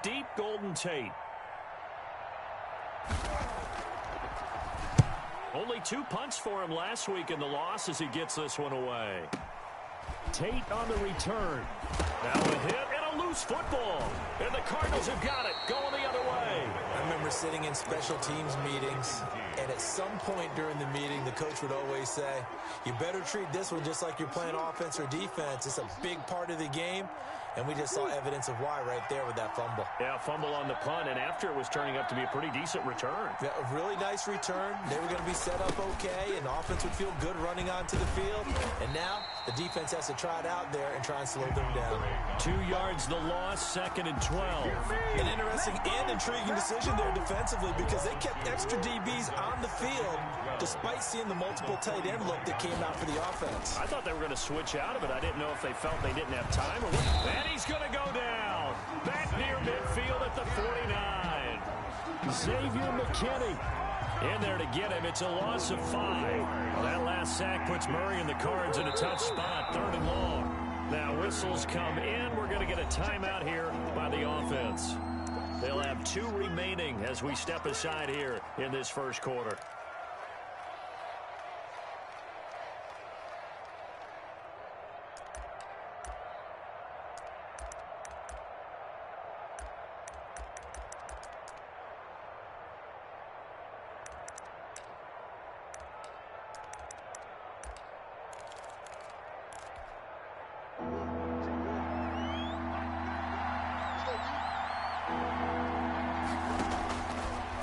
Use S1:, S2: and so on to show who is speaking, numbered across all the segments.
S1: deep. Golden Tate. Only 2 punts for him last week in the loss as he gets this one away. Tate on the return. Now a hit and a loose football. And the Cardinals have got it, going the other way.
S2: I remember sitting in special teams meetings, and at some point during the meeting, the coach would always say, you better treat this one just like you're playing offense or defense. It's a big part of the game. And we just saw evidence of why right there with that fumble.
S1: Yeah, fumble on the punt, and after it was turning up to be a pretty decent return.
S2: Yeah, a really nice return. They were going to be set up okay, and the offense would feel good running onto the field. And now the defense has to try it out there and try and slow them down.
S1: 2 yards the loss, 2nd and 12.
S2: An interesting and intriguing decision there defensively because they kept extra DBs on the field despite seeing the multiple tight end look that came out for the offense.
S1: I thought they were going to switch out of it. I didn't know if they felt they didn't have time or what. And he's going to go down. Back near midfield at the 49. Xavier McKinney in there to get him. It's a loss of 5. Well, that last sack puts Murray and the Cards in a tough spot. 3rd and long. Now whistles come in. We're going to get a timeout here by the offense. They'll have 2 remaining as we step aside here in this first quarter.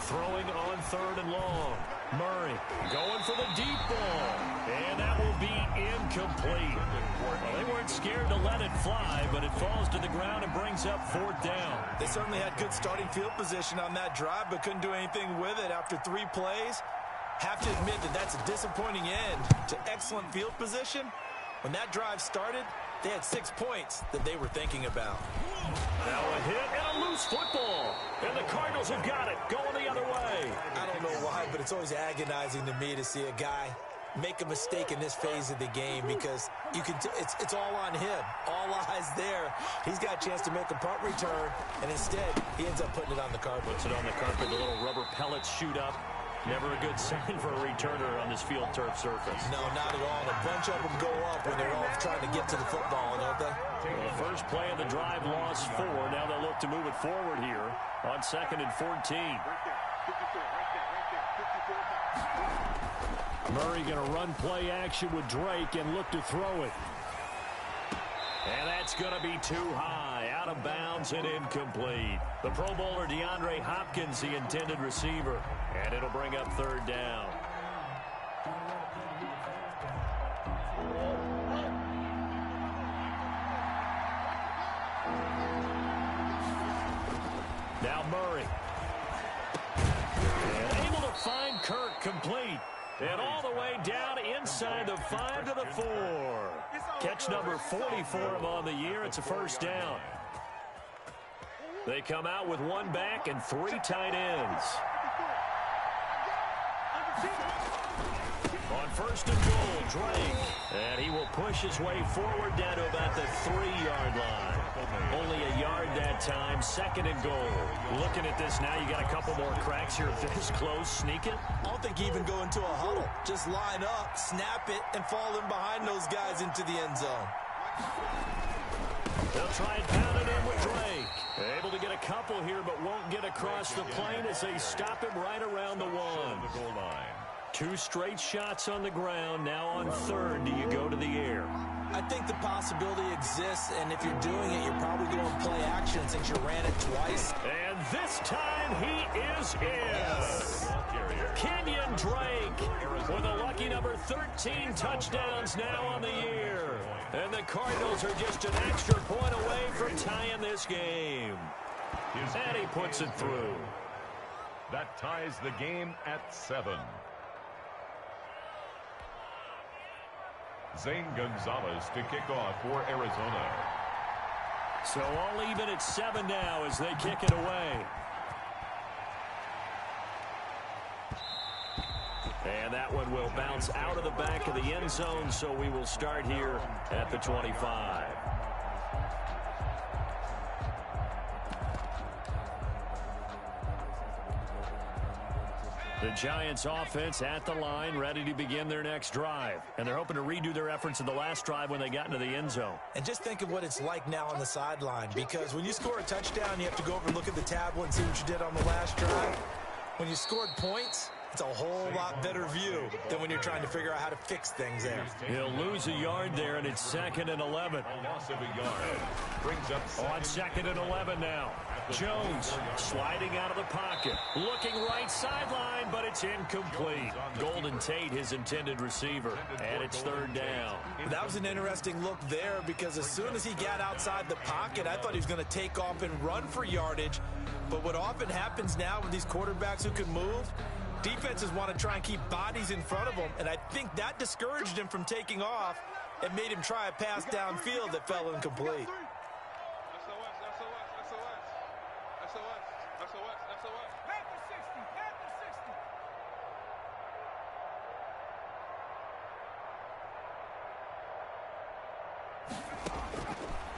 S1: Throwing on 3rd and long. Murray going for the deep ball. And that will be incomplete. Well, they weren't scared to let it fly, but it falls to the ground and brings up 4th down.
S2: They certainly had good starting field position on that drive, but couldn't do anything with it after 3 plays. Have to admit that that's a disappointing end to excellent field position. When that drive started, they had 6 points that they were thinking about.
S1: Now a hit and a loose football. And the Cardinals have got it, going the other way.
S2: I don't know why, but it's always agonizing to me to see a guy make a mistake in this phase of the game because you can it's all on him. All eyes there. He's got a chance to make a punt return, and instead he ends up putting it on the carpet.
S1: Puts it on the carpet, the little rubber pellets shoot up. Never a good sign for a returner on this field turf surface.
S2: No, not at all. A bunch of them go up when they're all trying to get to the football, don't they?
S1: Well, the first play of the drive lost 4. Now they'll look to move it forward here on 2nd and 14. Murray going to run play action with Drake and look to throw it. And that's going to be too high, out of bounds and incomplete. The Pro Bowler DeAndre Hopkins, the intended receiver, and it'll bring up 3rd down. Now Murray. And able to find Kirk complete. And all the way down inside the 5 to the 4. Catch number 40 for him on the year. It's a 1st down. They come out with 1 back and 3 tight ends. On 1st and goal, Drake. And he will push his way forward down to about the 3-yard line. Only a yard that time, 2nd and goal. Looking at this now, you got a couple more cracks here. If this close, sneak it.
S2: I don't think even go into a huddle. Just line up, snap it, and fall in behind those guys into the end zone.
S1: They'll try and pound it in with Drake. Able to get a couple here, but won't get across the plane as they stop him right around the 1.
S3: The goal line.
S1: 2 straight shots on the ground. Now on 3rd, do you go to the air?
S2: I think the possibility exists, and if you're doing it, you're probably going to play action since you ran it twice.
S1: And this time he is in.
S2: Yes.
S1: Kenyon Drake with a lucky number 13 touchdowns now on the year. And the Cardinals are just an extra point away from tying this game. And he puts it through.
S3: That ties the game at 7. Zane Gonzalez to kick off for Arizona.
S1: So all even at 7 now as they kick it away. And that one will bounce out of the back of the end zone, so we will start here at the 25. The Giants offense at the line, ready to begin their next drive. And they're hoping to redo their efforts in the last drive when they got into the end zone.
S2: And just think of what it's like now on the sideline, because when you score a touchdown, you have to go over and look at the tablet and see what you did on the last drive. When you scored points, it's a whole lot better view than when you're trying to figure out how to fix things there.
S1: He'll lose a yard there, and it's 2nd and 11.
S3: Loss of a yard. Brings up
S1: On 2nd and 11 now. Jones sliding out of the pocket. Looking right sideline, but it's incomplete. Golden Tate, his intended receiver. And it's 3rd down.
S2: That was an interesting look there, because as soon as he got outside the pocket, I thought he was going to take off and run for yardage. But what often happens now with these quarterbacks who can move, defenses want to try and keep bodies in front of them, and I think that discouraged him from taking off and made him try a pass downfield that fell incomplete.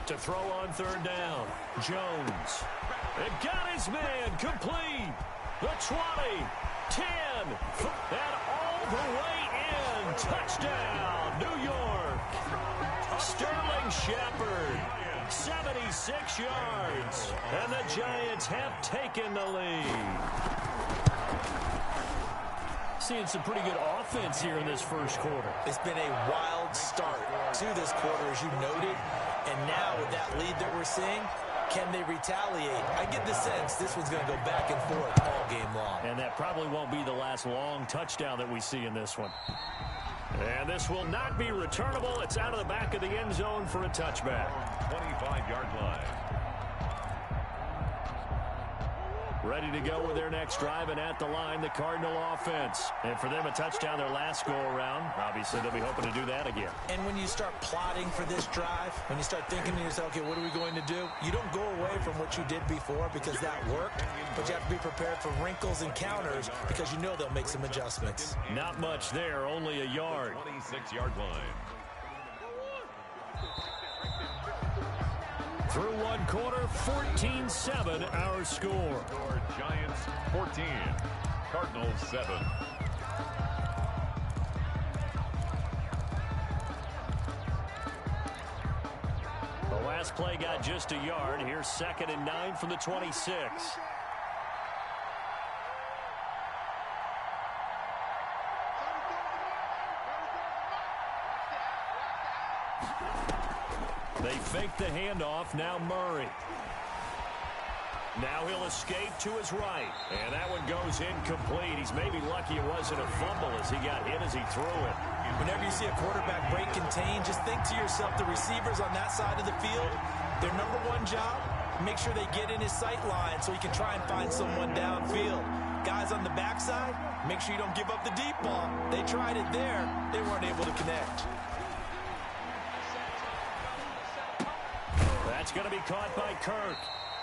S1: To throw on 3rd down, Jones. It got his man complete. The 20, 10, and all the way in. Touchdown, New York. Sterling Shepard, 76 yards. And the Giants have taken the lead. Seeing some pretty good offense here in this first quarter.
S2: It's been a wild start to this quarter, as you noted. And now with that lead that we're seeing, can they retaliate? I get the sense this one's going to go back and forth all game long.
S1: And that probably won't be the last long touchdown that we see in this one. And this will not be returnable. It's out of the back of the end zone for a touchback.
S3: 25-yard line.
S1: Ready to go with their next drive, and at the line, the Cardinal offense. And for them, a touchdown their last go-around. Obviously, they'll be hoping to do that again.
S2: And when you start plotting for this drive, when you start thinking to yourself, okay, what are we going to do? You don't go away from what you did before because that worked, but you have to be prepared for wrinkles and counters because you know they'll make some adjustments.
S1: Not much there, only a yard.
S3: 26-yard line.
S1: Through one quarter, 14-7 our score.
S3: Giants 14, Cardinals 7.
S1: The last play got just a yard. Here's 2nd and 9 from the 26. They fake the handoff. Now Murray. Now he'll escape to his right. And that one goes incomplete. He's maybe lucky it wasn't a fumble as he got hit as he threw it.
S2: Whenever you see a quarterback break contain, just think to yourself, the receivers on that side of the field, their number one job, make sure they get in his sight line so he can try and find someone downfield. Guys on the backside, make sure you don't give up the deep ball. They tried it there. They weren't able to connect.
S1: That's going to be caught by Kirk.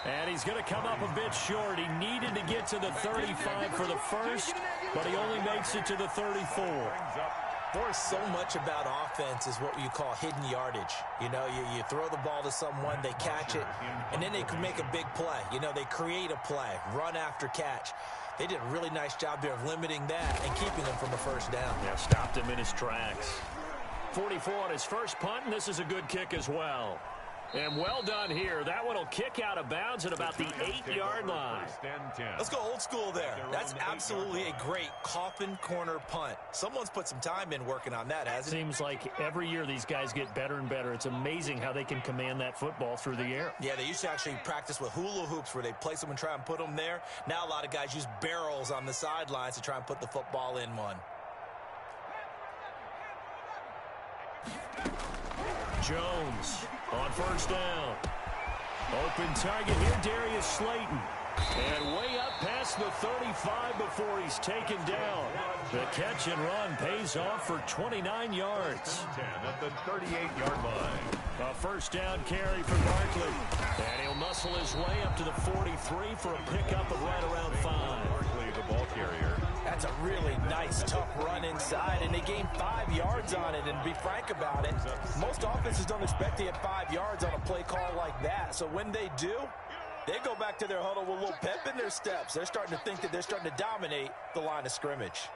S1: And he's going to come up a bit short. He needed to get to the 35 for the first, but he only makes it to the 34.
S2: Boy, so much about offense is what you call hidden yardage. You know, you throw the ball to someone, they catch it, and then they can make a big play. You know, they create a play, run after catch. They did a really nice job there of limiting that and keeping him from a first down.
S1: Yeah, stopped him in his tracks. 44 on his first punt, and this is a good kick as well. And well done here. That one will kick out of bounds at about the 8-yard line.
S2: Let's go old school there. That's absolutely a great coffin corner punt. Someone's put some time in working on that, hasn't it?
S1: Seems like every year these guys get better and better. It's amazing how they can command that football through the air.
S2: Yeah, they used to actually practice with hula hoops where they place them and try and put them there. Now a lot of guys use barrels on the sidelines to try and put the football in one.
S1: Jones on first down. Open target here, Darius Slayton. And way up past the 35 before he's taken down. The catch and run pays off for 29 yards.
S3: 10 at the 38-yard line.
S1: A first down carry for Barkley. And he'll muscle his way up to the 43 for a pickup of right around 5.
S3: Barkley, the ball carrier.
S2: That's a really nice, tough run inside, and they gained 5 yards on it. And to be frank about it, most offenses don't expect to get 5 yards on a play call like that. So when they do, they go back to their huddle with a little pep in their their steps. They're starting to think that they're starting to dominate the line of scrimmage.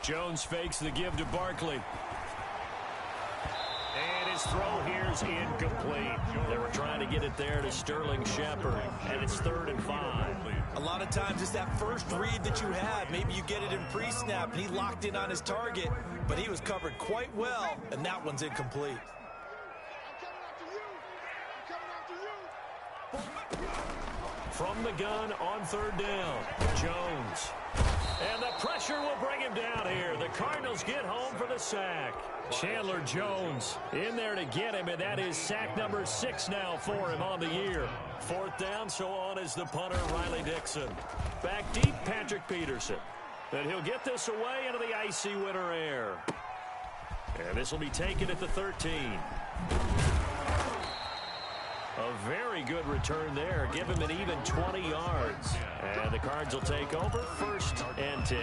S1: Jones fakes the give to Barkley. And his throw here's incomplete. They were trying to get it there to Sterling Shepard, and it's 3rd and 5.
S2: A lot of times it's that first read that you have. Maybe you get it in pre-snap, and he locked in on his target, but he was covered quite well, and that one's incomplete.
S1: From the gun on 3rd down, Jones. And the pressure will bring him down here. The Cardinals get home for the sack. Chandler Jones in there to get him, and that is sack number 6 now for him on the year. 4th down, so on is the punter, Riley Dixon. Back deep, Patrick Peterson. And he'll get this away into the icy winter air. And this will be taken at the 13. A very good return there. Give him an even 20 yards. And the Cards will take over 1st and 10.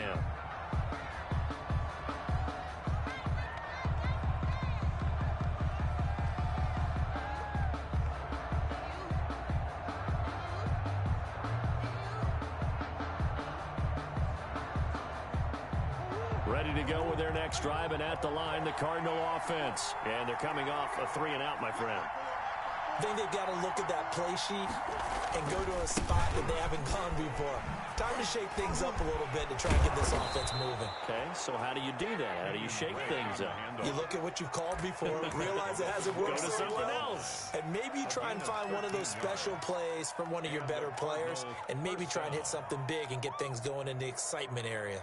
S1: Ready to go with their next drive, and at the line, the Cardinal offense. And they're coming off a 3-and-out, my friend.
S2: I think they've got to look at that play sheet and go to a spot that they haven't gone before. Time to shake things up a little bit to try and get this offense moving.
S1: Okay, so how do you do that? How do you shake things up?
S2: You look at what you've called before, realize it hasn't worked
S1: Go to
S2: so
S1: something
S2: well,
S1: else.
S2: and maybe you try and find one of those special plays from one of your better players, and maybe try and hit something big and get things going in the excitement area.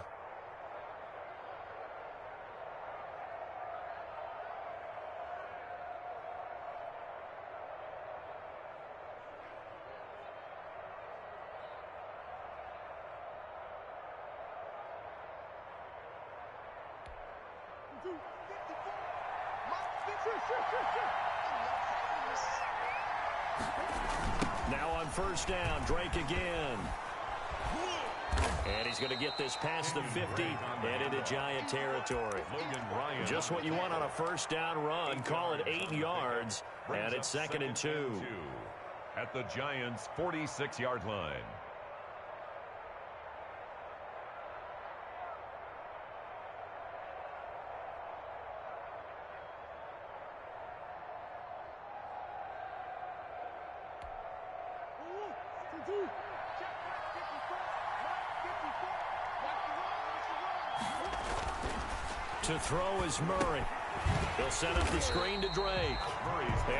S1: Now on 1st down, Drake again. And he's going to get this past the 50 and into Giant territory. Just what you want on a 1st down run. Call it 8 yards, and it's 2nd and 2.
S3: At the Giants' 46-yard line.
S1: To throw is Murray. He'll set up the screen to Drake.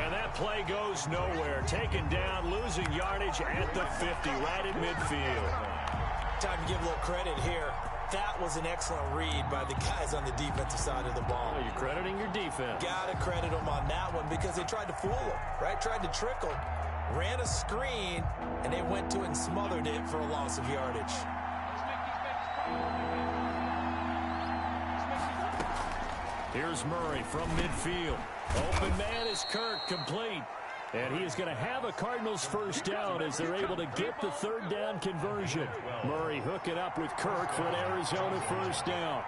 S1: And that play goes nowhere. Taken down, losing yardage at the 50, right at midfield.
S2: Time to give a little credit here. That was an excellent read by the guys on the defensive side of the ball.
S1: Well, you're crediting your defense.
S2: Got to credit them on that one because they tried to fool him, right? Tried to trick him. Ran a screen, and they went to and smothered it for a loss of yardage.
S1: Here's Murray from midfield. Open man is Kirk, complete. And he is going to have a Cardinals 1st down as they're able to get the 3rd down conversion. Murray hook it up with Kirk for an Arizona 1st down.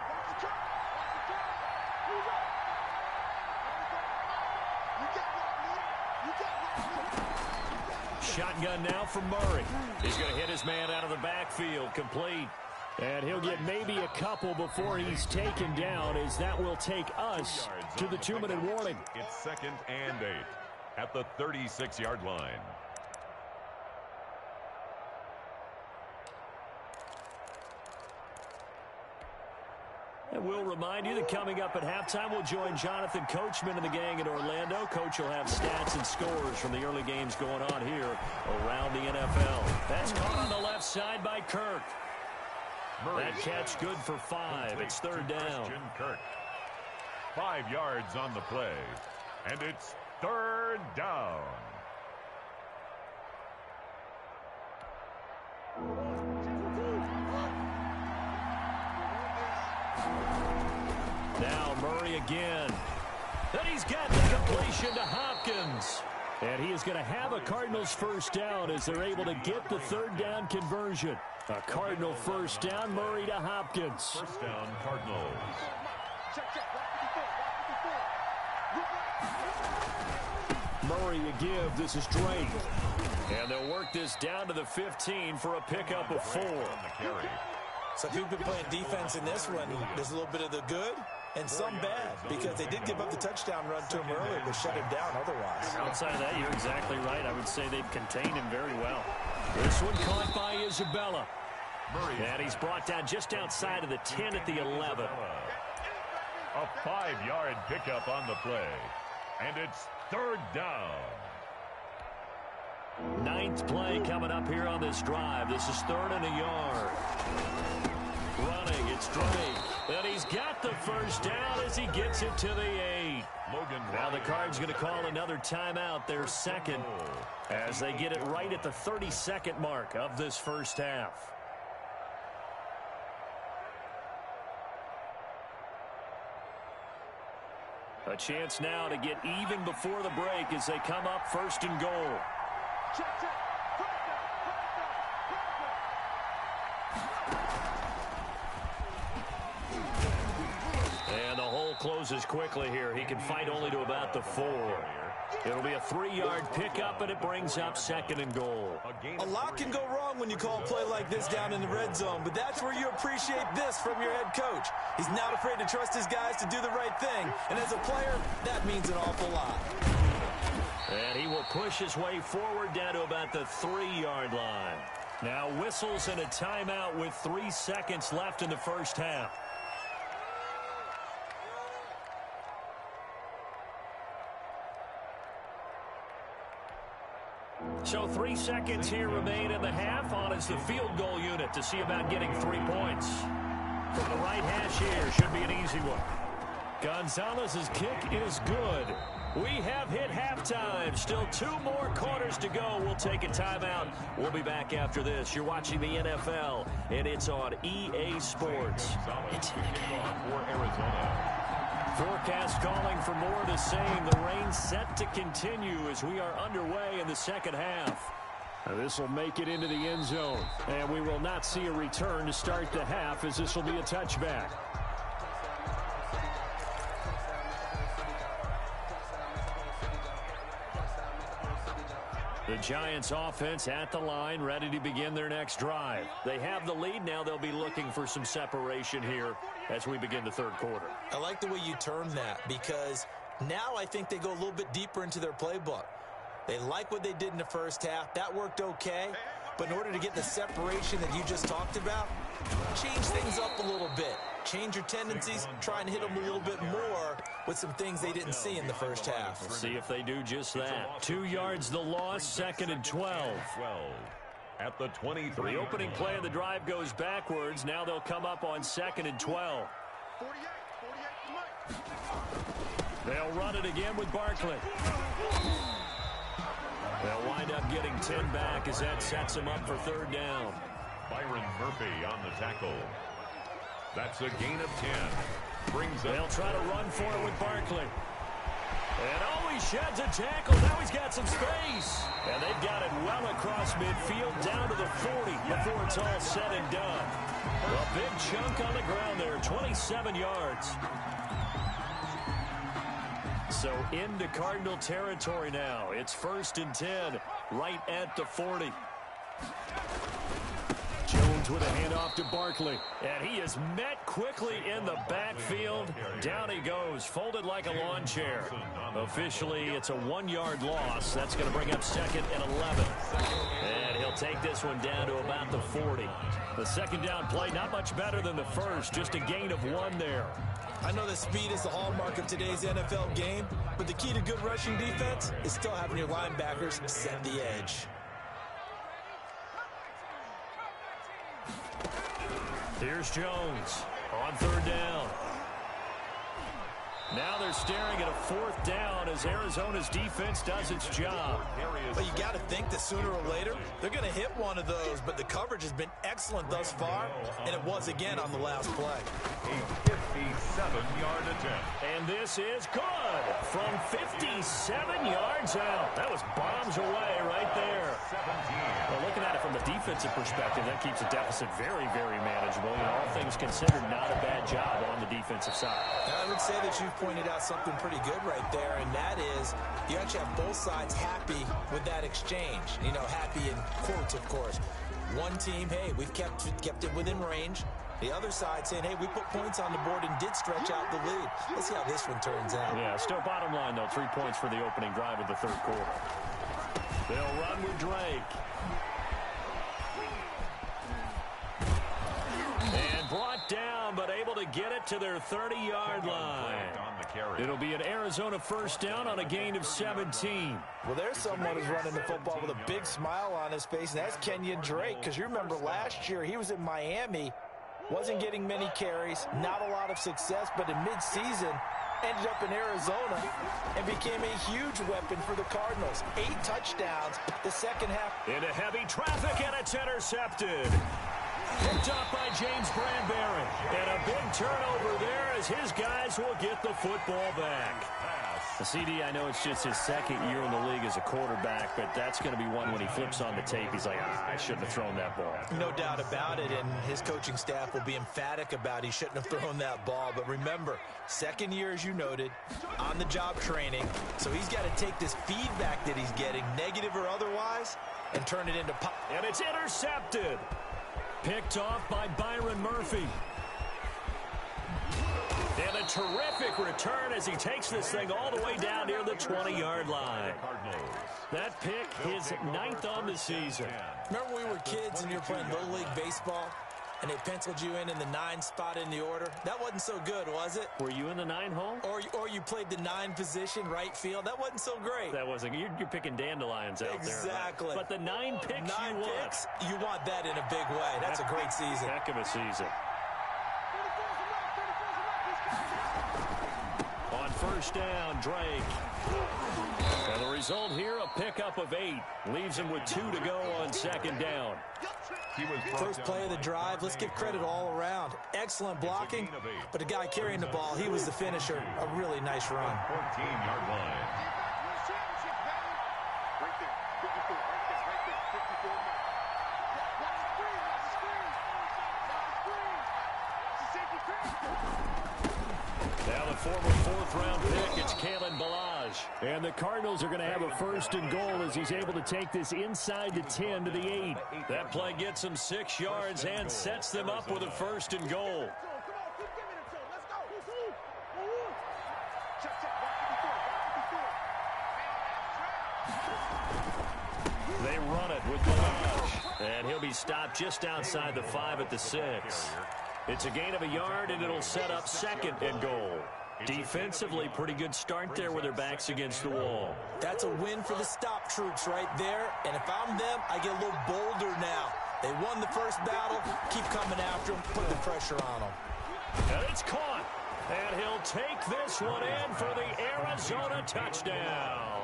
S1: Shotgun now from Murray. He's going to hit his man out of the backfield, complete. And he'll get maybe a couple before he's taken down, as that will take us to the 2-minute warning.
S3: It's 2nd and 8 at the 36-yard line.
S1: And we'll remind you that coming up at halftime, we'll join Jonathan Coachman and the gang in Orlando. Coach will have stats and scores from the early games going on here around the NFL. That's caught on the left side by Kirk. That catch good for 5. It's 3rd down.
S3: Kirk. 5 yards on the play. And it's 3rd down.
S1: Now Murray again. And he's got the completion to Hopkins. And he is going to have a Cardinals 1st down as they're able to get the 3rd down conversion. A Cardinal 1st down, Murray to Hopkins.
S3: 1st down, Cardinals.
S1: Murray a give. This is Drake. And they'll work this down to the 15 for a pickup of 4.
S2: So if you've been playing defense in this one, there's a little bit of the good and some bad, because they did give up the touchdown run to him earlier, but shut him down otherwise.
S1: Outside of that, you're exactly right. I would say they've contained him very well. This one caught by Isabella. And he's brought down just outside of the 10 at the 11.
S3: A 5-yard pickup on the play. And it's 3rd down.
S1: 9th play coming up here on this drive. This is 3rd and a yard. Running, it's Drake. And he's got the first down as he gets it to the 8. Now the Cards going to call another timeout, their second, as they get it right at the 32nd mark of this first half. A chance now to get even before the break as they come up 1st and goal. And the hole closes quickly here. He can fight only to about the 4. It'll be a 3-yard pickup, and it brings up 2nd and goal.
S2: A lot can go wrong when you call a play like this down in the red zone, but that's where you appreciate this from your head coach. He's not afraid to trust his guys to do the right thing, and as a player, that means an awful lot.
S1: And he will push his way forward down to about the 3-yard line. Now whistles and a timeout with 3 seconds left in the first half. So 3 seconds here remain in the half. On is the field goal unit to see about getting 3 points. From the right hash here, should be an easy one. Gonzalez's kick is good. We have hit halftime. Still 2 more quarters to go. We'll take a timeout. We'll be back after this. You're watching the NFL, and it's on EA Sports. It's in the game.
S3: For Arizona.
S1: Forecast calling for more of the same. The rain set to continue as we are underway in the second half. This will make it into the end zone, and we will not see a return to start the half, as this will be a touchback. The Giants offense at the line, ready to begin their next drive. They have the lead. Now they'll be looking for some separation here as we begin the 3rd quarter.
S2: I like the way you term that, because now I think they go a little bit deeper into their playbook. They like what they did in the first half. That worked okay. But in order to get the separation that you just talked about, change things up a little bit. Change your tendencies, try and hit them a little bit more with some things they didn't see in the first half.
S1: We'll see if they do just that. 2 yards the loss, 2nd and 12.
S3: At the 23.
S1: The opening play of the drive goes backwards. Now they'll come up on 2nd and 12. They'll run it again with Barkley. They'll wind up getting 10 back as that sets them up for 3rd down.
S3: Byron Murphy on the tackle. That's a gain of 10. Brings up.
S1: They'll try to run for it with Barkley. And oh, he sheds a tackle. Now he's got some space. And they've got it well across midfield down to the 40 before it's all said and done. A big chunk on the ground there, 27 yards. So into Cardinal territory now. It's 1st and 10, right at the 40. Jones with a handoff to Barkley. And he is met quickly in the backfield. Down he goes, folded like a lawn chair. Officially, it's a 1-yard loss. That's going to bring up 2nd and 11. And he'll take this one down to about the 40. The 2nd down play, not much better than the first. Just a gain of 1 there.
S2: I know that speed is the hallmark of today's NFL game, but the key to good rushing defense is still having your linebackers set the edge.
S1: Here's Jones on 3rd down. Now they're staring at a 4th down as Arizona's defense does its job.
S2: But you got to think that sooner or later, they're going to hit one of those, but the coverage has been excellent thus far, and it was again on the last play.
S3: A 57-yard attempt.
S1: And this is good from 57 yards out. That was bombs away right there.
S3: 17.
S1: Well, looking at it from the defensive perspective, that keeps the deficit very, very manageable. You know, all things considered, not a bad job on the defensive side.
S2: I would say that you've pointed out something pretty good right there, and that is you actually have both sides happy with that exchange. You know, happy in quotes, of course. One team, hey, we've kept it within range. The other side saying, hey, we put points on the board and did stretch out the lead. Let's see how this one turns out.
S1: Yeah, still bottom line, though, 3 points for the opening drive of the third quarter. They'll run with Drake. And brought down, but able to get it to their 30-yard line. It'll be an Arizona first down on a gain of 17.
S2: Well, there's someone who's running the football with a big smile on his face, and that's Kenyon Drake, because you remember last year he was in Miami, wasn't getting many carries, not a lot of success, but in midseason ended up in Arizona and became a huge weapon for the Cardinals. 8 touchdowns the second half.
S1: Into heavy traffic, and it's intercepted. Picked up by James Bradbury. And a big turnover there as his guys will get the football back. The CD, I know it's just his second year in the league as a quarterback, but that's going to be one when he flips on the tape. He's like, I shouldn't have thrown that ball.
S2: No doubt about it, and his coaching staff will be emphatic about he shouldn't have thrown that ball. But remember, second year, as you noted, on-the-job training. So he's got to take this feedback that he's getting, negative or otherwise, and turn it into pop.
S1: And it's intercepted. Picked off by Byron Murphy. And a terrific return as he takes this thing all the way down near the 20-yard line. That pick is 9th on the season.
S2: Remember when we were kids and you were playing Little League Baseball and they penciled you in the 9 spot in the order? That wasn't so good, was it?
S1: Were you in the 9 hole?
S2: Or you played the 9 position, right field? That wasn't so great.
S1: That wasn't. You're picking dandelions out there.
S2: Exactly.
S1: But the 9 picks
S2: you want.
S1: Picks,
S2: you want that in a big way. That's a great season.
S1: Heck of a season. On first down, Drake. And the result here, a pickup of 8. Leaves him with 2 to go on second down.
S2: First play of the drive, let's give credit all around. Excellent blocking, but the guy carrying the ball, he was the finisher. A really nice run.
S3: 14-yard line.
S1: Now the former 4th-round pick, it's Kalen Ballage. And the Cardinals are going to have a first and goal as he's able to take this inside the 10 to the 8. That play gets him 6 yards and sets them up with a first and goal. They run it with Ballage. And he'll be stopped just outside the 5 at the 6. It's a gain of a yard, and it'll set up second and goal. Defensively, pretty good start there with their backs against the wall.
S2: That's a win for the stop troops right there. And if I'm them, I get a little bolder now. They won the first battle. Keep coming after them. Put the pressure on them.
S1: And it's caught. And he'll take this one in for the Arizona touchdown.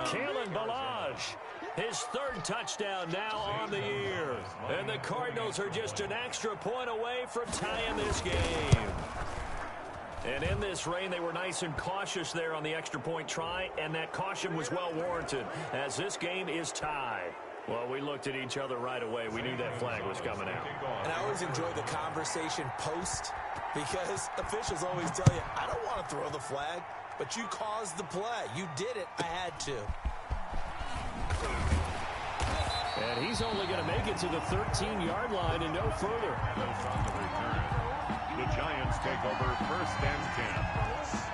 S1: Kalen Ballage. His 3rd touchdown now on the year. And the Cardinals are just an extra point away from tying this game. And in this rain, they were nice and cautious there on the extra point try, and that caution was well warranted as this game is tied. Well, we looked at each other right away. We knew that flag was coming out.
S2: And I always enjoy the conversation post because officials always tell you, I don't want to throw the flag, but you caused the play. You did it. I had to.
S1: And he's only going to make it to the 13-yard line and no further.
S3: The Giants take over first and 10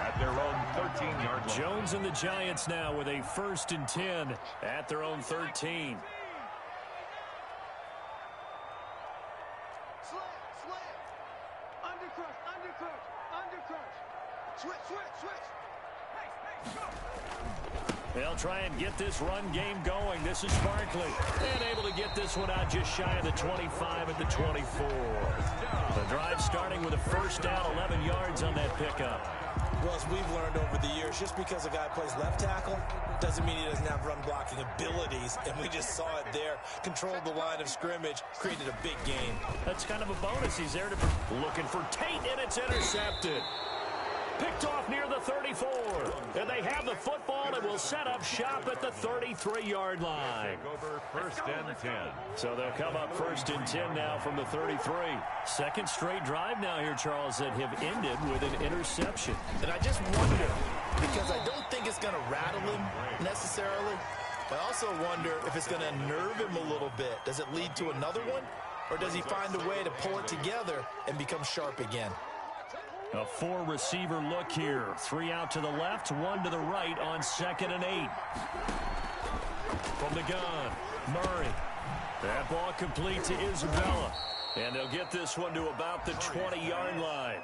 S3: at their own 13-yard line.
S1: Jones and the Giants now with a first and 10 at their own 13. They'll try and get this run game going. This is Barkley. And able to get this one out just shy of the 25 at the 24. The drive starting with a first down, 11 yards on that pickup.
S2: Well, as we've learned over the years, just because a guy plays left tackle doesn't mean he doesn't have run blocking abilities. And we just saw it there. Controlled the line of scrimmage, created a big gain.
S1: That's kind of a bonus. He's there to looking for Tate, and it's intercepted. Picked off near the 34. And they have the football and will set up shop at the 33-yard line.
S3: Over first and 10.
S1: So they'll come up first and 10 now from the 33. Second straight drive now here, Charles, that have ended with an interception.
S2: And I just wonder, because I don't think it's going to rattle him necessarily, but I also wonder if it's going to unnerve him a little bit. Does it lead to another one? Or does he find a way to pull it together and become sharp again?
S1: A four-receiver look here. 3 out to the left, 1 to the right on 2nd and 8. From the gun, Murray. That ball complete to Isabella. And they'll get this one to about the 20-yard line.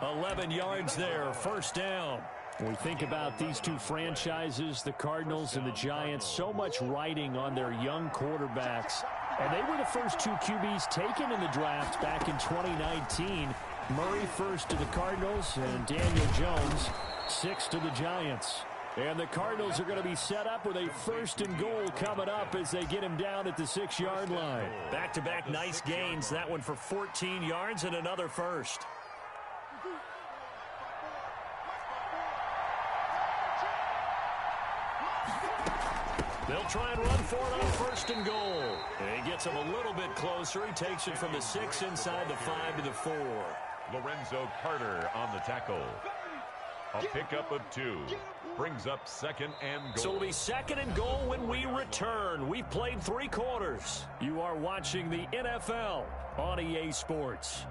S1: 11 yards there, first down. When we think about these two franchises, the Cardinals and the Giants, so much riding on their young quarterbacks. And they were the first two QBs taken in the draft back in 2019. Murray first to the Cardinals and Daniel Jones sixth to the Giants. And the Cardinals are going to be set up with a first and goal coming up as they get him down at the 6-yard line. Back-to-back nice gains. That one for 14 yards and another first. They'll try and run for it on first and goal. And he gets him a little bit closer. He takes it from the 6 inside the 5 to the 4.
S3: Lorenzo Carter on the tackle. A pickup of 2. Brings up 2nd and goal.
S1: So it'll be 2nd and goal when we return. We've played 3 quarters. You are watching the NFL on EA Sports.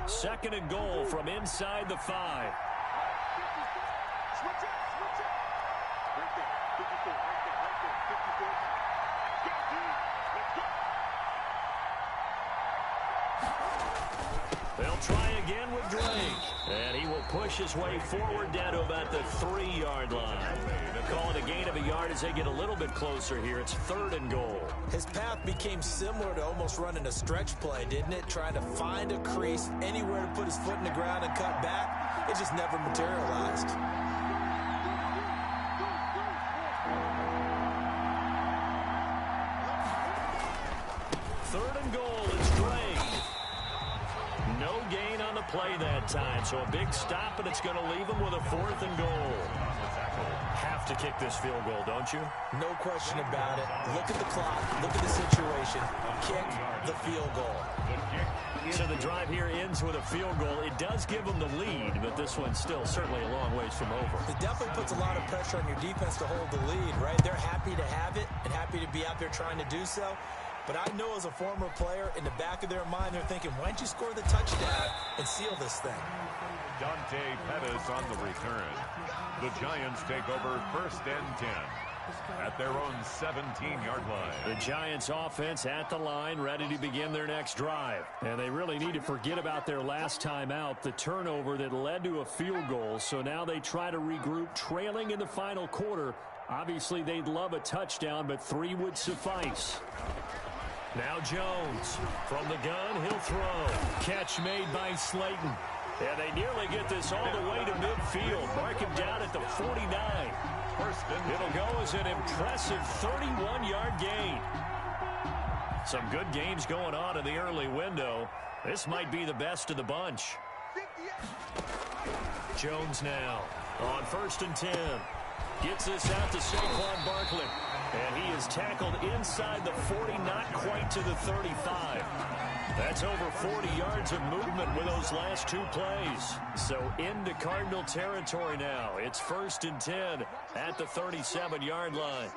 S1: Second and goal from inside the 5. They'll try again with Drake. And he will push his way forward down to about the 3-yard line. They'll call it a gain of a yard as they get a little bit closer here. It's 3rd and goal.
S2: His path became similar to almost running a stretch play, didn't it? Trying to find a crease, anywhere to put his foot in the ground and cut back. It just never materialized.
S1: Third and goal is Drake. No gain on the play that time, so a big stop, and it's going to leave him with a 4th and goal. Have to kick this field goal, don't you?
S2: No question about it. Look at the clock. Look at the situation. Kick the field goal.
S1: So the drive here ends with a field goal. It does give them the lead, but this one's still certainly a long ways from over.
S2: It definitely puts a lot of pressure on your defense to hold the lead, right? They're happy to have it and happy to be out there trying to do so. But I know as a former player, in the back of their mind, they're thinking, why don't you score the touchdown and seal this thing?
S3: Dante Pettis on the return. The Giants take over first and 10 at their own 17-yard line.
S1: The Giants offense at the line, ready to begin their next drive. And they really need to forget about their last time out, the turnover that led to a field goal. So now they try to regroup, trailing in the final quarter. Obviously, they'd love a touchdown, but 3 would suffice. Now Jones from the gun, he'll throw. Catch made by Slayton. And they nearly get this all the way to midfield. Mark him down at the 49. It'll go as an impressive 31-yard gain. Some good games going on in the early window. This might be the best of the bunch. Jones now on first and 10. Gets this out to Saquon Barkley. And he is tackled inside the 40, not quite to the 35. That's over 40 yards of movement with those last 2 plays. So into Cardinal territory now. It's first and 10 at the 37-yard line.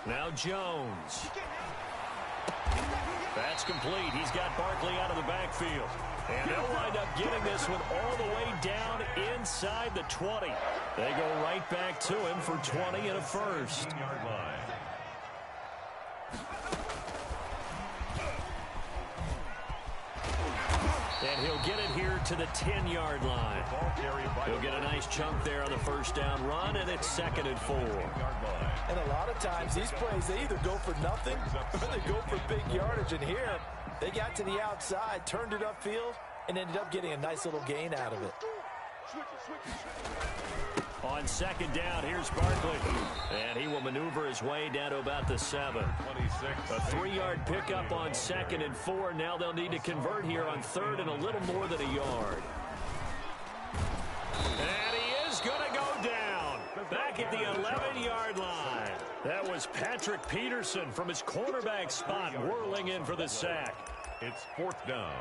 S1: Now Jones. That's complete. He's got Barkley out of the backfield. And they'll wind up getting this one all the way down inside the 20. They go right back to him for 20 and a first. And he'll get it here to the 10-yard line. He'll get a nice chunk there on the first down run, and it's 2nd and 4.
S2: And a lot of times these plays, they either go for nothing or they go for big yardage. And here, they got to the outside, turned it upfield, and ended up getting a nice little gain out of it.
S1: On second down, here's Barkley. And he will maneuver his way down to about the 7. A 3-yard pickup on 2nd and 4. Now they'll need to convert here on 3rd and a little more than a yard. And he is going to go down back at the 11-yard line. That was Patrick Peterson from his cornerback spot whirling in for the sack.
S3: It's 4th down.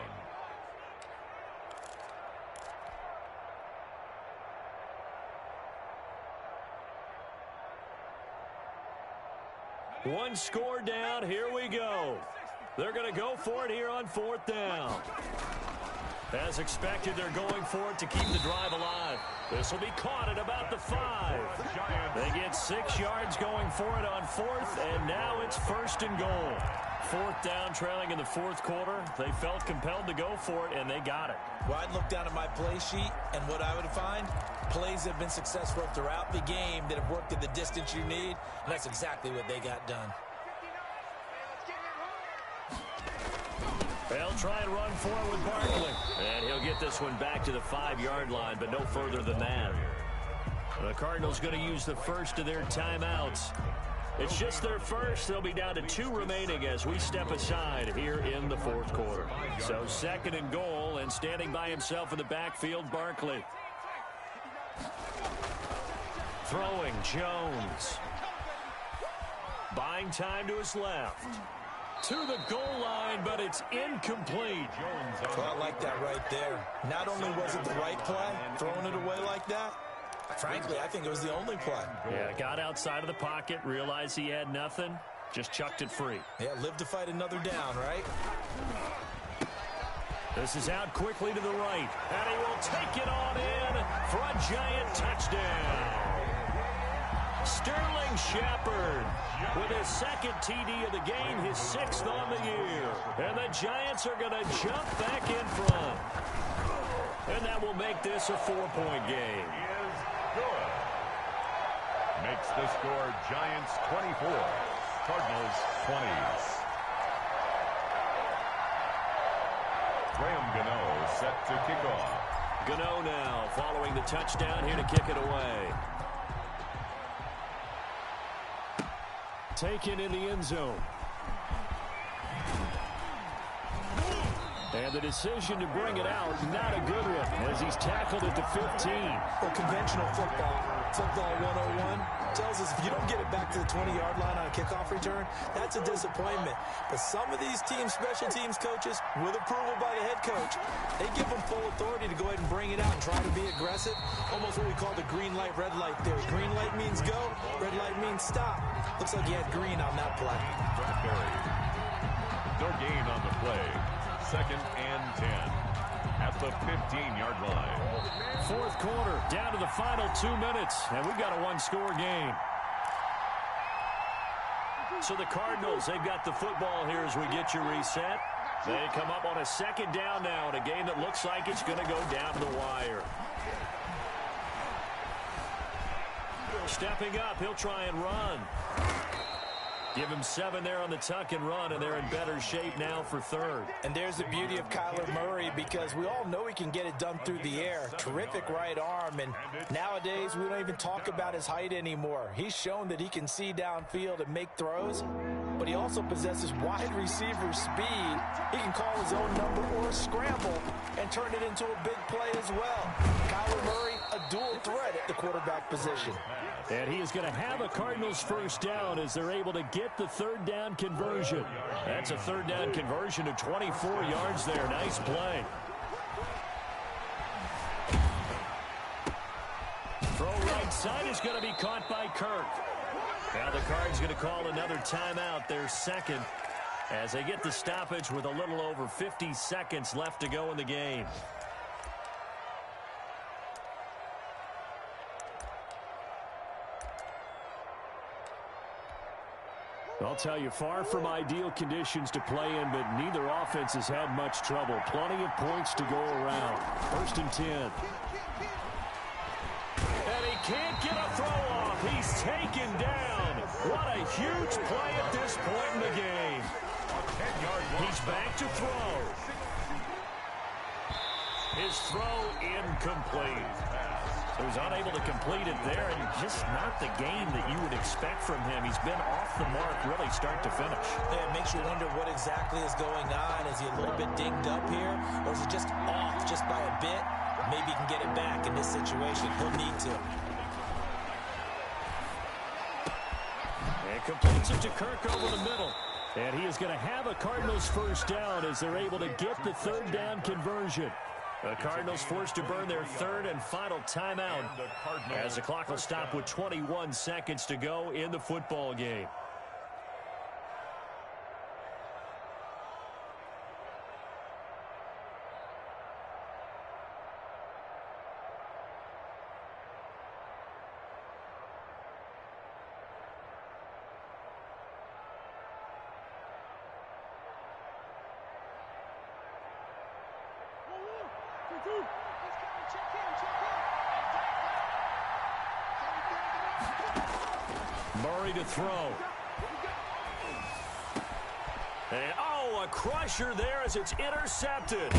S1: One score down. Here we go. They're going to go for it here on 4th down. As expected, they're going for it to keep the drive alive. This will be caught at about the 5. They get 6 yards going for it on 4th, and now it's 1st and goal. 4th down, trailing in the 4th quarter. They felt compelled to go for it, and they got it.
S2: Well, I'd look down at my play sheet, and what I would find, plays have been successful throughout the game that have worked at the distance you need, and that's exactly what they got done.
S1: They'll try and run for it with Barkley. And he'll get this one back to the 5-yard line, but no further than that. The Cardinals going to use the first of their timeouts. It's just their first. They'll be down to 2 remaining as we step aside here in the 4th quarter. So 2nd and goal, and standing by himself in the backfield, Barkley. Throwing, Jones. Buying time to his left. To the goal line, but it's incomplete.
S2: Well, I like that right there. Not only was it the right play, throwing it away like that, frankly, I think it was the only play.
S1: Yeah, got outside of the pocket, realized he had nothing, just chucked it free.
S2: Yeah, live to fight another down, right?
S1: This is out quickly to the right, and he will take it on in for a giant touchdown. Sterling Shepard with his 2nd TD of the game, his 6th on the year. And the Giants are going to jump back in front. And that will make this a 4-point game.
S3: Is good. Makes the score Giants 24, Cardinals 20. Graham Gano set to kick off.
S1: Gano now following the touchdown here to kick it away. Taken in the end zone. And the decision to bring it out, not a good one, as he's tackled at the 15.
S2: Well, conventional football 101, tells us if you don't get it back to the 20-yard line on a kickoff return, that's a disappointment. But some of these team special teams coaches, with approval by the head coach, they give them full authority to go ahead and bring it out and try to be aggressive. Almost what we call the green light, red light theory. Green light means go, red light means stop. Looks like he had green on that play.
S3: Bradbury. No gain on the play. 2nd and 10 at the 15-yard line.
S1: 4th quarter, down to the final 2 minutes, and we've got a 1-score game. So the Cardinals, they've got the football here as we get you reset. They come up on a 2nd down now in a game that looks like it's going to go down to the wire. Stepping up, he'll try and run. Give him 7 there on the tuck and run, and they're in better shape now for 3rd.
S2: And there's the beauty of Kyler Murray, because we all know he can get it done through the air. Terrific right arm, and nowadays we don't even talk about his height anymore. He's shown that he can see downfield and make throws, but he also possesses wide receiver speed. He can call his own number or scramble and turn it into a big play as well. Kyler Murray, a dual threat at the quarterback position.
S1: And he is going to have a Cardinals 1st down as they're able to get the 3rd down conversion. That's a 3rd down conversion of 24 yards there. Nice play. Throw right side is going to be caught by Kirk. Now the Cards going to call another timeout, their 2nd, as they get the stoppage with a little over 50 seconds left to go in the game. I'll tell you, far from ideal conditions to play in, but neither offense has had much trouble. Plenty of points to go around. 1st and 10. And he can't get a throw off. He's taken down. What a huge play at this point in the game. He's back to throw. His throw incomplete. He was unable to complete it there, and just not the game that you would expect from him. He's been off the mark really start to finish.
S2: Yeah, it makes you wonder what exactly is going on. Is he a little bit dinged up here, or is he just off just by a bit? Maybe he can get it back in this situation. He'll need to.
S1: And completes it to Kirk over the middle. And he is going to have a Cardinals first down as they're able to get the third down conversion. The Cardinals forced to burn their third and final timeout as the clock will stop with 21 seconds to go in the football game. Murray to throw. And, a crusher there as it's intercepted.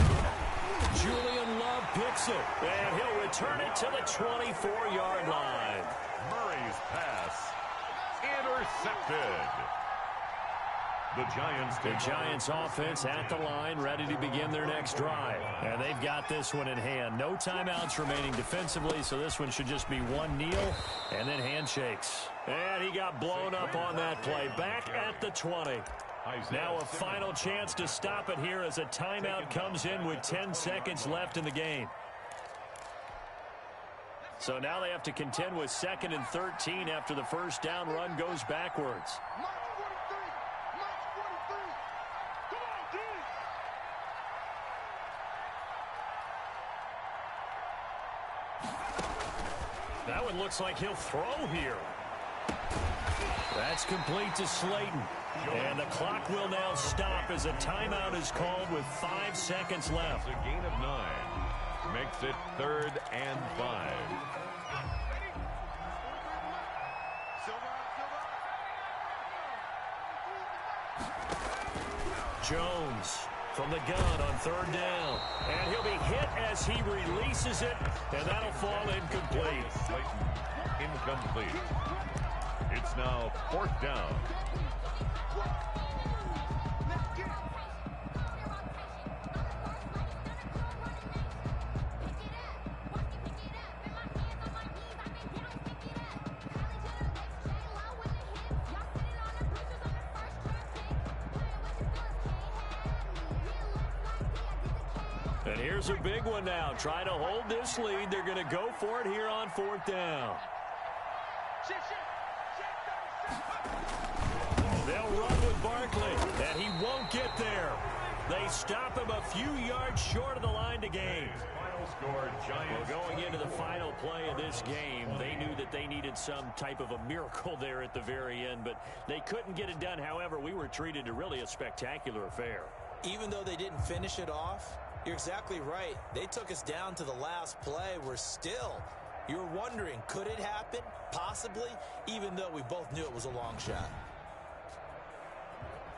S1: Julian Love picks it, and he'll return it to the 24-yard line.
S3: Murray's pass intercepted. The Giants
S1: offense at the line, ready to begin their next drive. And they've got this one in hand. No timeouts remaining defensively, so this one should just be one kneel and then handshakes. And he got blown up on that play. Back at the 20. Now a final chance to stop it here as a timeout comes in with 10 seconds left in the game. So now they have to contend with 2nd and 13 after the first down run goes backwards. That one looks like he'll throw here. That's complete to Slayton. And the clock will now stop as a timeout is called with 5 seconds left.
S3: A gain of 9 makes it 3rd and 5.
S1: Jones from the gun on 3rd down. And he'll be hit as he releases it, and that'll fall incomplete.
S3: Slayton, incomplete. It's now 4th down.
S1: And here's a big one now. Try to hold this lead. They're going to go for it here on 4th down. They'll run with Barkley, and he won't get there. They stop him a few yards short of the line to gain.
S3: Final score, Giants.
S1: Well, going into the final play of this game, they knew that they needed some type of a miracle there at the very end, but they couldn't get it done. However, we were treated to really a spectacular affair.
S2: Even though they didn't finish it off, you're exactly right. They took us down to the last play. You're wondering, could it happen? Possibly, even though we both knew it was a long shot.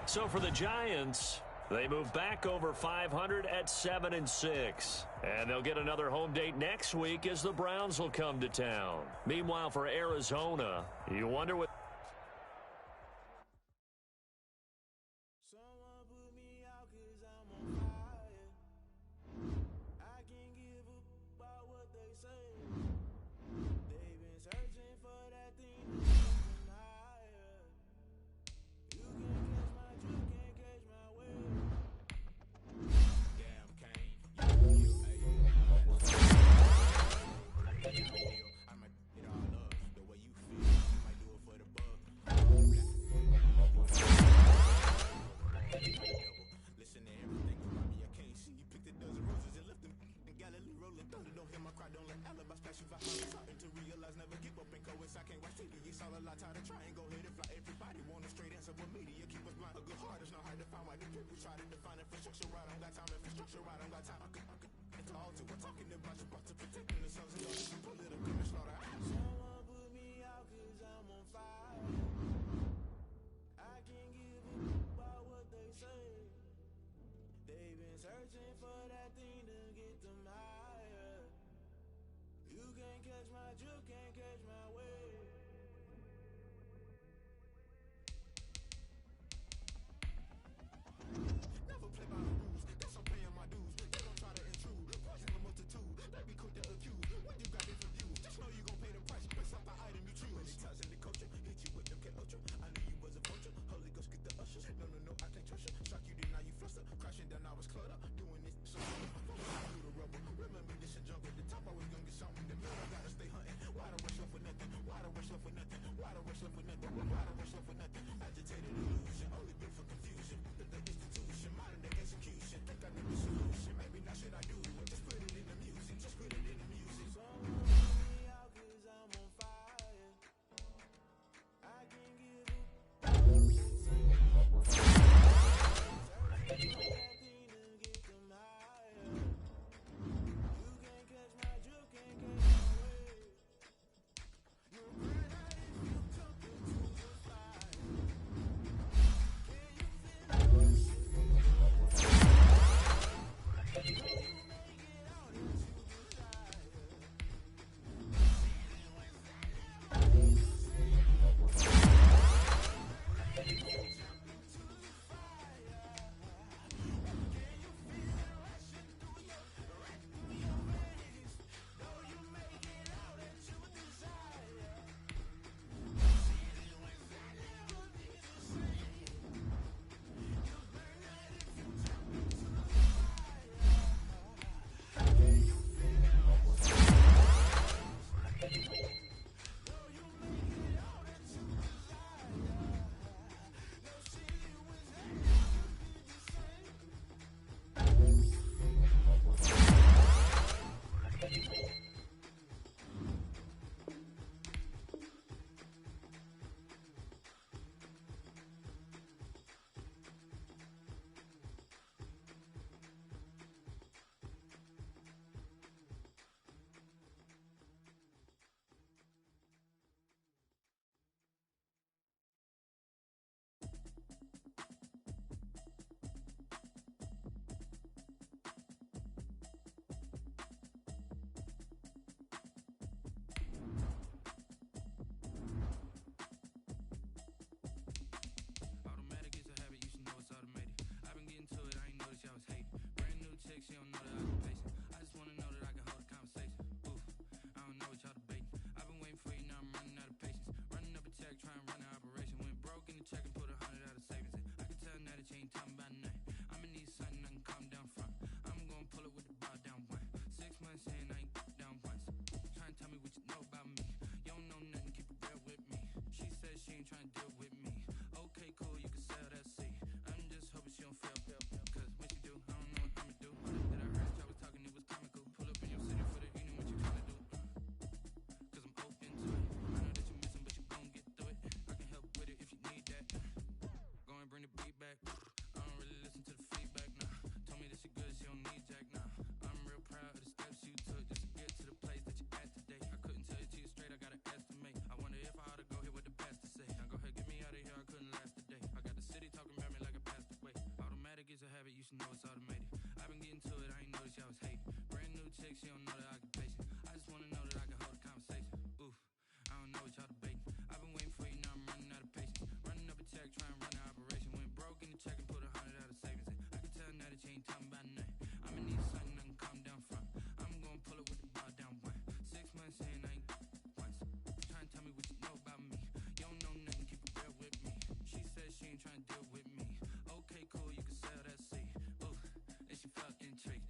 S1: So for the Giants, they move back over 500 at 7-6. And they'll get another home date next week as the Browns will come to town. Meanwhile, for Arizona, you wonder what...
S4: Searching for that thing to get them high. know it's automated. I've been getting to it, I ain't noticed y'all was hating. Brand new chick, she don't know the occupation. I just wanna know that I can hold a conversation. Oof, I don't know what y'all debating. I've been waiting for you, now I'm running out of patience. Running up a check, trying to run an operation. Went broke in the check and put 100 out of savings. I can tell now that you ain't talking about nothing. I'ma need something I can calm down from. I'm gonna pull it with the bar down one. 6 months in, I ain't once. Trying to tell me what you know about me. You don't know nothing, keep it real with me. She said she ain't trying to deal with me. Okay, cool, you can sell that seed. Ooh, and she felt intrigued.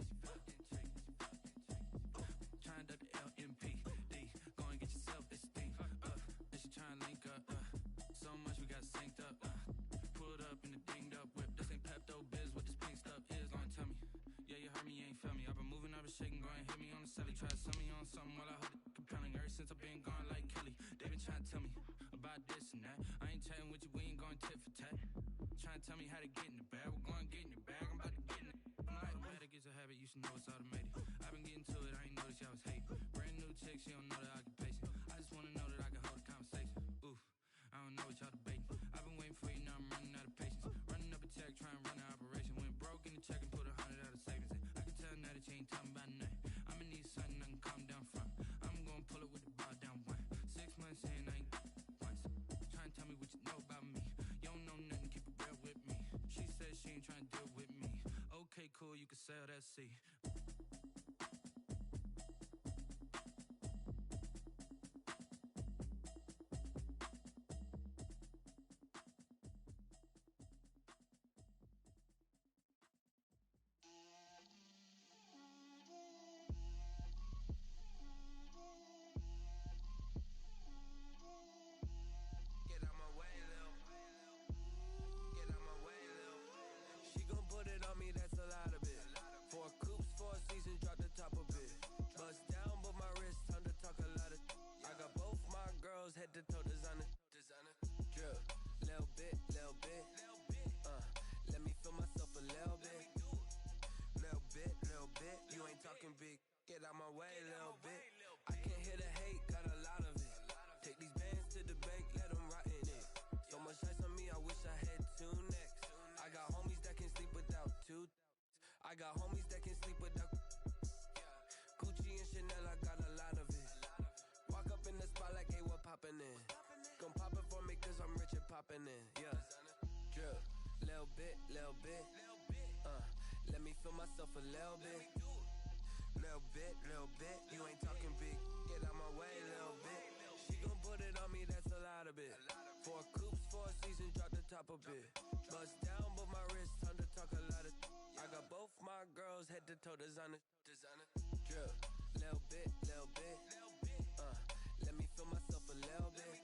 S4: Trying to duck the LMPD. Go and get your self-esteem. And she trying to link up. So much we got synced up. Pulled up in the dinged up whip. This ain't Pepto-Biz, what this pink stuff is. Gonna tell me. Yeah, you heard me, you ain't felt me. I've been moving, I've been shaking, go and hit me on the celly. Try to sell me on something while I hold it compelling. Ever since I've been gone like Kelly, they been trying to tell me about this and that. I ain't chatting with you, we ain't going tit for tat. Trying to tell me how to get in the bag, we're going to get in the bag, I'm about to get in it. I'm like, better get a habit, you should know it's automated. I've been getting to it, I ain't noticed y'all was hating. Brand new chick, she don't know the occupation. I just wanna know that I can hold a conversation. Oof, I don't know what y'all debating. I've been waiting for you, now I'm running out of patience. Running up a check, trying to run an operation. Went broke in the check and put 100 out of savings. I can tell now that you ain't talking about nothing. I'ma need something I can calm down from. I'm gonna pull it with the bar down one. 6 months in, I ain't once. Trying to tell me what you know about me. You don't know nothing, keep it real with me. She said she ain't trying to deal with me. Okay, cool, you can sell that seed.
S5: That's a lot of it. 4 coops, 4 seasons, drop the top of it. Bust down, but my wrist, time to talk a lot of. I got both my girls head to toe designer. Drip, little bit. Let me feel myself a little bit. Little bit. You ain't talking big. Get out my way, little bit. I can't hear the hate, got a lot of it. Take these bands to the bank, let them rot in it. So much ice on me, I wish I had 2 necks. I got homies that can sleep without 2. I got homies that can sleep without Gucci and Chanel, I got a lot of it. Walk up in the spot like, hey, what poppin' in? Gon' pop it for me cause I'm rich and poppin' in. Yeah, drip, little bit. Let me feel myself a little bit. Little bit. You ain't talking big, get out my way, little bit. She gon' put it on me, that's a lot of it. 4 coops, 4 seasons, drop the top of it. Bust down, but my wrist, time to talk a lot of. I got both my girls head to toe designer. Drip, little bit. Let me feel myself a little bit.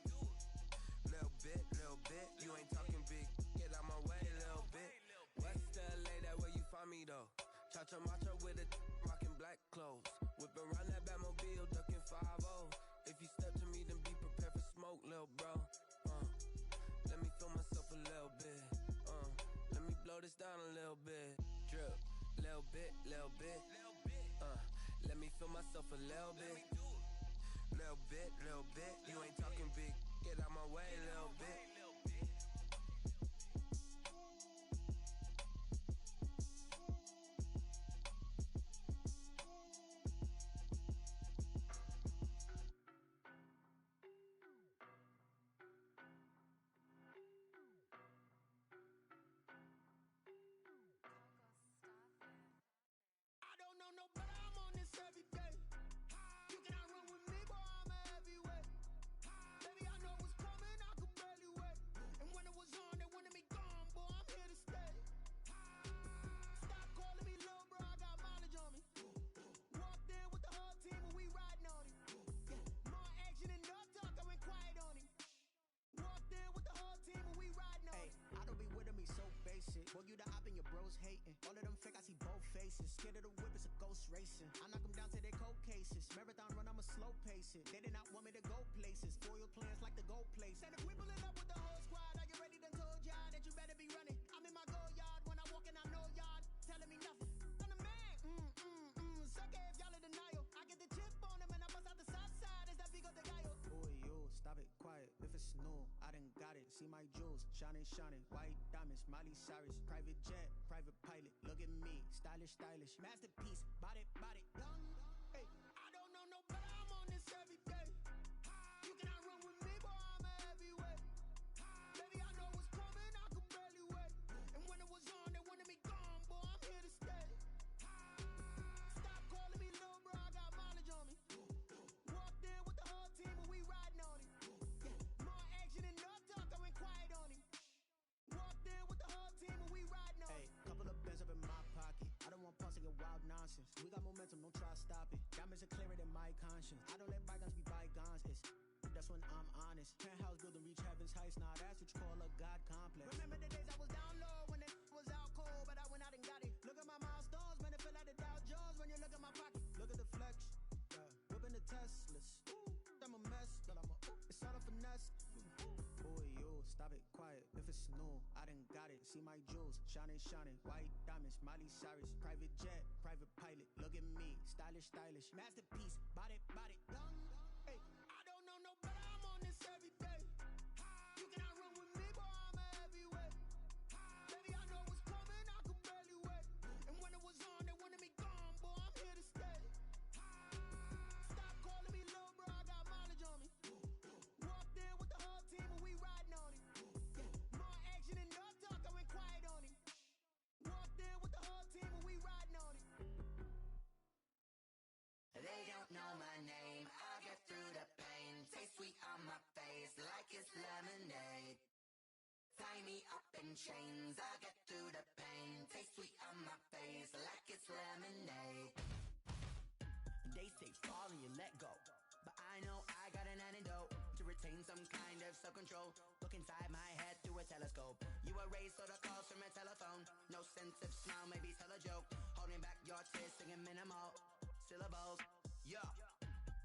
S5: Little bit. You ain't talking big, get out my way, little bit. West LA, that where you find me though. Cha-cha macho with it, rockin' black clothes. Whip around that Batmobile, ducking 5-0. If you step to me, then be prepared for smoke, lil' bro. Let me feel myself a little bit. Let me blow this down a little bit. Drip, little bit. Let me feel myself a little bit. Little bit. You ain't talking big. Get out my way, little bit.
S6: I don't know no better, I'm on this every day. You cannot run with me, boy, I'm a heavyweight. Baby, I know what's coming, I could barely wait. And when it was on, they wanted me gone, boy, I'm here to stay. Stop calling me little bro, I got mileage on me. Walked in with the whole team and we riding on him. Yeah, more action and no talk, I went quiet on him. Walked in with the whole team and we riding on him.
S7: I don't be with me so basic. Boy, you the op and your bros hating. All of them fake, I see both faces. Scared of the whip, it's a ghost racing. I knock them down to their cold cases. Marathon run, I'ma slow pace it. They did not want me to go places. Foil plans like the gold place.
S6: Said if we pulling up with the whole squad, are you ready? Done told y'all that you better be running. I'm in my go yard when I walk in, I know y'all telling me nothing. I'm the man, suck it if y'all in denial. I get the chip on him and I bust out the south side. Is that Vigo de Gallo?
S7: Boy, yo, stop it, quiet. If it's new, I done got it. See my jewels, shining. White diamonds, Miley Cyrus. Private jet, private pilot. Look at me, stylish, stylish. Masterpiece, body, body, young. Hey, I don't know no better, I'm on this every day. You cannot run with me, boy, I'm a heavyweight. Baby, I know what's coming, I could barely wait. And when it was on, they wanted me gone, boy, I'm here to stay. Stop calling me little bro, I got mileage on me. Walked in with the whole team and we riding on it. Yeah, more action and no talk, I went quiet on him. Walked in with the whole team and we riding on it. Hey, couple of bands up in my pocket. I don't want pulse and get wild nonsense. We got momentum, don't try to stop it. Diamonds are clearer than my conscience. I don't let bygones be bygones. That's when I'm honest. Penthouse building, reach heaven's heights. Nah, that's what you call a God complex. Remember the days I was down low when it was out cold, but I went out and got it. Look at my milestones, man, it feel like the Dow Jones when you look at my pocket. Look at the flex, yeah. Whipping the Teslas. Ooh, I'm a mess, but it's all a finesse. Boy, you stop it, quiet. If it's new, I done got it. See my jewels, shining, shining. White diamonds, Miley Cyrus. Private jet, private pilot. Look at me, stylish, stylish. Masterpiece, body, body, young. Hey, I don't know no better, I'm on this every day. You cannot run with me, boy, I'm a heavyweight. Baby, I know what's coming, I could barely wait. And when it was on, they wanted me gone, boy, I'm here to stay. Stop calling me little bro, I got mileage on me. Walked in with the whole team and we riding on it. Yeah, more action and no talk, I went quiet on him. Walked in with the whole team and we riding on it.
S8: They don't know my name, I'll get through the pain. Taste sweet on my face like it's lemonade. Tie me up in chains, I'll get through the pain. Taste sweet on my face like it's lemonade.
S9: They say fall and you let go, but I know I got an antidote to retain some kind of self-control. Look inside my head through a telescope. You erase all the calls from a telephone. No sense of smile, maybe tell a joke. Holding back your tears, singing minimal syllables. Yeah,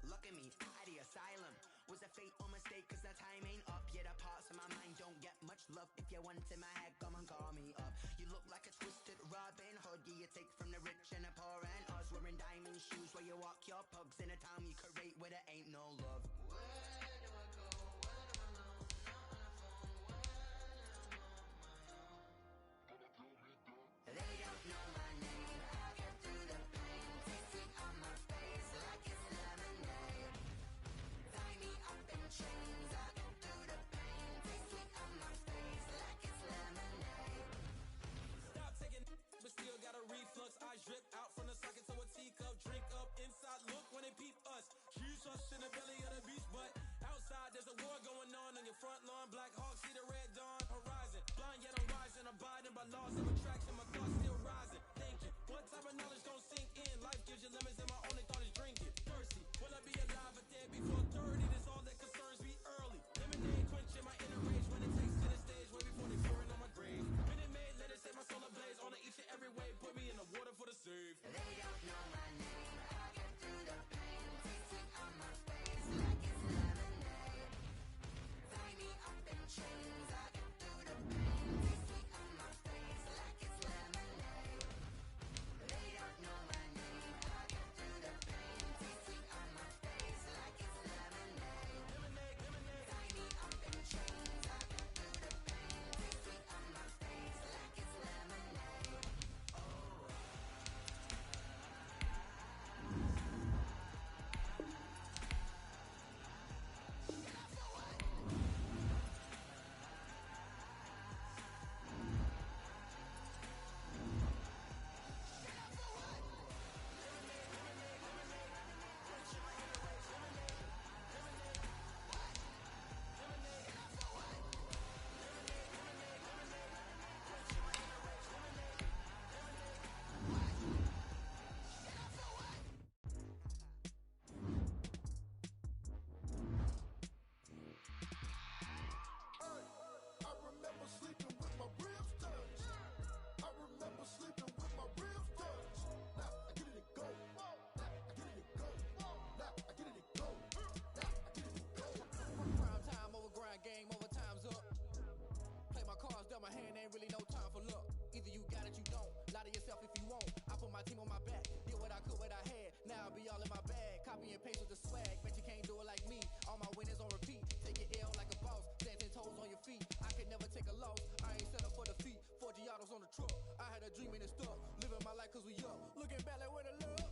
S9: look at me, at the asylum. Was a fate or mistake, cause the time ain't up. Yeah, the parts of my mind don't get much love. If you want in my head, come and call me up. You look like a twisted Robin Hood. Yeah, you take from the rich and the poor and us. Wearing diamond shoes where you walk your pugs in a town you create where there ain't no love.
S8: Where do I go? Where do I know? Not on the phone. Where am I on my own?
S9: They don't know my name, I'll get through the pain. Taste sweet on my face like it's lemonade.
S8: Tie me up in chains, I'll get through the pain. Taste sweet on my face like it's lemonade.
S5: Stop taking but still got a reflux. I drip out from the socket to a teacup. Drink up inside, look when they peep us. Choose us in the belly of the beach, but outside there's a war going on your front lawn. Black Hawk, see the red dawn horizon. Blind yet I'm rising, abiding by laws of attraction. My thoughts still rising, thinking. What type of knowledge don't sink in? Life gives you limits and my only thought is drinking. Thirsty, will I be alive or dead before 30? That's all that concerns me early. Lemonade quenching my inner rage when it takes to the stage way before they pouring on my grave. Minute Maid, let it set my soul ablaze on each and every way. Put me in the water for the save.
S8: They don't know my name, I'll get through the pain. Taste sweet on my face like it's lemonade. Tie me up in chains, I'll get through the pain. Taste sweet on my face like it's lemonade. They don't know my name, I'll get through the pain. Taste sweet on my face like it's lemonade. Tie me up in chains, I'll get through the pain. Taste sweet on my face like it's lemonade.
S6: I remember sleeping with my ribs touched. I remember sleeping with my ribs touched. Now I get it and go. Now I get it and go. Now I get it and go. Now I get it and go.
S10: Prime time over grind game, over time's up. Play my cards, dealt my hand, ain't really no time for luck. Either you got it, you don't. Lie to yourself if you won't. I put my team on my back, did what I could, what I had. Now I'll be all in my bag. Copy and paste with the swag. Bet you can't do it like me. All my winners on repeat. Take your L like a boss. Stand 10 toes on your feet. I could never take a loss. I ain't set up for defeat. 4 Giottos on the truck. I had had a dream and it stuck. Living my life cause we up. Looking back like where the love.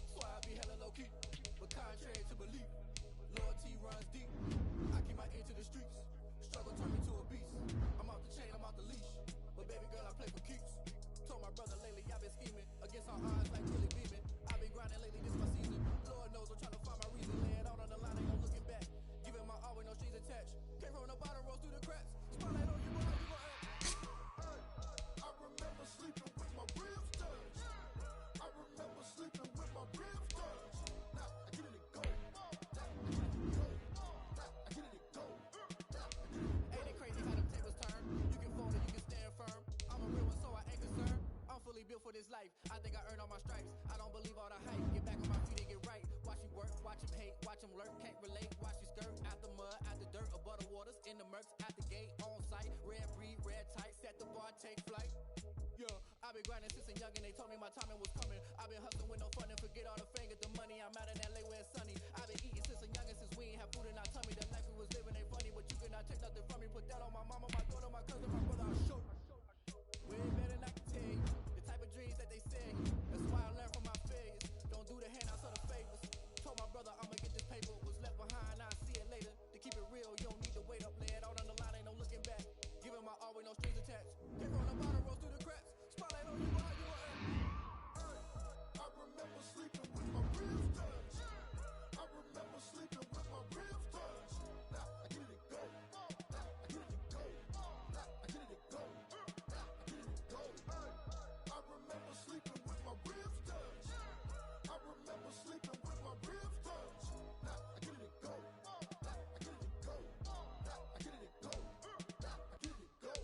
S10: So I be hella low key, but contrary to belief. Loyalty runs deep. I keep my ear to the streets. Struggle turn me to a beast. I'm off the chain, I'm off the leash. But baby girl, I play for keeps. Told my brother lately I've been scheming against all odds like Willie Beeman. I've been grinding lately, this my season. Lord knows I'm trying to find my reason. Lay it out on the line, ain't no looking back. Giving my all with no strings attached. Came from the bottom, rose through the cracks. Spotlight on you, boy, you gon' act.
S6: I remember sleeping with my ribs touched. I remember sleeping with my ribs touched. Now I get it to go. Now I get it to go. Now I get it to go.
S10: Ain't it crazy how them tables turn? You can fold it, you can stand firm. I'm a real one, so I ain't concerned. I'm fully built for this life. I think I earned all my stripes. I don't believe all the hype. Get back on my feet and get right. Watch you work, watch him hate, watch him lurk. Can't relate, watch you skirt. Out the mud, out the dirt, above the waters, in the murks, out the gate, on site. Red breed, red tight, set the bar, take flight. Yeah, I've been grinding since a young and they told me my timing was coming. I've been hustling with no fun and forget all the fame, get the money. I'm out in LA where it's sunny. I've been eating since a young and since we ain't have food in our tummy. The life we was living ain't funny, but you cannot take nothing from me. Put that on my mama, my daughter, my cousin, my brother, I'll show you. Way better than I can tell you. The type of dreams that they say. That's why I learned from my failures. Don't do the handouts or the favors. Told my brother I'ma get this paper. Was left behind, I'll see it later. To keep it real, you don't need to wait up. Lay it out on the line, ain't no looking back. Giving my all with no strings attached. Came from the bottom, rose through the cracks. Spotlight on you, boy, you gon' act.
S6: I remember sleeping with my ribs touched. I remember sleeping with my ribs touched. Now I get it to go. Now I get it to go. Now I get it to go. Now I get it to go. I remember sleeping with my ribs touched. I remember sleeping with my ribs touched. Now I get it to go. Now I get it to go. Now I get it to go. Now I get it to go.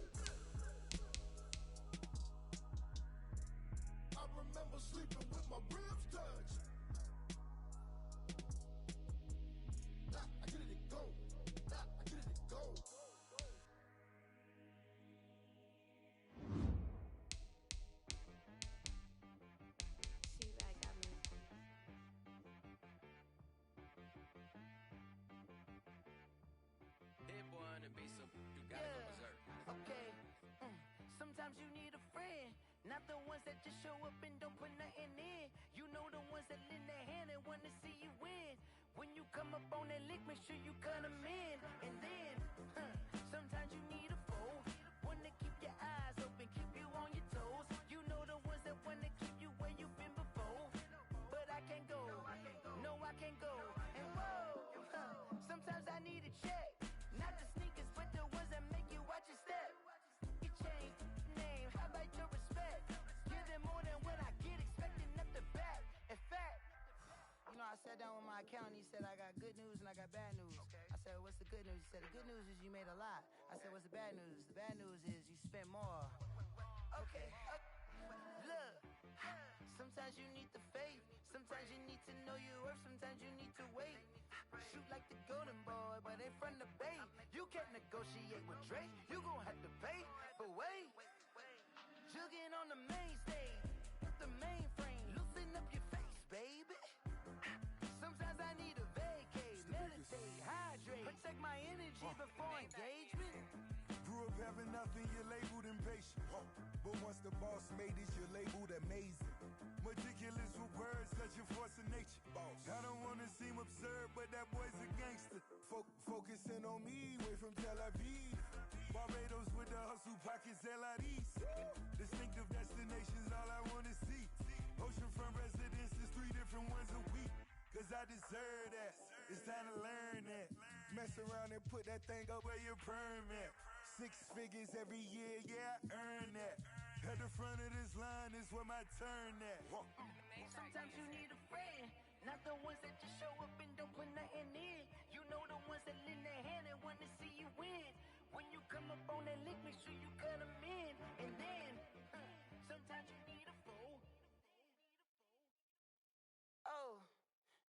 S6: I remember sleeping with my ribs touched. Now I get it to go. Now I get it to go.
S8: See that got me.
S9: Hit boy on the beat, so you gotta go berserk.
S11: Okay. Sometimes you need a friend, not the ones that just show up and don't put nothing in. You know the ones that lend their hand and want to see you win. When you come up on that lick, make sure you cut them in. And then, sometimes you need a foe, one to keep your eyes open, keep you on your toes. You know the ones that want to keep you where you've been before. But I can't go, no I can't go. And whoa, sometimes I need a check. Not the sneakers, but the ones that make you watch your step. Your chain, name, how about your respect? Give them more than what I get, expecting nothing back. In fact, you know, I sat down with my accountant, he said I got good news and I got bad news. I said, what's the good news? He said, the good news is you made a lot. I said, what's the bad news? The bad news is you spent more. Okay, look, sometimes you need the faith, sometimes you need to know your worth, sometimes you need to wait. Shoot like the golden boy, but in front of Bay. You can't negotiate with Drake, you gon' have to pay. But wait, jugging on the main stage, the mainframe, loosen up your face, baby. Sometimes I need a vacate, meditate, hydrate, protect my energy before engagement.
S6: Grew up having nothing, you're labeled impatient. But once the boss made it, you're labeled amazing. Meticulous with words, such a force of nature. I don't wanna seem absurd, but that boy's a gangster. Focusing on me, way from Tel Aviv. Barbados with the hustle pockets, LIDs. Distinctive destinations, all I wanna see. Oceanfront residences, 3 different ones a week. Cause I deserve that, it's time to learn that. Mess around and put that thing up where your perm at. 6 figures every year, yeah, I earn that. At the front of this line is where my turn at.
S11: Sometimes you need a friend, not the ones that just show up and don't put nothing in. You know the ones that lend their hand and want to see you win. When you come up on that lick, make sure you cut them in. And then, sometimes you need a foe. Oh,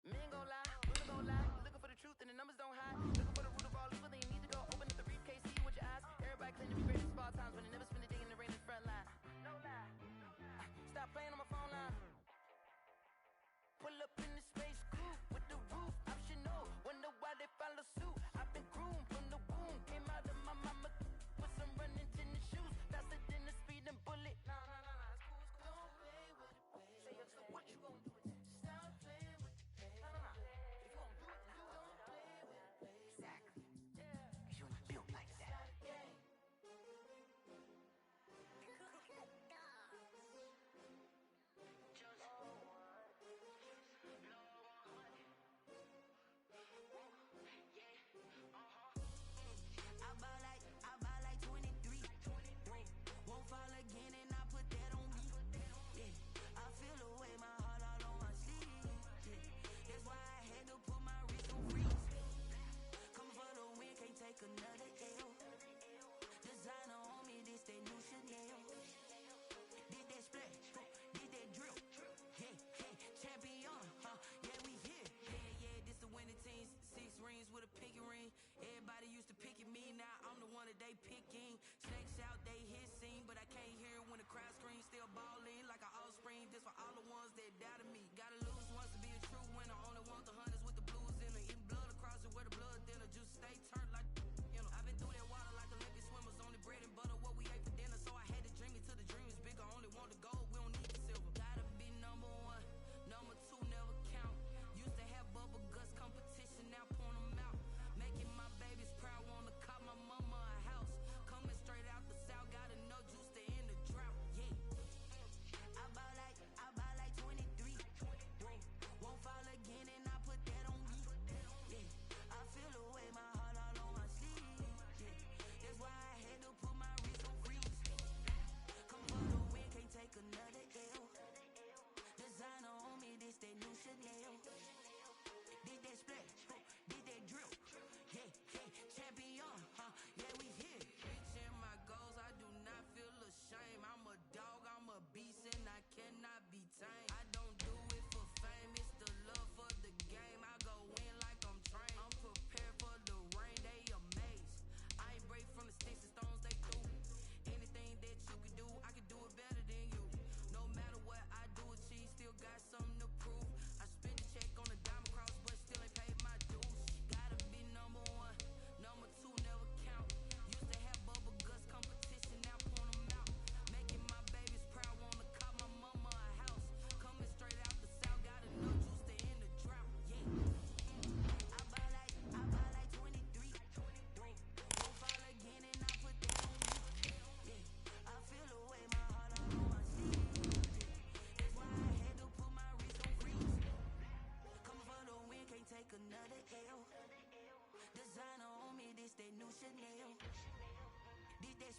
S11: men gon' lie, women gon' lie. Looking for the truth and the numbers don't hide. Looking for the root of all evil, then you need to go open up the briefcase, see with your eyes. Everybody claim to be greatest of all times, but they never spend a day in the rain in the front line. No lie. Stop playing on my phone line. Pull up in the space coupe with the roof optional. Wonder why they follow suit. I've been groomed from the womb. Came out of my mama with some running tennis shoes. Faster than the speeding bullet.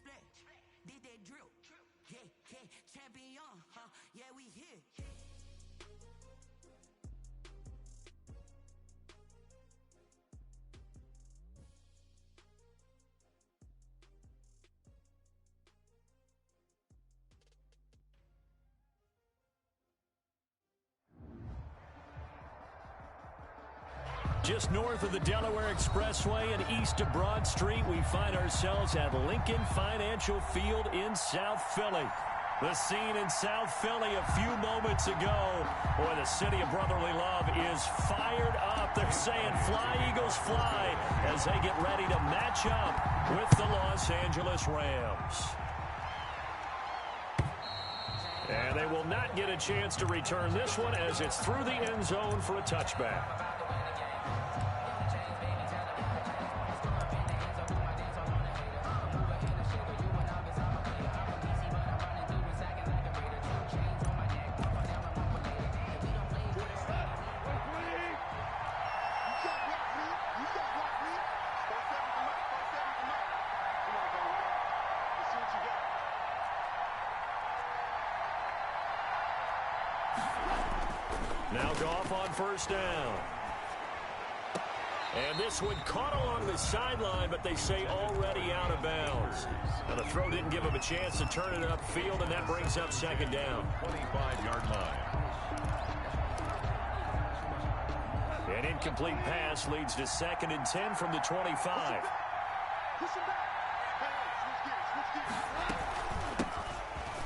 S9: that splat, did that drill. Yeah, yeah, champion, huh? Yeah, we here.
S1: Just north of the Delaware Expressway and east of Broad Street, we find ourselves at Lincoln Financial Field in South Philly. The scene in South Philly a few moments ago. Boy, the city of brotherly love is fired up. They're saying, "Fly, Eagles, fly," as they get ready to match up with the Los Angeles Rams. And they will not get a chance to return this one as it's through the end zone for a touchback. Now Goff on first down. And this one caught along the sideline, but they say already out of bounds. Now the throw didn't give him a chance to turn it upfield, and that brings up second down.
S3: 25-yard line.
S1: An incomplete pass leads to 2nd and 10 from the 25.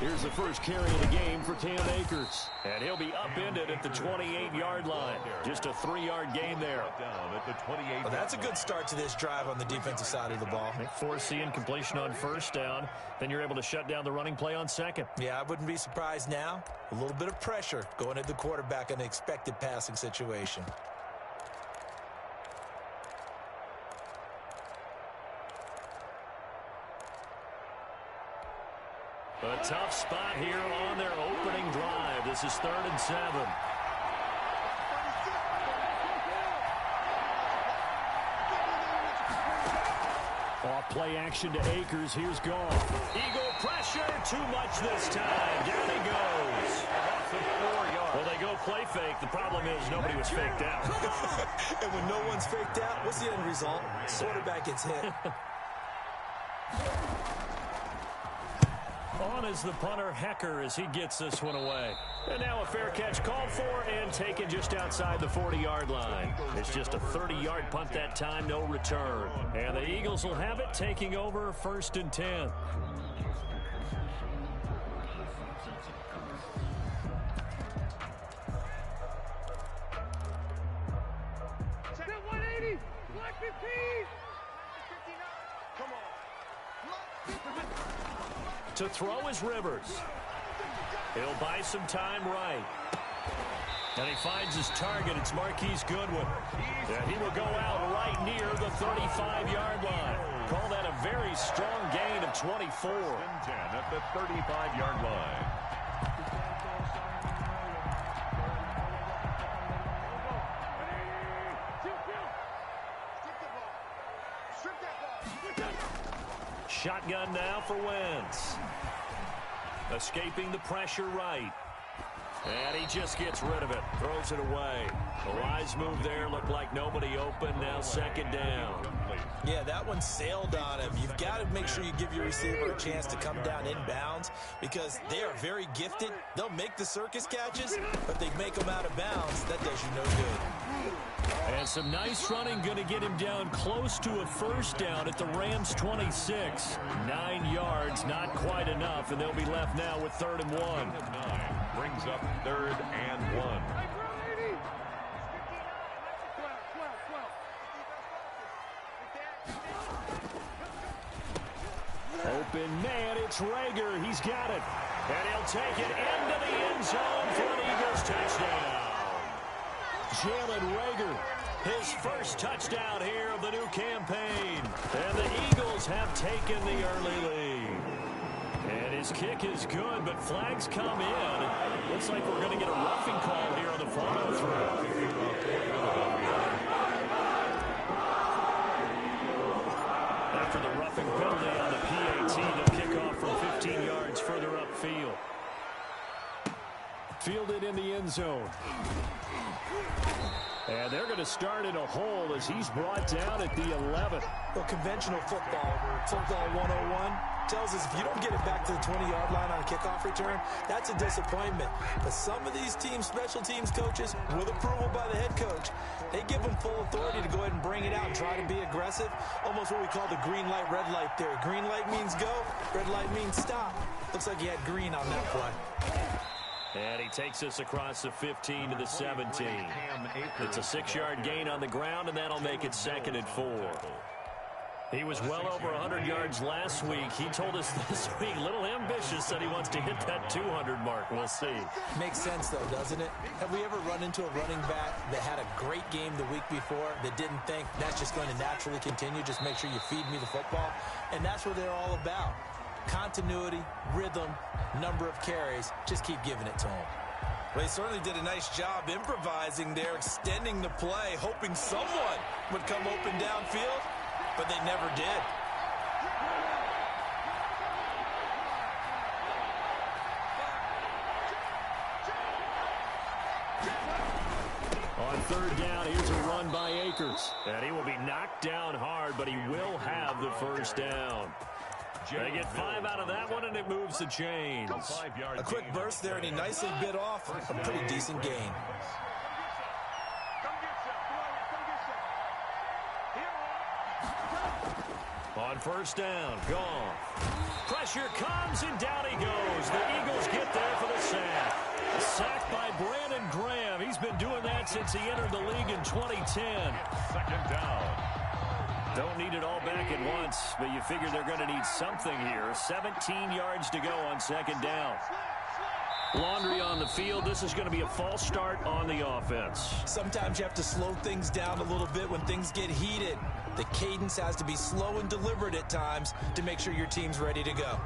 S1: Here's the first carry of the game for Cam Akers. And he'll be upended at the 28-yard line. Just a 3-yard gain there.
S3: Down at the 28.
S2: Well, that's a good start to this drive on the defensive side of the ball.
S1: Force the incompletion on first down. Then you're able to shut down the running play on second.
S2: Yeah, I wouldn't be surprised now. A little bit of pressure going at the quarterback in an expected passing situation.
S1: A tough spot here on their opening drive. This is 3rd and 7. Off play action to Akers. Here's Goff. Eagle pressure. Too much this time. Down he goes. Well, they go play fake. The problem is nobody was faked out.
S2: And when no one's faked out, what's the end result? Quarterback gets hit.
S1: On is the punter, Hecker, as he gets this one away. And now a fair catch called for and taken just outside the 40-yard line. It's just a 30-yard punt that time, no return. And the Eagles will have it, taking over 1st and 10. To throw is Rivers. He'll buy some time right. And he finds his target. It's Marquise Goodwin. And he will go out right near the 35-yard line. Call that a very strong gain of 24.
S3: 10 at the 35-yard line.
S1: Shotgun now for Wentz. Escaping the pressure right. And he just gets rid of it. Throws it away. The wise move there. Looked like nobody open. Now 2nd down.
S2: Yeah, that one sailed on him. You've got to make sure you give your receiver a chance to come down inbounds because they are very gifted. They'll make the circus catches, but they make them out of bounds. That does you no good.
S1: And some nice running going to get him down close to a first down at the Rams 26. 9 yards, not quite enough, and they'll be left now with 3rd and 1.
S3: 9 brings up 3rd and 1.
S1: Open man, it's Rager. He's got it. And he'll take it into the end zone for an Eagles touchdown. Jalen Rager, his first touchdown here of the new campaign. And the Eagles have taken the early lead. And his kick is good, but flags come in. Looks like we're going to get a roughing call here on the follow-through. After the roughing penalty on the PAT, zone. And they're going to start in a hole as he's brought down at the 11.
S2: Well, conventional football 101, tells us if you don't get it back to the 20-yard line on a kickoff return, that's a disappointment. But some of these special teams coaches, with approval by the head coach, they give them full authority to go ahead and bring it out and try to be aggressive. Almost what we call the green light, red light theory. Green light means go, red light means stop. Looks like he had green on that play.
S1: And he takes us across the 15 to the 17. It's a 6-yard gain on the ground, and that'll make it 2nd and 4. He was well over 100 yards last week. He told us this week, little ambitious, that he wants to hit that 200 mark. We'll see.
S2: Makes sense, though, doesn't it? Have we ever run into a running back that had a great game the week before that didn't think that's just going to naturally continue? Just make sure you feed me the football. And that's what they're all about. Continuity, rhythm, number of carries. Just keep giving it to him.
S12: Well, he certainly did a nice job improvising there, extending the play, hoping someone would come open downfield, but they never did.
S1: On 3rd down, here's a run by Akers. And he will be knocked down hard, but he will have the 1st down. They get 5 out of that one, and it moves the chains.
S12: A quick burst there, and he nicely bit off a pretty decent gain.
S1: On 1st down, gone. Pressure comes, and down he goes. The Eagles get there for the sack. Sacked by Brandon Graham. He's been doing that since he entered the league in 2010.
S3: 2nd down.
S1: Don't need it all back at once, but you figure they're going to need something here. 17 yards to go on 2nd down. Laundry on the field. This is going to be a false start on the offense.
S2: Sometimes you have to slow things down a little bit when things get heated. The cadence has to be slow and deliberate at times to make sure your team's ready to go.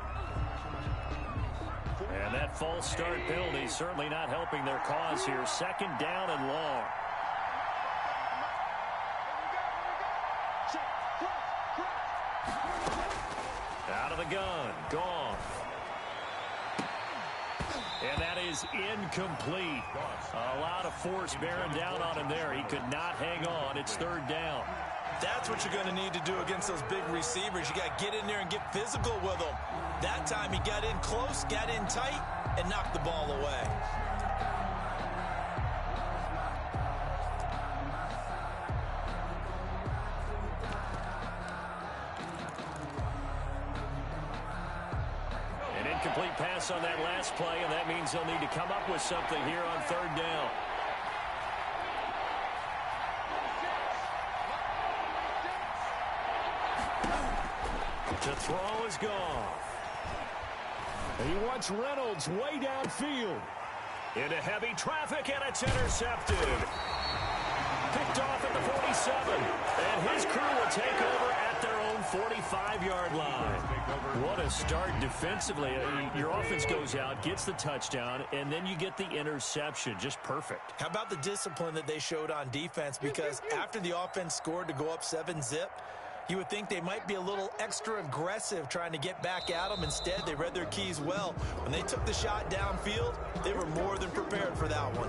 S1: And that false start penalty certainly not helping their cause here. 2nd down and long. Out of the gun. Gone. And that is incomplete. A lot of force bearing down on him there. He could not hang on. It's 3rd down.
S12: That's what you're going to need to do against those big receivers. You got to get in there and get physical with them. That time he got in close, got in tight, and knocked the ball away.
S1: An incomplete pass on that last play, and that means they'll need to come up with something here on 3rd down. The throw is gone. And he wants Reynolds way downfield. Into heavy traffic, and it's intercepted. Picked off at the 47. And his crew will take over at their own 45-yard line. What a start defensively. Your offense goes out, gets the touchdown, and then you get the interception. Just perfect.
S2: How about the discipline that they showed on defense? Because after the offense scored to go up 7-zip, you would think they might be a little extra aggressive trying to get back at them. Instead, they read their keys well. When they took the shot downfield, they were more than prepared for that one.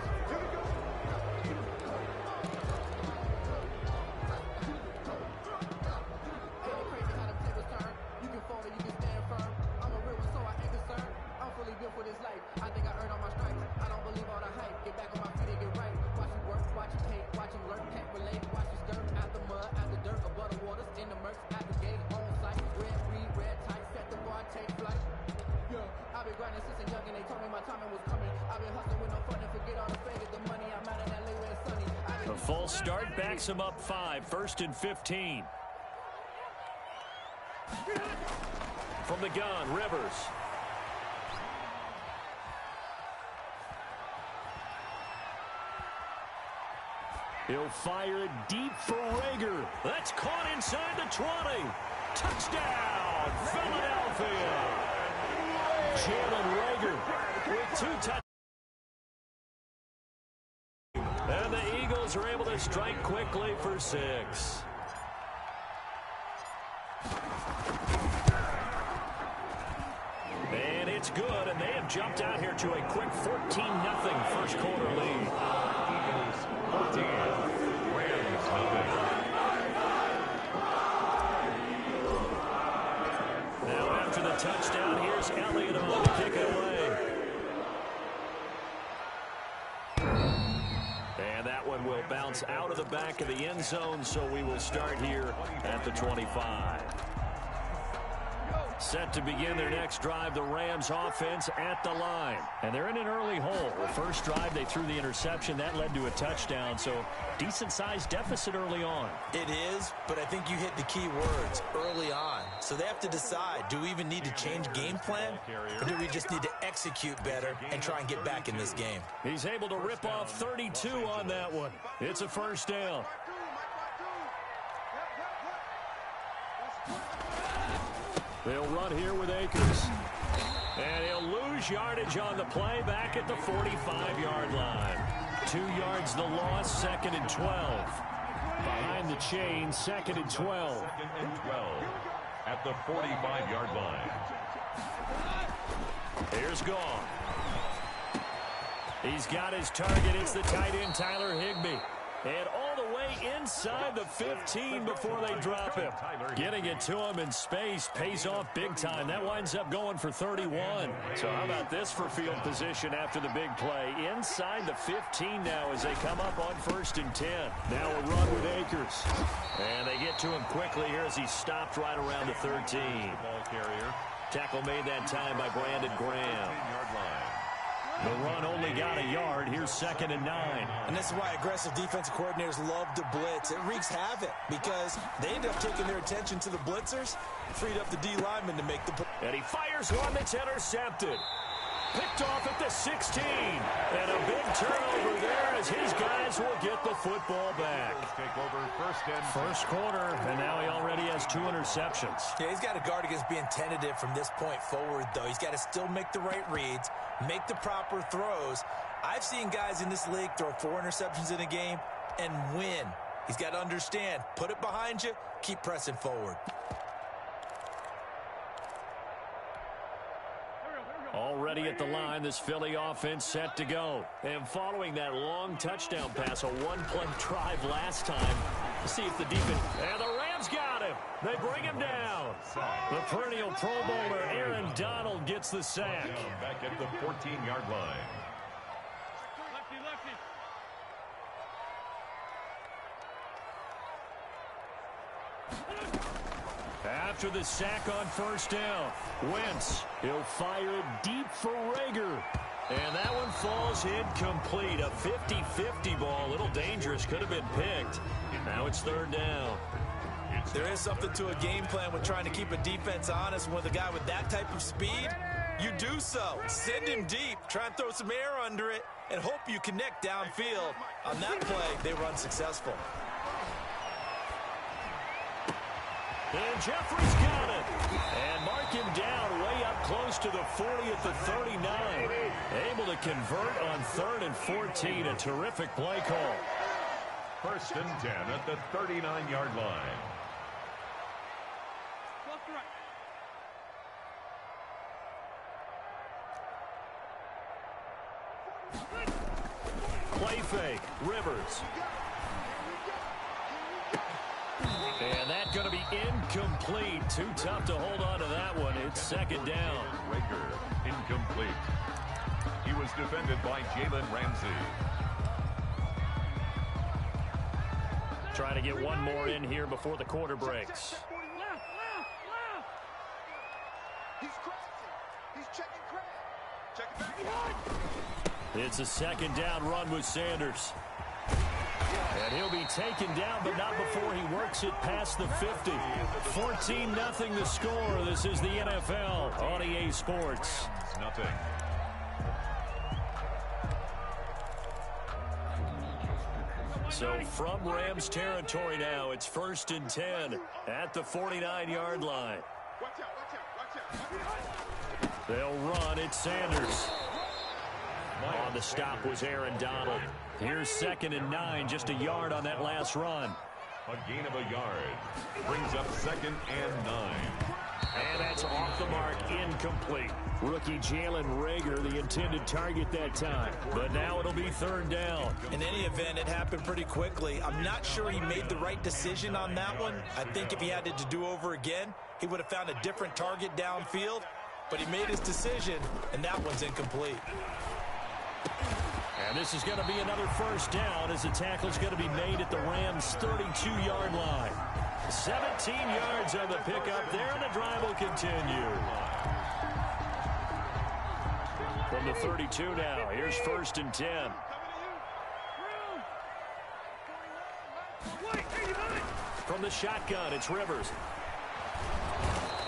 S1: Full start backs him up 5, 1st and 15. From the gun, Rivers. He'll fire it deep for Rager. That's caught inside the 20. Touchdown, Philadelphia. Jalen Rager with 2 touchdowns. And the Eagles are able to strike quickly for 6. And it's It's good, and they have jumped out here to a quick 14-0 first quarter lead.
S3: Eagles 14, Rams nothing.
S1: Now after the touchdown, here's Elliott on to kick it away. And that one will bounce out of the back of the end zone, so we will start here at the 25. Set to begin their next drive, the Rams offense at the line. And they're in an early hole. The first drive, they threw the interception. That led to a touchdown, so decent-sized deficit early on.
S2: It is, but I think you hit the key words, early on. So they have to decide, do we even need to change game plan, or do we just need to execute better and try and get back in this game?
S1: He's able to rip off 32 on that one. It's a first down. They'll run here with Akers. And he'll lose yardage on the play back at the 45-yard line. 2 yards the loss, 2nd and 12. Behind the chain, 2nd and 12.
S3: 2nd and 12 at the 45-yard line.
S1: Here's Gone. He's got his target. It's the tight end, Tyler Higbee. And all the way inside the 15 before they drop him. Getting it to him in space pays off big time. That winds up going for 31. So how about this for field position after the big play? Inside the 15 now as they come up on 1st and 10. Now a run with Akers. And they get to him quickly here as he stopped right around the 13.
S3: Ball carrier.
S1: Tackle made that time by Brandon Graham.
S3: 10-yard line.
S1: The run only got a yard. Here's 2nd and 9.
S2: And this is why aggressive defensive coordinators love to blitz. It wreaks havoc because they end up taking their attention to the blitzers, freed up the D lineman to make the play.
S1: And he fires one that's intercepted. Picked off at the 16. And a big turnover there as his guys will get the football back.
S3: Take over
S1: First quarter, and now he already has 2 interceptions.
S2: Yeah, he's got to guard against being tentative from this point forward, though. He's got to still make the right reads, make the proper throws. I've seen guys in this league throw 4 interceptions in a game and win. He's got to understand, put it behind you, keep pressing forward.
S1: Already at the line, this Philly offense set to go. And following that long touchdown pass, a one-play drive last time. Let's see if the defense... And the Rams got him. They bring him down. The perennial Pro Bowler, Aaron Donald, gets the sack.
S3: Back at the 14-yard line.
S1: After the sack on 1st down, Wentz, he'll fire deep for Rager. And that one falls incomplete. A 50-50 ball, a little dangerous, could have been picked. Now it's 3rd down.
S2: There is something to a game plan with trying to keep a defense honest. With a guy with that type of speed, you do so. Send him deep, try and throw some air under it, and hope you connect downfield. On that play, they run successful.
S1: And Jeffrey's got it. And mark him down way up close to the 40 at the 39. Able to convert on 3rd and 14. A terrific play call.
S3: 1st and 10 at the 39-yard line.
S1: Play fake. Rivers. And that's going to be incomplete. Too tough to hold on to that one. It's 2nd down.
S3: Rager, incomplete. He was defended by Jalen Ramsey.
S1: Trying to get one more in here before the quarter breaks. It's a 2nd down run with Sanders. And he'll be taken down, but not before he works it past the 50. 14-0 the score. This is the NFL on EA Sports.
S3: Nothing.
S1: So from Rams territory now, it's 1st and 10 at the 49-yard line. They'll run. It's Sanders. On the stop was Aaron Donald. Here's 2nd and 9, just a yard on that last run.
S3: A gain of a yard brings up 2nd and 9.
S1: And that's off the mark, incomplete. Rookie Jalen Reagor, the intended target that time. But now it'll be third down.
S2: In any event, it happened pretty quickly. I'm not sure he made the right decision on that one. I think if he had it to do over again, he would have found a different target downfield. But he made his decision, and that one's incomplete.
S1: And this is going to be another first down as the tackle's going to be made at the Rams' 32-yard line. 17 yards on the pickup there, and the drive will continue. From the 32 now, here's 1st and 10. From the shotgun, it's Rivers.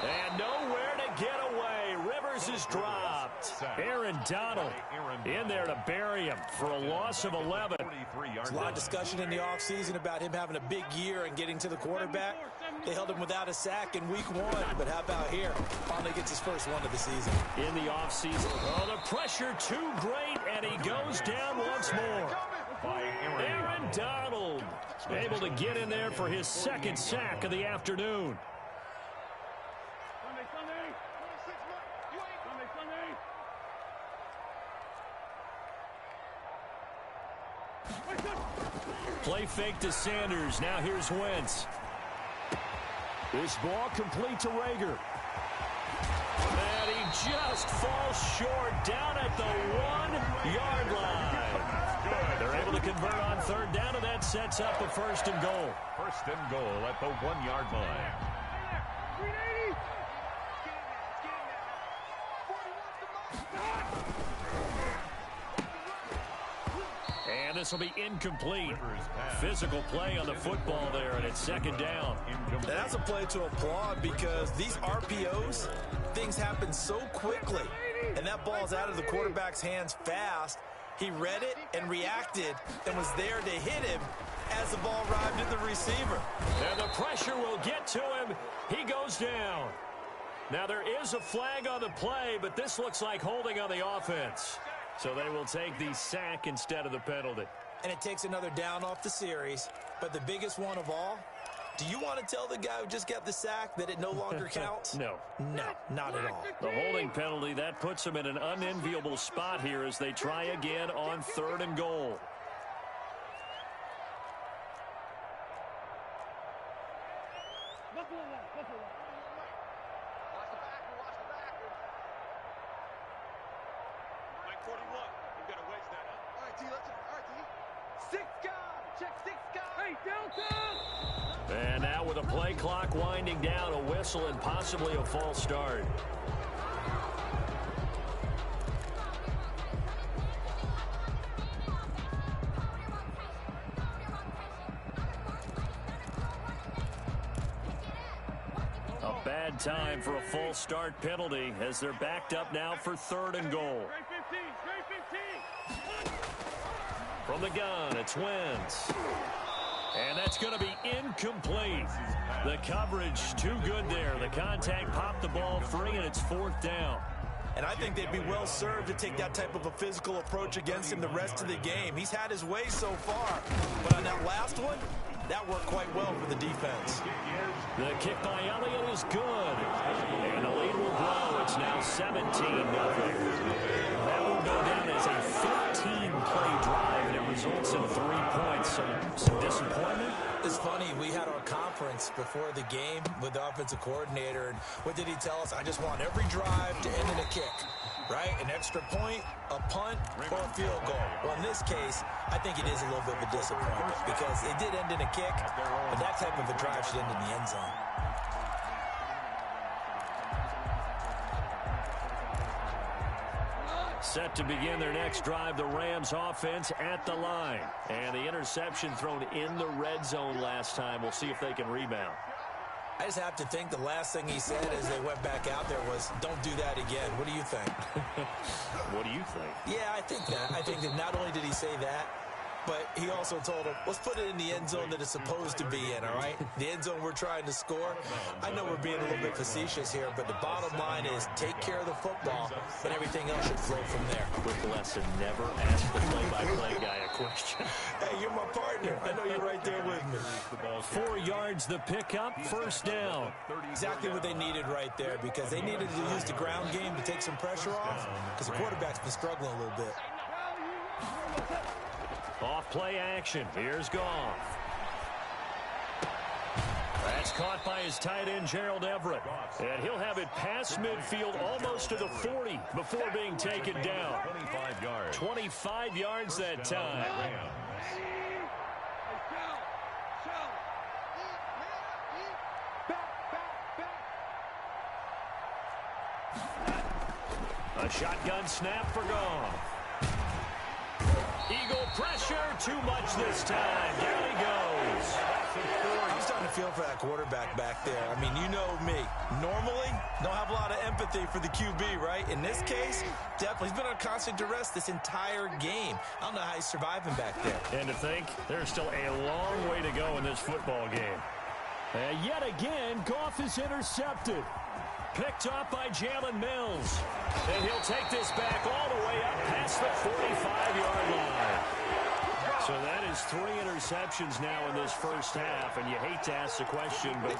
S1: And nowhere to get away. Rivers is dropped. Aaron Donald in there to bury him for a loss of 11.
S2: There's a lot of discussion in the offseason about him having a big year and getting to the quarterback. They held him without a sack in week 1, but how about here? Finally gets his first one of the season.
S1: In the offseason. Oh, the pressure too great, and he goes down once more. Aaron Donald able to get in there for his second sack of the afternoon. Play fake to Sanders. Now here's Wentz. This ball complete to Reagor. And he just falls short down at the 1-yard line. They're able to convert on third down, and that sets up a 1st and goal.
S3: 1st and goal at the 1-yard line.
S1: And this will be incomplete. Physical play on the football there, and it's 2nd down.
S2: That's a play to applaud because these RPOs, things happen so quickly. And that ball's out of the quarterback's hands fast. He read it and reacted and was there to hit him as the ball arrived at the receiver.
S1: And the pressure will get to him. He goes down. Now there is a flag on the play, but this looks like holding on the offense. So they will take the sack instead of the penalty.
S2: And it takes another down off the series. But the biggest one of all, do you want to tell the guy who just got the sack that it no longer counts?
S1: No.
S2: No, not at all.
S1: The holding penalty, that puts them in an unenviable spot here as they try again on 3rd and goal. And now with a play clock winding down, a whistle and possibly a false start. A bad time for a false start penalty as they're backed up now for 3rd and goal. From the gun, it's Wentz. And that's going to be incomplete. The coverage too good there. The contact popped the ball free, and it's 4th down.
S2: And I think they'd be well served to take that type of a physical approach against him the rest of the game. He's had his way so far. But on that last one, that worked quite well for the defense.
S1: The kick by Elliott is good. And the lead will grow. It's now 17-0. That will go down as a 15-play drive, and it results in 3 points. Some disappointment.
S2: It's funny, we had our conference before the game with the offensive coordinator, and what did he tell us? I just want every drive to end in a kick, right? An extra point, a punt, or a field goal. Well, in this case, I think it is a little bit of a disappointment because it did end in a kick, but that type of a drive should end in the end zone.
S1: Set to begin their next drive, the Rams offense at the line. And the interception thrown in the red zone last time. We'll see if they can rebound.
S2: I just have to think the last thing he said as they went back out there was, don't do that again. What do you think?
S1: What do you think?
S2: Yeah, I think that. I think that not only did he say that, but he also told him, let's put it in the end zone that it's supposed to be in, all right? The end zone we're trying to score. I know we're being a little bit facetious here, but the bottom line is take care of the football, and everything else should flow from there.
S1: Quick lesson, never ask the play-by-play guy a question.
S2: Hey, you're my partner. I know you're right there with me.
S1: 4 yards the pickup, first down.
S2: Exactly what they needed right there, because they needed to use the ground game to take some pressure off, because the quarterback's been struggling a little bit.
S1: Off play action. Here's Goff. That's caught by his tight end, Gerald Everett. And he'll have it past midfield almost to the 40 before being taken down.
S3: 25 yards.
S1: 25 yards that time. A shotgun snap for Goff. Eagle pressure, too much this time. Down he goes.
S2: I'm starting to feel for that quarterback back there. I mean, you know me. Normally, don't have a lot of empathy for the QB, right? In this case, definitely. He's been under constant duress this entire game. I don't know how he's surviving back there.
S1: And to think, there's still a long way to go in this football game. And yet again, Goff is intercepted. Picked off by Jalen Mills. And he'll take this back all the way up past the 45-yard line. So that is 3 interceptions now in this first half, and you hate to ask the question, but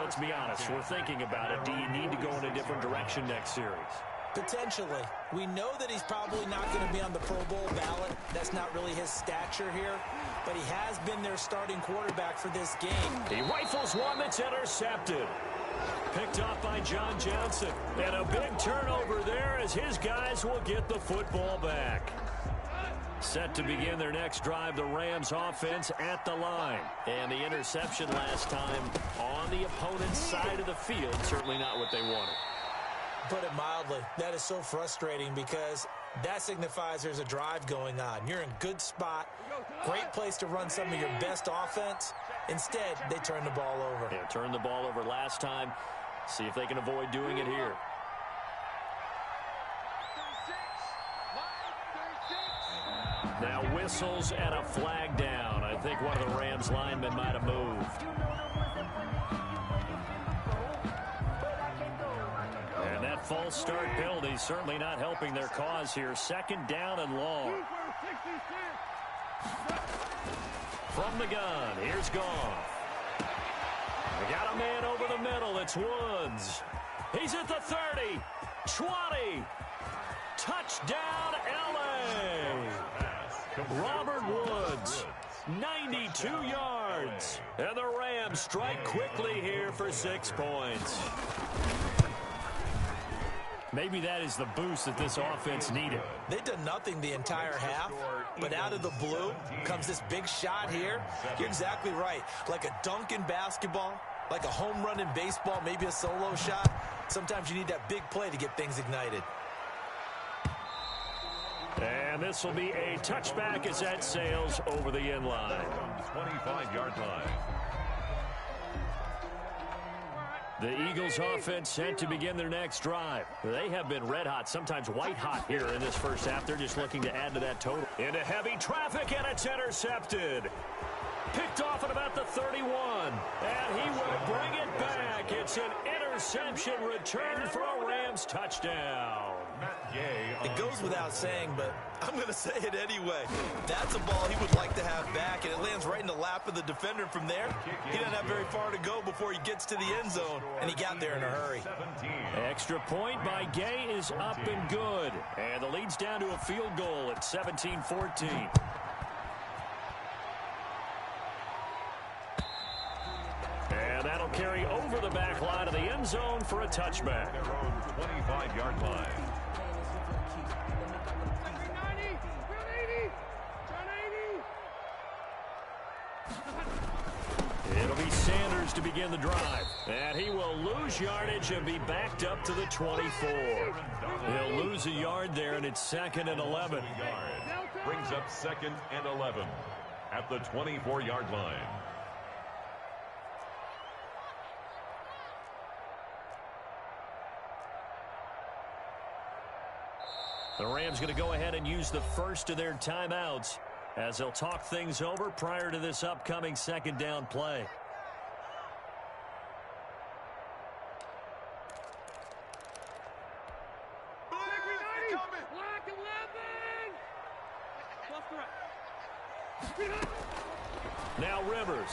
S1: let's be honest, we're thinking about it. Do you need to go in a different direction next series?
S2: Potentially. We know that he's probably not going to be on the Pro Bowl ballot. That's not really his stature here, but he has been their starting quarterback for this game.
S1: He rifles one that's intercepted. Picked off by John Johnson. And a big turnover there as his guys will get the football back. Set to begin their next drive, the Rams offense at the line. And the interception last time on the opponent's side of the field, certainly not what they wanted.
S2: Put it mildly, that is so frustrating because that signifies there's a drive going on. You're in a good spot, great place to run some of your best offense. Instead, they turn the ball over.
S1: Yeah, turned the ball over last time. See if they can avoid doing it here. Now whistles and a flag down. I think one of the Rams linemen might have moved. And that false start penalty certainly not helping their cause here. Second down and long. From the gun, here's Goff. We got a man over the middle. It's Woods. He's at the 30, 20. Touchdown, L.A. Robert Woods, 92 yards. And the Rams strike quickly here for 6 points. Maybe that is the boost that this offense needed.
S2: They did nothing the entire half, but out of the blue comes this big shot here. You're exactly right. Like a dunk in basketball, like a home run in baseball, maybe a solo shot. Sometimes you need that big play to get things ignited.
S1: And this will be a touchback as that sails over the end line.
S3: 25-yard line.
S1: The Eagles offense set to begin their next drive. They have been red hot, sometimes white hot here in this first half. They're just looking to add to that total. Into heavy traffic, and it's intercepted. Picked off at about the 31. And he will bring it back. It's an interception return for a Rams touchdown.
S2: It goes without saying, but I'm going to say it anyway. That's a ball he would like to have back, and it lands right in the lap of the defender from there. He doesn't have very far to go before he gets to the end zone, and he got there in a hurry.
S1: Extra point by Gay is up and good. And the lead's down to a field goal at 17-14. And that'll carry over the back line of the end zone for a touchback.
S3: Their own 25-yard line.
S1: It'll be Sanders to begin the drive. And he will lose yardage and be backed up to the 24. He'll lose a yard there, and it's 2nd and 11.
S3: Brings up 2nd and 11 at the 24-yard line.
S1: The Rams going to go ahead and use the first of their timeouts as they'll talk things over prior to this upcoming second down play. Now Rivers.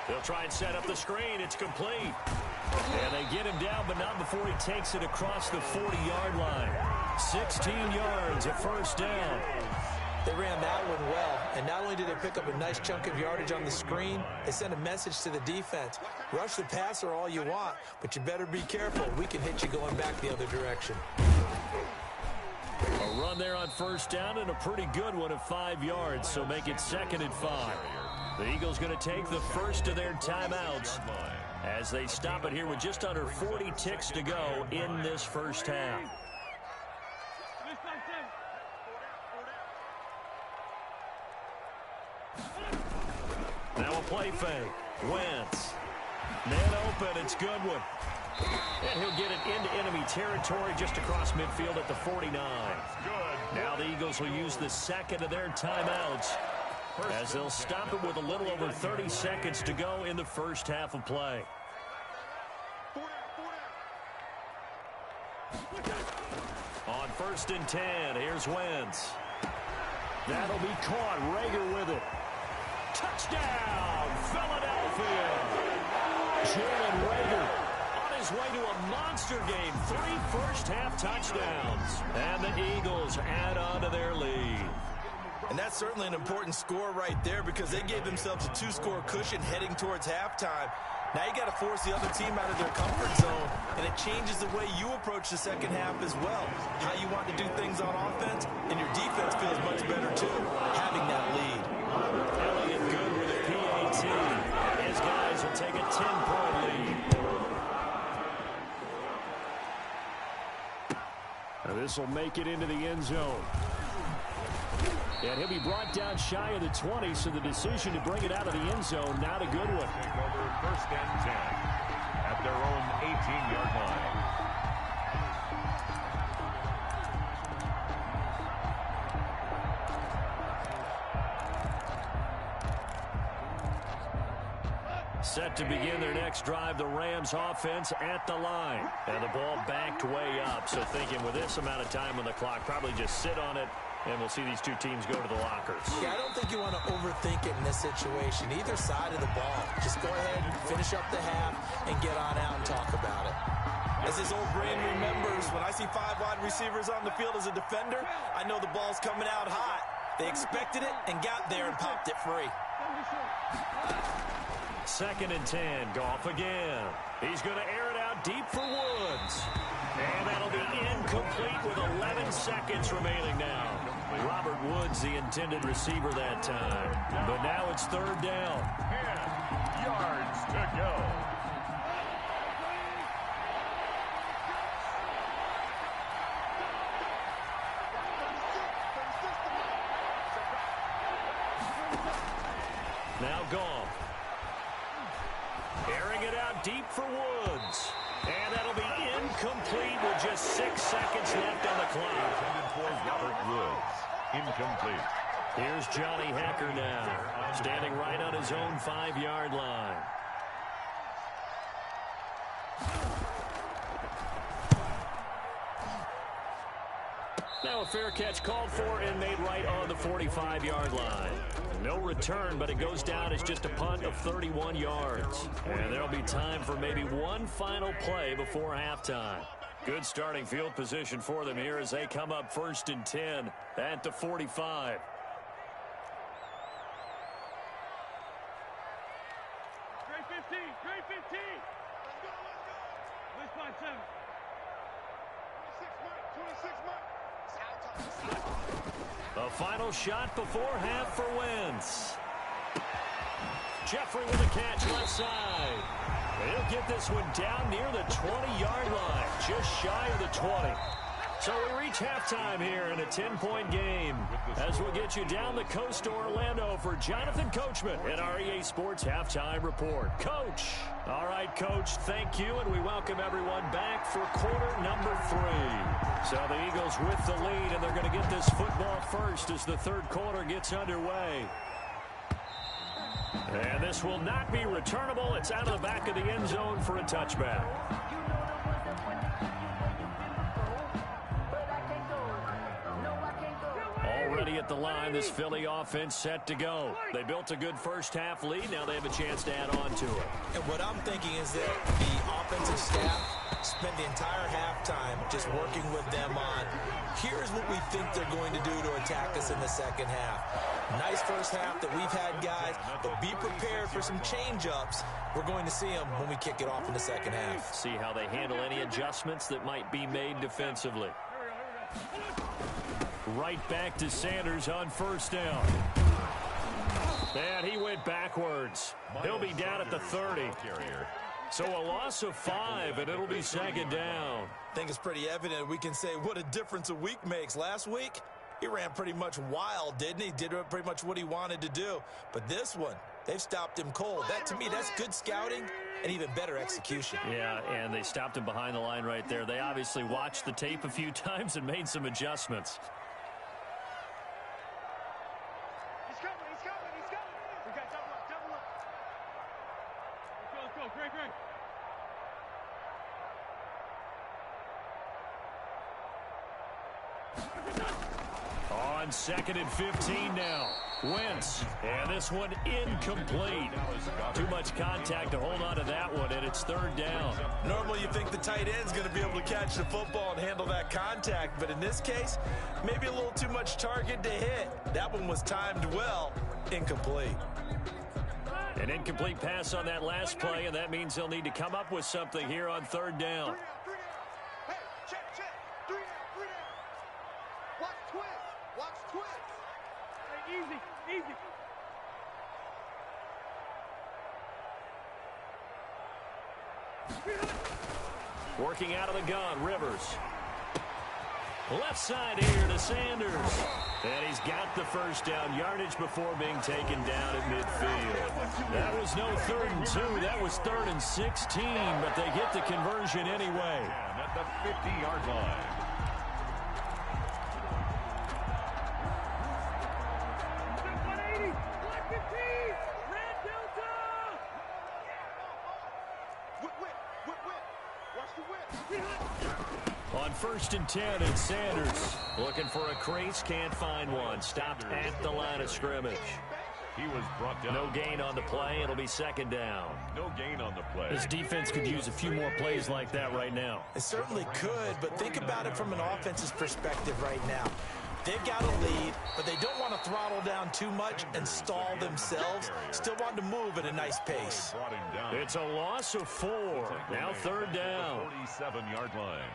S1: They'll try and set up the screen. It's complete. And they get him down, but not before he takes it across the 40-yard line. 16 yards, a first down.
S2: They ran that one well, and not only did they pick up a nice chunk of yardage on the screen, they sent a message to the defense. Rush the passer all you want, but you better be careful. We can hit you going back the other direction.
S1: A run there on first down and a pretty good one of 5 yards, so make it 2nd and 5. The Eagles going to take the first of their timeouts as they stop it here with just under 40 ticks to go in this first half. Now a play fake. Wentz. Man open. It's Goodwin. And he'll get it into enemy territory just across midfield at the 49. Now the Eagles will use the second of their timeouts as they'll stop it with a little over 30 seconds to go in the first half of play. On 1st and 10, here's Wentz. That'll be caught. Rager with it. Touchdown, Philadelphia. Jalen Rager on his way to a monster game. 3 first-half touchdowns. And the Eagles add on to their lead.
S2: And that's certainly an important score right there because they gave themselves a 2-score cushion heading towards halftime. Now you got to force the other team out of their comfort zone, and it changes the way you approach the second half as well. How you want to do things on offense, and your defense feels much better too, having that lead.
S1: Elliott good with a PAT. His guys will take a 10-point lead. Now this will make it into the end zone. And he'll be brought down shy of the 20, so the decision to bring it out of the end zone, not a good one.
S3: Take over 1st and 10 at their own 18-yard line.
S1: Set to begin their next drive, the Rams offense at the line. And the ball backed way up, so thinking with this amount of time on the clock, probably just sit on it. And we'll see these two teams go to the lockers.
S2: Yeah, I don't think you want to overthink it in this situation. Either side of the ball. Just go ahead and finish up the half and get on out and talk about it.
S12: As his old brain remembers, when I see 5 wide receivers on the field as a defender, I know the ball's coming out hot. They expected it and got there and popped it free.
S1: 2nd and 10. Goff again. He's going to air it out deep for Woods. And that'll be incomplete with 11 seconds remaining now. Robert Woods, the intended receiver that time. But now it's 3rd down.
S3: 10 yards to go.
S1: Now Goff. Airing it out deep for Woods. And that'll be incomplete with just 6 seconds left on the clock.
S3: Intended for Robert Woods. Incomplete.
S1: Here's Johnny Hecker now, standing right on his own 5-yard line. Now a fair catch called for and made right on the 45-yard line. No return, but it goes down as just a punt of 31 yards. And there'll be time for maybe one final play before halftime. Good starting field position for them here as they come up 1st and 10 at the 45.
S13: Grade 15, grade 15. Let's go, let's go. Let's find 7. 26 mark.
S1: A final shot before half for Wentz. Jeffrey with a catch left side. He'll get this one down near the 20-yard line, just shy of the 20. So we reach halftime here in a 10-point game as we'll get you down the coast to Orlando for Jonathan Coachman in our EA Sports Halftime Report. Coach. All right, Coach, thank you, and we welcome everyone back for quarter number 3. So the Eagles with the lead, and they're going to get this football first as the 3rd quarter gets underway. And this will not be returnable. It's out of the back of the end zone for a touchback. Already at at the line. This Philly offense set to go. They built a good first-half lead. Now they have a chance to add on to it.
S2: And what I'm thinking is that the offensive staff spent the entire halftime just working with them on, here's what we think they're going to do to attack us in the second half. Nice first half that we've had, guys, but be prepared for some change-ups. We're going to see them when we kick it off in the second half.
S1: See how they handle any adjustments that might be made defensively. Right back to Sanders on first down. And he went backwards. He'll be down at the 30. So a loss of 5, and it'll be second down.
S2: I think it's pretty evident we can say what a difference a week makes. Last week, he ran pretty much wild, didn't he? Did pretty much what he wanted to do. But this one, they've stopped him cold. That, to me, that's good scouting and even better execution.
S1: Yeah, and they stopped him behind the line right there. They obviously watched the tape a few times and made some adjustments.
S13: He's coming. We got double up. Let's go. Great.
S1: On 2nd and 15 now. Wentz. And this one incomplete. Too much contact to hold on to that one, and it's third down.
S2: Normally you think the tight end's going to be able to catch the football and handle that contact, but in this case, maybe a little too much target to hit. That one was timed well. Incomplete.
S1: An incomplete pass on that last play, and that means they'll need to come up with something here on third down.
S13: Hey, check. 3 down. Watch twist. Hey, easy.
S1: Working out of the gun, Rivers. Left side here to Sanders. And he's got the first down yardage before being taken down at midfield. That was no 3rd and 2. That was 3rd and 16, but they get the conversion anyway.
S3: And at the 50-yard line.
S1: On 1st and 10, it's Sanders. Looking for a crease, can't find one. Stopped at the line of scrimmage.
S3: He was brought down.
S1: No gain on the play. It'll be second down.
S3: No gain on the play.
S1: This defense could use a few more plays like that right now.
S2: It certainly could, but think about it from an offense's perspective right now. They've got a lead, but they don't want to throttle down too much and stall themselves. Still want to move at a nice pace.
S1: It's a loss of 4. Now third down.
S3: 47-yard line.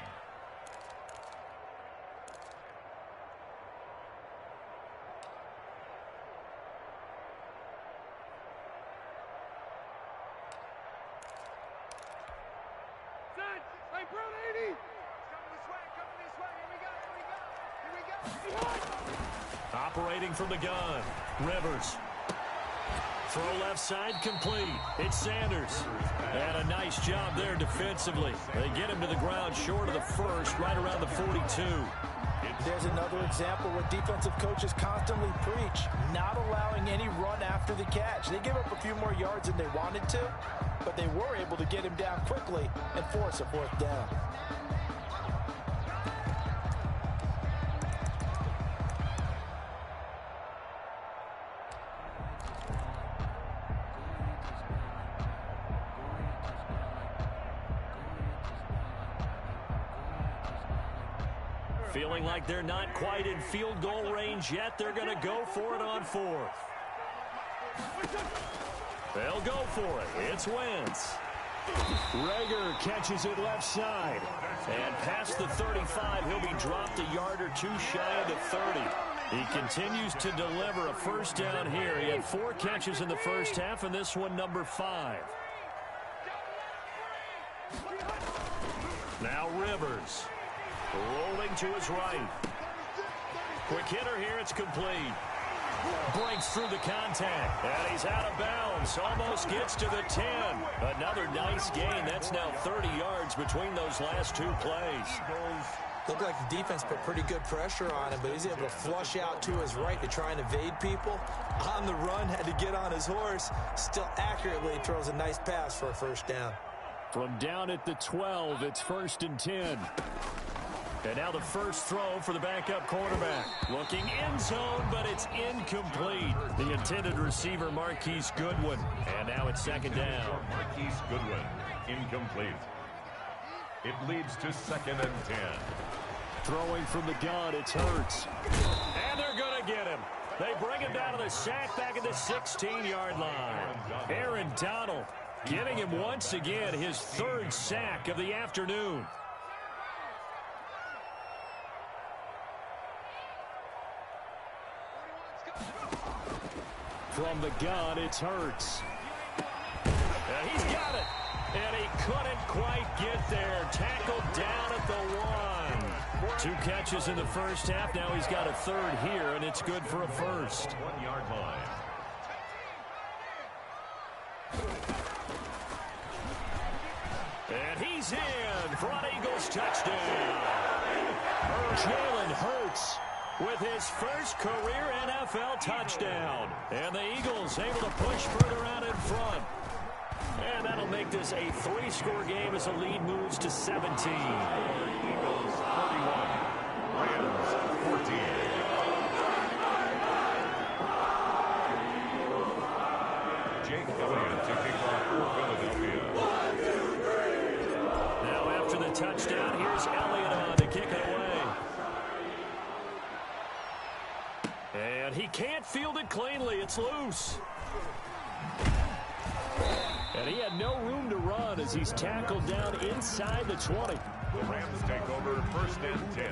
S13: Hey, bro, 80. Coming this way. Here we go.
S1: Operating from the gun. Rivers. Throw left side complete. It's Sanders. And a nice job there defensively. They get him to the ground short of the first, right around the 42.
S2: There's another example what defensive coaches constantly preach, not allowing any run after the catch. They give up a few more yards than they wanted to, but they were able to get him down quickly and force a 4th down.
S1: Feeling like they're not quite in field goal range yet. They're going to go for it on 4th. They'll go for it. It's Wentz. Rager catches it left side. And past the 35, he'll be dropped a yard or 2 shy of the 30. He continues to deliver a first down here. He had 4 catches in the first half, and this one number 5. Now Rivers. Rolling to his right. Quick hitter here. It's complete. Breaks through the contact. And he's out of bounds. Almost gets to the 10. Another nice gain. That's now 30 yards between those last 2 plays.
S2: Looked like the defense put pretty good pressure on him, but he's able to flush out to his right to try and evade people. On the run, had to get on his horse. Still accurately throws a nice pass for a first down.
S1: From down at the 12, it's 1st and 10. And now the first throw for the backup quarterback. Looking end zone, but it's incomplete. The intended receiver, Marquise Goodwin. And now it's second down.
S3: Marquise Goodwin, incomplete. It leads to 2nd and 10.
S1: Throwing from the gun, it's Hurts. And they're going to get him. They bring him down to the sack back at the 16-yard line. Aaron Donald getting him once again his 3rd sack of the afternoon. From the gun, it's Hurts. And he's got it. And he couldn't quite get there. Tackled down at the 1. 2 catches in the first half. Now he's got a 3rd here, and it's good for a 1st.
S3: 1-yard line.
S1: And he's in for an Eagles touchdown. Jalen Hurts with his first career NFL touchdown. And the Eagles able to push further out in front. And that'll make this a 3-score game as the lead moves to 17.
S3: Eagles 41, Rams 14. Jake Elliott to kick off for Philadelphia.
S1: Now after the touchdown, here's Elliott on to kick it away. And he can't field it cleanly. It's loose. And he had no room to run as he's tackled down inside the 20.
S3: The Rams take over 1st and 10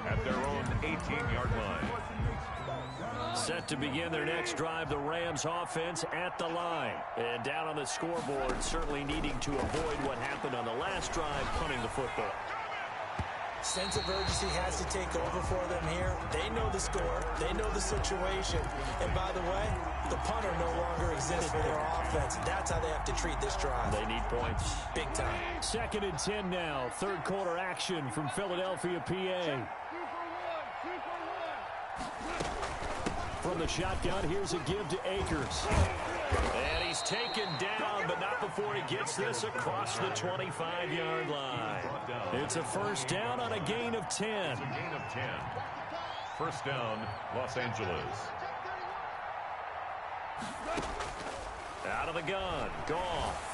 S3: at their own 18-yard line.
S1: Set to begin their next drive, the Rams offense at the line. And down on the scoreboard, certainly needing to avoid what happened on the last drive, punting the football.
S2: Sense of urgency has to take over for them here. They know the score. They know the situation. And by the way, the punter no longer exists for their offense. That's how they have to treat this drive.
S1: They need points.
S2: Big time.
S1: 2nd and 10 now. 3rd quarter action from Philadelphia, PA. From the shotgun, here's a give to Akers. And he's taken down, but not before he gets this across the 25-yard line. It's a 1st down on a gain of 10.
S3: It's a gain of 10. 1st down, Los Angeles.
S1: Out of the gun, Goff.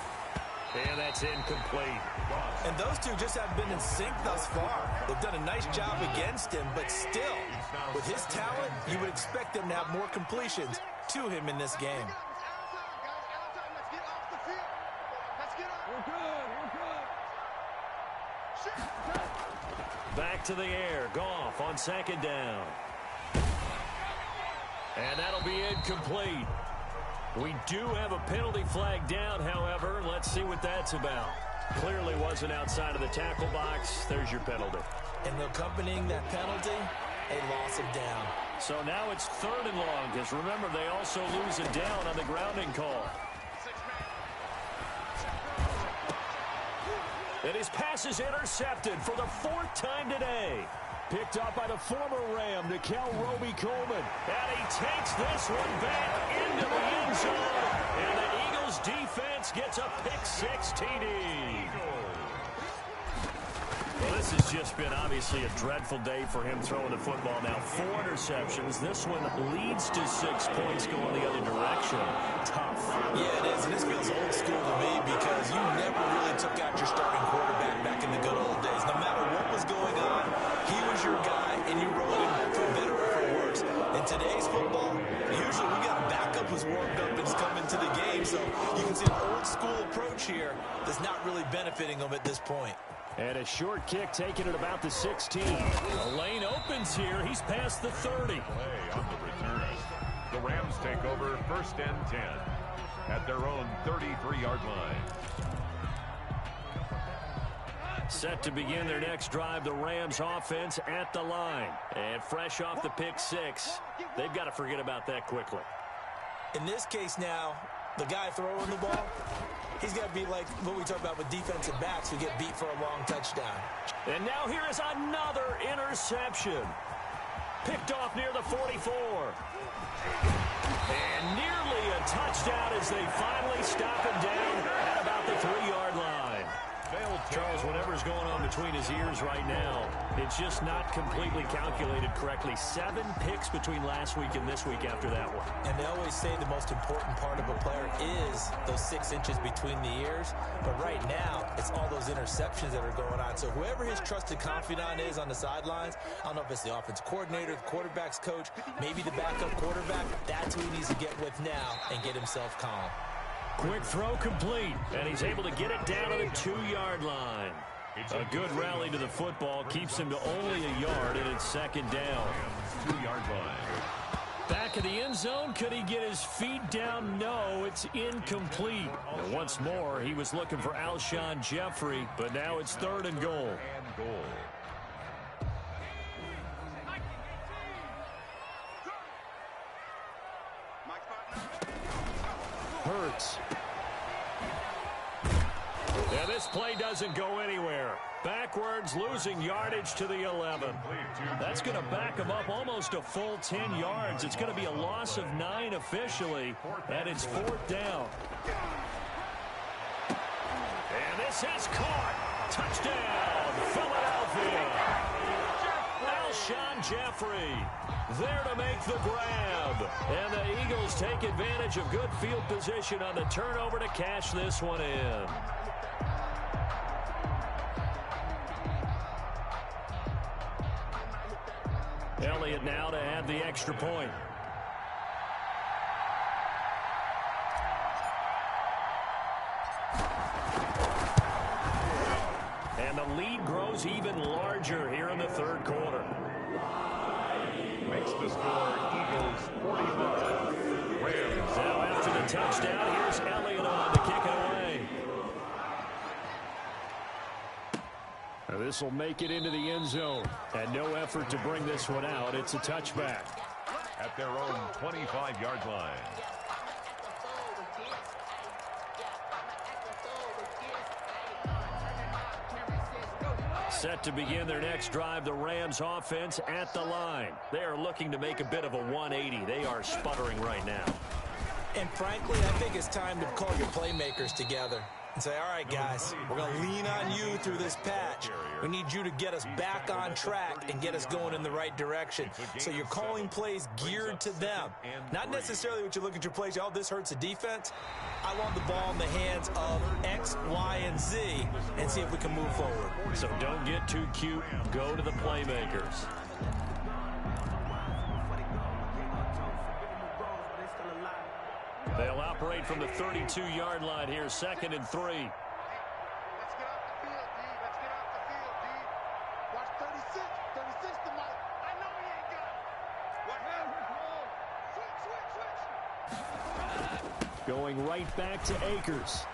S1: And that's incomplete.
S2: And those two just haven't been in sync thus far. They've done a nice job against him, but still, with his talent, you would expect them to have more completions to him in this game.
S1: Back to the air. Goff on 2nd down. And that'll be incomplete. We do have a penalty flag down, however. Let's see what that's about. Clearly wasn't outside of the tackle box. There's your penalty.
S2: And accompanying that penalty, a loss of down.
S1: So now it's 3rd and long, because remember, they also lose a down on the grounding call. And his pass is intercepted for the 4th time today. Picked up by the former Ram, Nikel Roby-Coleman. And he takes this one back into the end zone. And the Eagles defense gets a pick-6 TD. Well, this has just been obviously a dreadful day for him throwing the football. Now 4 interceptions. This one leads to 6 points going the other direction. Tough.
S2: Yeah, it is. And this feels old school to me because you never really took out your starting quarterback back in the good old days. No matter what was going on, he was your guy, and you rode him for better or for worse. In today's football, usually we got a backup who's warmed up and is coming to the game. So you can see an old school approach here that's not really benefiting them at this point.
S1: And a short kick taken at about the 16. The lane opens here. He's past the 30.
S3: Play on the return. The Rams take over 1st and 10 at their own 33-yard line.
S1: Set to begin their next drive, the Rams offense at the line. And fresh off the pick-6, they've got to forget about that quickly.
S2: In this case now, the guy throwing the ball, he's got to be like what we talk about with defensive backs who get beat for a long touchdown.
S1: And now here is another interception. Picked off near the 44. And nearly a touchdown as they finally stop him down at about the 3-yard line. Charles, whatever's going on between his ears right now. It's just not completely calculated correctly. 7 picks between last week and this week after that one.
S2: And they always say the most important part of a player is those 6 inches between the ears. But right now, it's all those interceptions that are going on. So whoever his trusted confidant is on the sidelines, I don't know if it's the offensive coordinator, the quarterback's coach, maybe the backup quarterback, that's who he needs to get with now and get himself calm.
S1: Quick throw complete, and he's able to get it down to the 2-yard line. A good rally to the football keeps him to only a yard, and it's second down.
S3: 2-yard line.
S1: Back in the end zone, could he get his feet down? No, it's incomplete. And once more, he was looking for Alshon Jeffrey, but now it's 3rd and goal. Hurts. Yeah, this play doesn't go anywhere. Backwards, losing yardage to the 11. That's going to back him up almost a full 10 yards. It's going to be a loss of 9 officially, and it's 4th down. And this is caught. Touchdown, Philadelphia. Alshon Jeffrey there to make the grab. And the Eagles take advantage of good field position on the turnover to cash this one in. Elliott now to add the extra point. And the lead grows even larger here in the 3rd quarter.
S3: Makes the score Eagles 45. Rams.
S1: Now after the touchdown, here's Elliott on to kick it away. This will make it into the end zone. And no effort to bring this one out. It's a touchback.
S3: At their own 25-yard line.
S1: Set to begin their next drive, the Rams offense at the line. They are looking to make a bit of a 180. They are sputtering right now.
S2: And frankly, I think it's time to call your playmakers together and say, all right, guys, we're going to lean on you through this patch. We need you to get us back on track and get us going in the right direction. So you're calling plays geared to them. Not necessarily what you look at your plays, oh, this hurts the defense. I want the ball in the hands of X, Y, and Z and see if we can move forward.
S1: So don't get too cute. Go to the playmakers. They'll operate from the 32-yard line here, 2nd and 3.
S13: Let's get off the field, D. Let's get off the field, D. Watch 36. 36 to Mike. I know he ain't got it. Watch that. Switch.
S1: Going right back to Akers.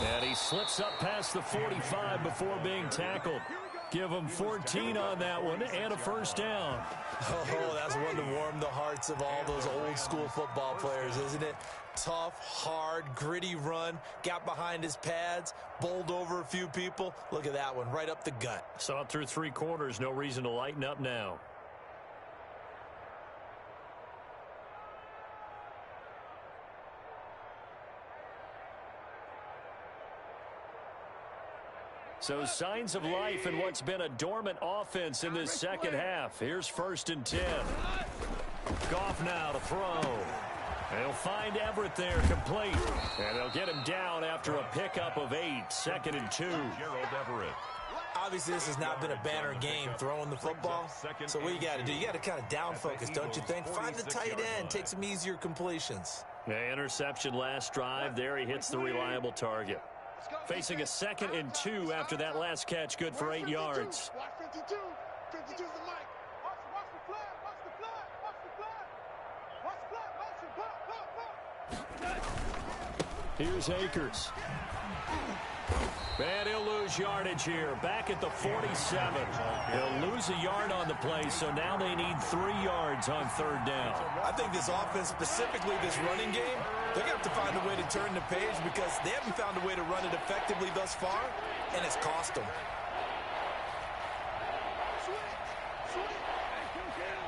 S1: And he slips up past the 45 before being tackled. Give him 14 on that one and a 1st down.
S2: Oh, that's one to warm the hearts of all those old school football players, isn't it? Tough, hard, gritty run, got behind his pads, bowled over a few people. Look at that one, right up the gut.
S1: Saw it through 3 quarters, no reason to lighten up now. So signs of life in what's been a dormant offense in this second half. Here's 1st and 10. Goff now to throw. They'll find Everett there complete. And they'll get him down after a pickup of 8. 2nd and 2.
S3: Gerald Everett.
S2: Obviously, this has not been a banner game throwing the football. So what you got to do, you got to kind of down focus, don't you think? Find the tight end, take some easier completions.
S1: Yeah, interception last drive. There he hits the reliable target. Facing a 2nd and 2 after that last catch, good for 8 yards.
S13: Watch 52. 52's the mic. Watch the flag. Watch the flag. Watch the flag. Watch the flag. Motion. Pop.
S1: Here's Akers. And he'll lose yardage here. Back at the 47. He'll lose a yard on the play, so now they need 3 yards on 3rd down.
S2: I think this offense, specifically this running game, they're going to have to find a way to turn the page because they haven't found a way to run it effectively thus far, and it's cost them.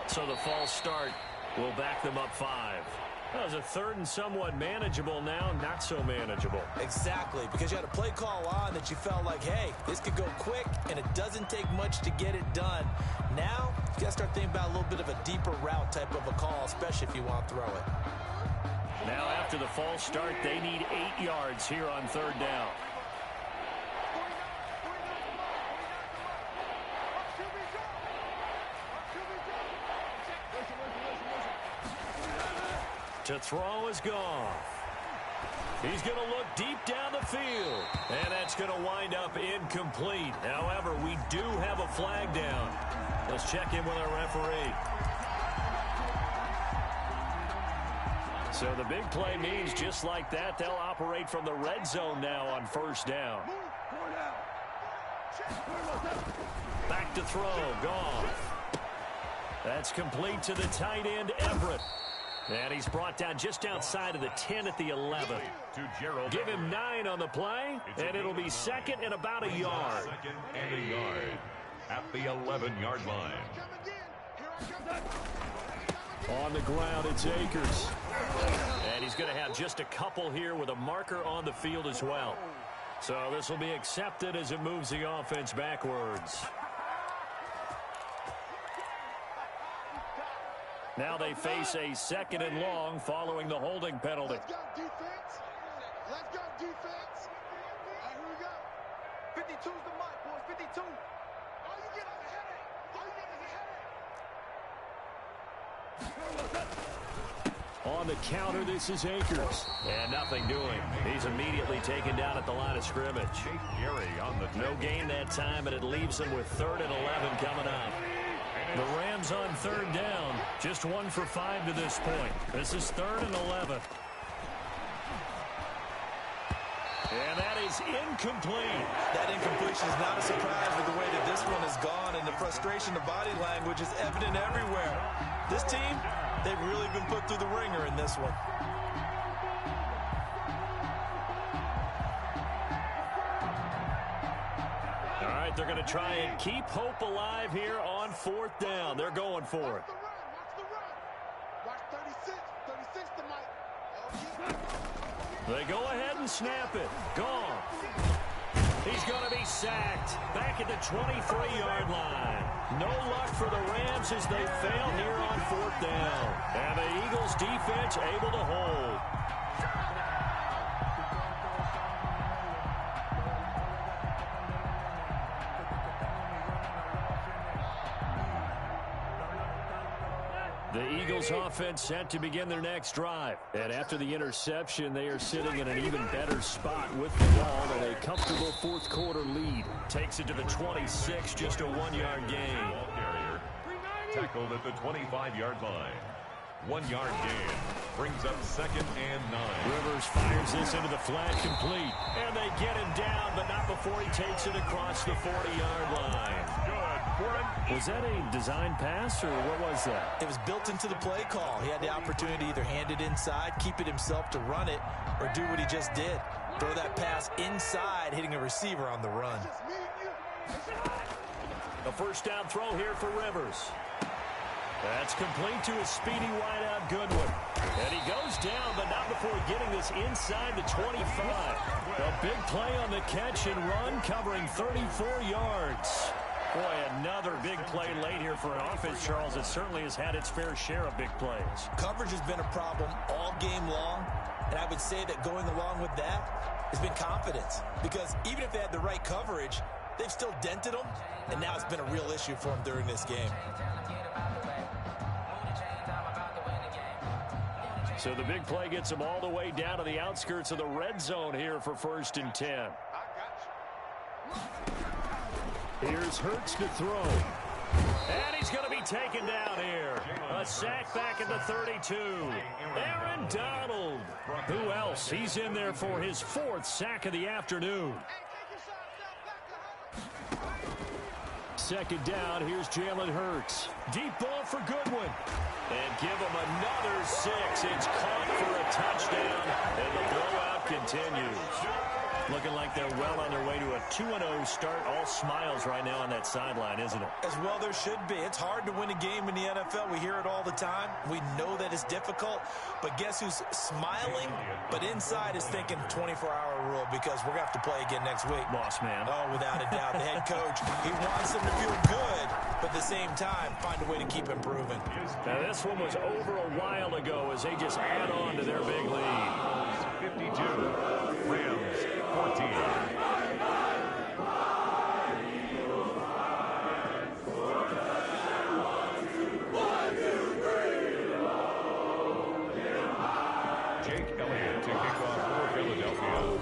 S1: So the false start will back them up 5. That was a third and somewhat manageable, now not so manageable.
S2: Exactly, because you had a play call on that you felt like, hey, this could go quick, and it doesn't take much to get it done. Now, you got to start thinking about a little bit of a deeper route type of a call, especially if you want to throw it.
S1: Now, after the false start, they need 8 yards here on third down. To throw is gone. He's going to look deep down the field. And that's going to wind up incomplete. However, we do have a flag down. Let's check in with our referee. So the big play means just like that, they'll operate from the red zone now on first down. Back to throw. Gone. That's complete to the tight end, Everett. And he's brought down just outside of the 10 at the 11. Give him 9 on the play, and it'll be second and about a yard.
S3: Second and a yard at the 11-yard line.
S1: On the ground, it's Akers. And he's going to have just a couple here with a marker on the field as well. So this will be accepted as it moves the offense backwards. Now they face a second and long following the holding penalty.
S13: Let's go, defense. Let's go, defense. All right, here we go. 52's the mark, boys. 52. All you get is a headache. All you get is a headache.
S1: On the counter, this is Akers. And nothing doing. He's immediately taken down at the line of scrimmage. No gain that time, and it leaves them with 3rd and 11 coming up. The Rams on third down, just 1 for 5 to this point. This is 3rd and 11. And that is incomplete.
S2: That incompletion is not a surprise with the way that this one has gone, and the frustration, the body language is evident everywhere. This team, they've really been put through the ringer in this one.
S1: All right, they're going to try and keep hope alive here on 4th down. They're going for it.
S13: Watch 36. 36 to Mike.
S1: They go ahead and snap it. Gone. He's going to be sacked back at the 23-yard line. No luck for the Rams as they fail here on 4th down. And the Eagles defense able to hold. The Eagles offense set to begin their next drive. And after the interception, they are sitting in an even better spot with the ball and a comfortable 4th quarter lead. Takes it to the 26, just a 1-yard gain.
S3: Ball carrier tackled at the 25-yard line. 1-yard gain brings up 2nd and 9.
S1: Rivers fires this into the flat, complete. And they get him down, but not before he takes it across the 40-yard line. Was that a design pass, or what was that?
S2: It was built into the play call. He had the opportunity to either hand it inside, keep it himself to run it, or do what he just did. Throw that pass inside, hitting a receiver on the run.
S1: A first down throw here for Rivers. That's complete to his speedy wideout Goodwin. And he goes down, but not before getting this inside the 25. A big play on the catch and run, covering 34 yards. Boy, another big play late here for an offense, Charles, that certainly has had its fair share of big plays.
S2: Coverage has been a problem all game long, and I would say that going along with that has been confidence. Because even if they had the right coverage, they've still dented them, and now it's been a real issue for them during this game.
S1: So the big play gets them all the way down to the outskirts of the red zone here for 1st and 10. Here's Hurts to throw. And he's going to be taken down here. A sack back at the 32. Aaron Donald. Who else? He's in there for his 4th sack of the afternoon. 2nd down. Here's Jalen Hurts. Deep ball for Goodwin. And give him another 6. It's caught for a touchdown. And the blowout continues. Looking like they're well on their way to a 2-0 start. All smiles right now on that sideline, isn't it?
S2: As well there should be. It's hard to win a game in the NFL. We hear it all the time. We know that it's difficult. But guess who's smiling? But inside is thinking 24-hour rule because we're going to have to play again next week.
S1: Boss man.
S2: Oh, without a doubt. The head coach, he wants them to feel good, but at the same time, find a way to keep improving.
S1: Now, this one was over a while ago as they just add on to their big lead.
S3: 52, Rams 14.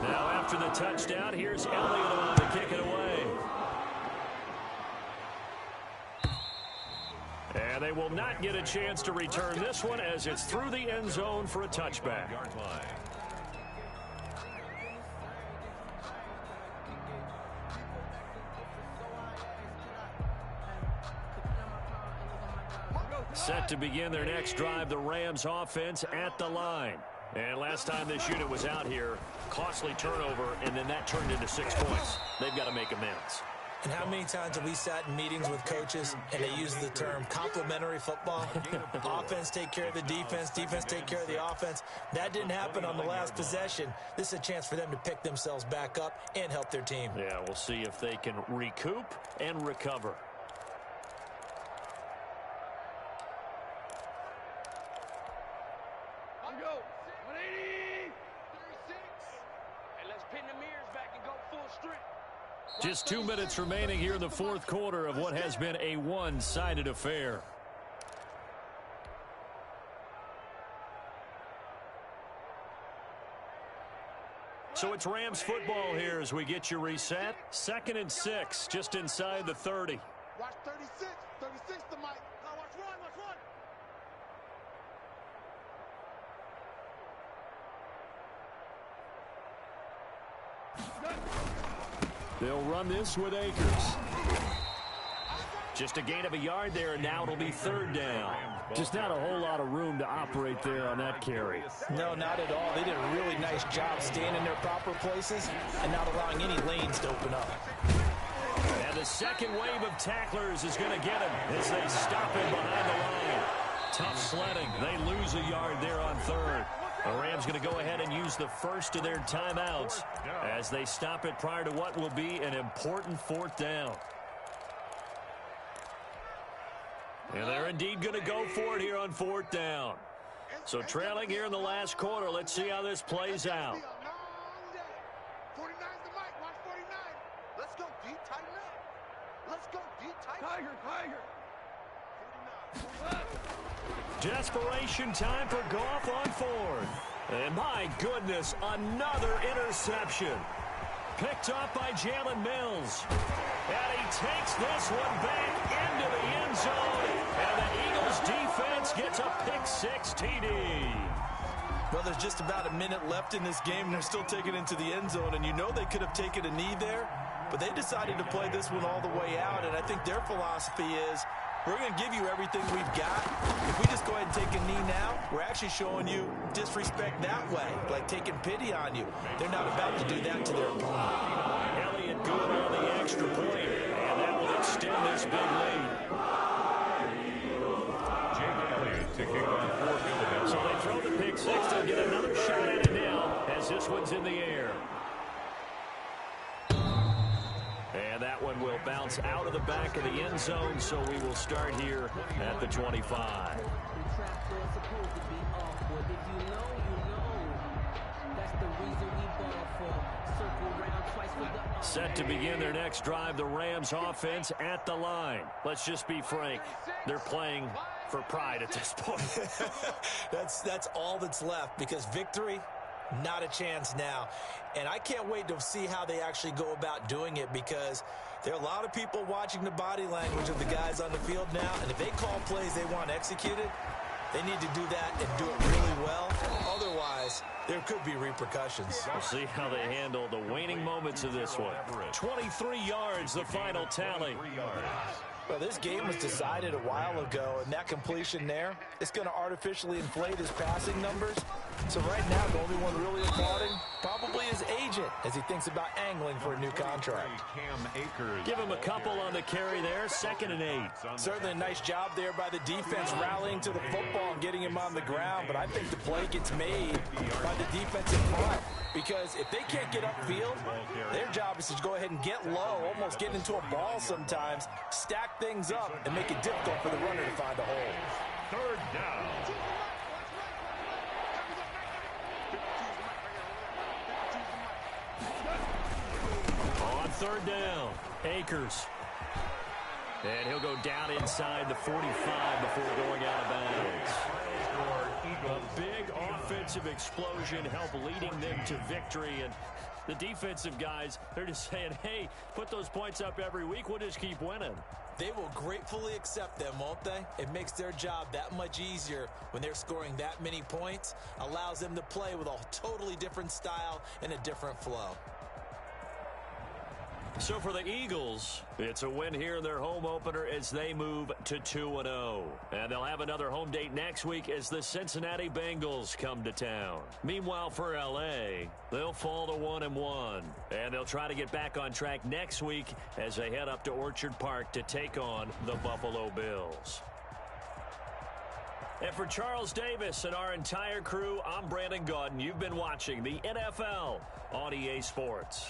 S1: Now after the touchdown, here's Elliott on to kick it away. And they will not get a chance to return this one as it's through the end zone for a touchback. Set to begin their next drive, the Rams offense at the line. And last time this unit was out here, costly turnover, and then that turned into 6 points. They've got to make amends.
S2: And how many times have we sat in meetings with coaches and they use the term complementary football? Offense take care of the defense, defense take care of the offense. That didn't happen on the last possession. This is a chance for them to pick themselves back up and help their team.
S1: Yeah, we'll see if they can recoup and recover. Just 2 minutes remaining here in the fourth quarter of what has been a one-sided affair. So it's Rams football here as we get you reset. 2nd and 6, just inside the 30.
S13: Watch 36. 36 to Mike. Now watch one.
S1: They'll run this with Akers. Just a gain of a yard there, and now it'll be 3rd down. Just not a whole lot of room to operate there on that carry.
S2: No, not at all. They did a really nice job staying in their proper places and not allowing any lanes to open up.
S1: And the second wave of tacklers is going to get him as they stop him behind the line. Tough sledding. They lose a yard there on 3rd. The Rams going to go ahead and use the first of their timeouts as they stop it prior to what will be an important 4th down. And they're indeed going to go for it here on 4th down. So trailing here in the last quarter, let's see how this plays out.
S13: 49's the Mike. Watch 49. Let's go deep, tighten up. Let's go deep, tighten up. Tiger.
S1: Desperation time for Goff on 4th. And my goodness, another interception. Picked up by Jalen Mills. And he takes this one back into the end zone. And the Eagles defense gets a pick-6 TD.
S2: Well, there's just about a minute left in this game, and they're still taking it into the end zone. And you know they could have taken a knee there, but they decided to play this one all the way out. And I think their philosophy is, we're going to give you everything we've got. If we just go ahead and take a knee now, we're actually showing you disrespect that way, like taking pity on you. They're not about to do that to their opponent.
S1: Elliott good on the extra point, and that will extend this big lead.
S3: Jake Elliott to kick off for Philadelphia.
S1: So they throw the pick 6. They'll get another shot at it now as this one's in the air. And that one will bounce out of the back of the end zone, so we will start here at the 25. Set to begin their next drive, the Rams offense at the line. Let's just be frank, they're playing for pride at this point.
S2: That's all that's left, because victory, not a chance now. And I can't wait to see how they actually go about doing it, because there are a lot of people watching the body language of the guys on the field now, and if they call plays they want executed, they need to do that and do it really well. Otherwise, there could be repercussions.
S1: We'll see how they handle the waning moments of this one. 23 yards, the final tally.
S2: Well, this game was decided a while ago, and that completion there, it's going to artificially inflate his passing numbers. So right now, the only one really applauding probably is AJ. agent as he thinks about angling for a new contract.
S1: Give him a couple on the carry there, 2nd and 8.
S2: Certainly a nice job there by the defense rallying to the football and getting him on the ground, but I think the play gets made by the defensive front because if they can't get upfield, their job is to go ahead and get low, almost get into a ball sometimes, stack things up, and make it difficult for the runner to find a hole.
S3: 3rd down.
S1: On 3rd down, Akers. And he'll go down inside the 45 before going out of bounds. A big offensive explosion helped leading them to victory. And the defensive guys, they're just saying, hey, put those points up every week. We'll just keep winning.
S2: They will gratefully accept them, won't they? It makes their job that much easier when they're scoring that many points. Allows them to play with a totally different style and a different flow.
S1: So for the Eagles, it's a win here in their home opener as they move to 2-0. And they'll have another home date next week as the Cincinnati Bengals come to town. Meanwhile, for L.A., they'll fall to 1-1. And they'll try to get back on track next week as they head up to Orchard Park to take on the Buffalo Bills. And for Charles Davis and our entire crew, I'm Brandon Gaudin. You've been watching the NFL on EA Sports.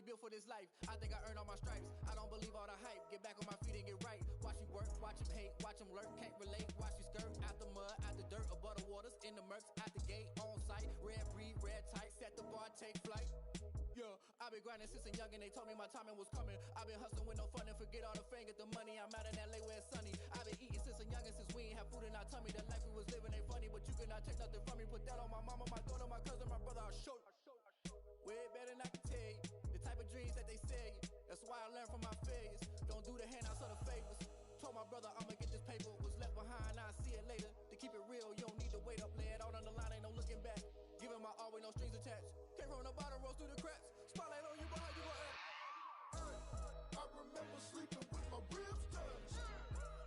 S10: Built for this life, I think I earned all my stripes. I don't believe all the hype. Get back on my feet and get right. Watch you work, watch him hate, watch him lurk. Can't relate, watch you skirt. Out the mud, out the dirt, above the waters, in the murks, out the gate, on site. Red breed, red tight, set the bar, take flight. Yeah, I've been grinding since a young and they told me my timing was coming. I've been hustling with no fun and forget all the fame, get the money. I'm out in LA where it's sunny. I've been eating since a young and since we ain't have food in our tummy. The life we was living ain't funny, but you cannot take nothing from me. Put that on my mama, my daughter, my cousin, my brother, I'll show you. Way better than I can tell you. The type of dreams that they sell you. That's why I learned from my failures. Don't do the handouts or the favors. Told my brother I'ma get this paper. Was left behind, I'll see it later. To keep it real, you don't need to wait up. Lay it out on the line, ain't no looking back. Giving my all with no strings attached. Came from the bottom, rose through the cracks. Spotlight on you, but how you gon' act? I remember sleeping with my ribs touched.